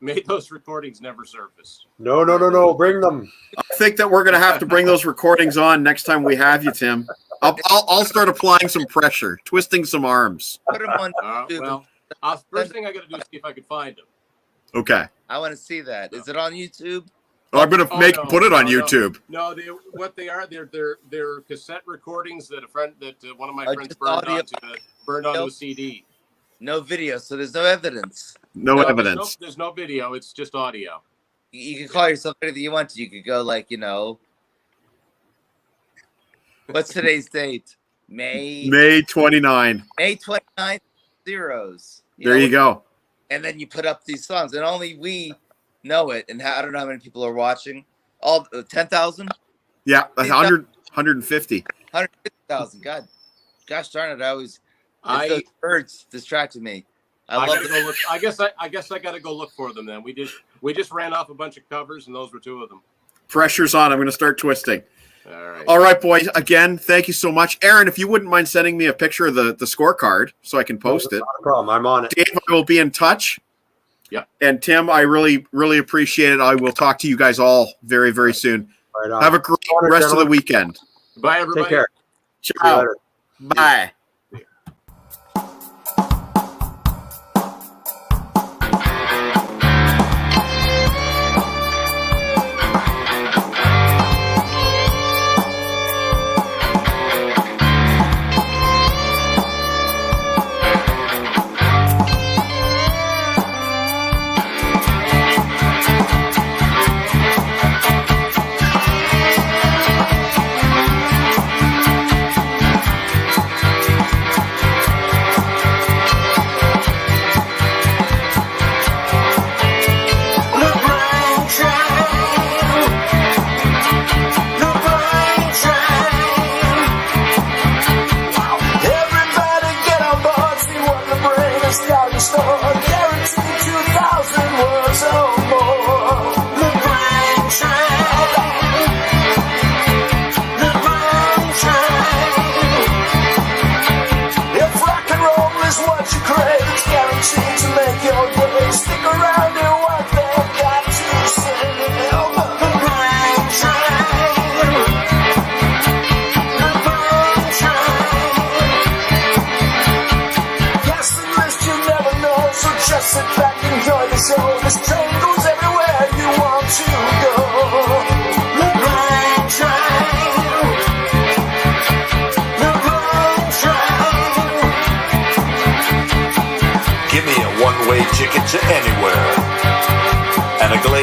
never surface. No, bring them. I think that we're going to have to bring those recordings on next time we have you, Tim. I'll start applying some pressure, twisting some arms. Put them on YouTube. First thing I got to do is see if I can find them. Okay. I want to see that. Is it on YouTube? Oh, I'm going to put it on YouTube. No, they're cassette recordings that one of my friends burned onto a CD. No video, so there's no evidence. No evidence. There's no video. It's just audio. You can call yourself anything you want to. You could go what's today's date? May 29. May 29th, zeros. There you go. And then you put up these songs, and only we know it. And I don't know how many people are watching. All 10,000? Yeah, 100, 150. 150,000. God, gosh darn it! Those birds distracted me. I guess I got to go look for them then. We just ran off a bunch of covers, and those were two of them. Pressure's on. I'm going to start twisting. All right, boys. Again, thank you so much. Aaron, if you wouldn't mind sending me a picture of the scorecard so I can post it. Not a problem. I'm on it. Dave, I will be in touch. Yeah. And Tim, I really, really appreciate it. I will talk to you guys all very, very soon. Right on. Have a great rest of the weekend. Bye, everybody. Take care. Ciao. Bye. to anywhere. And a glaze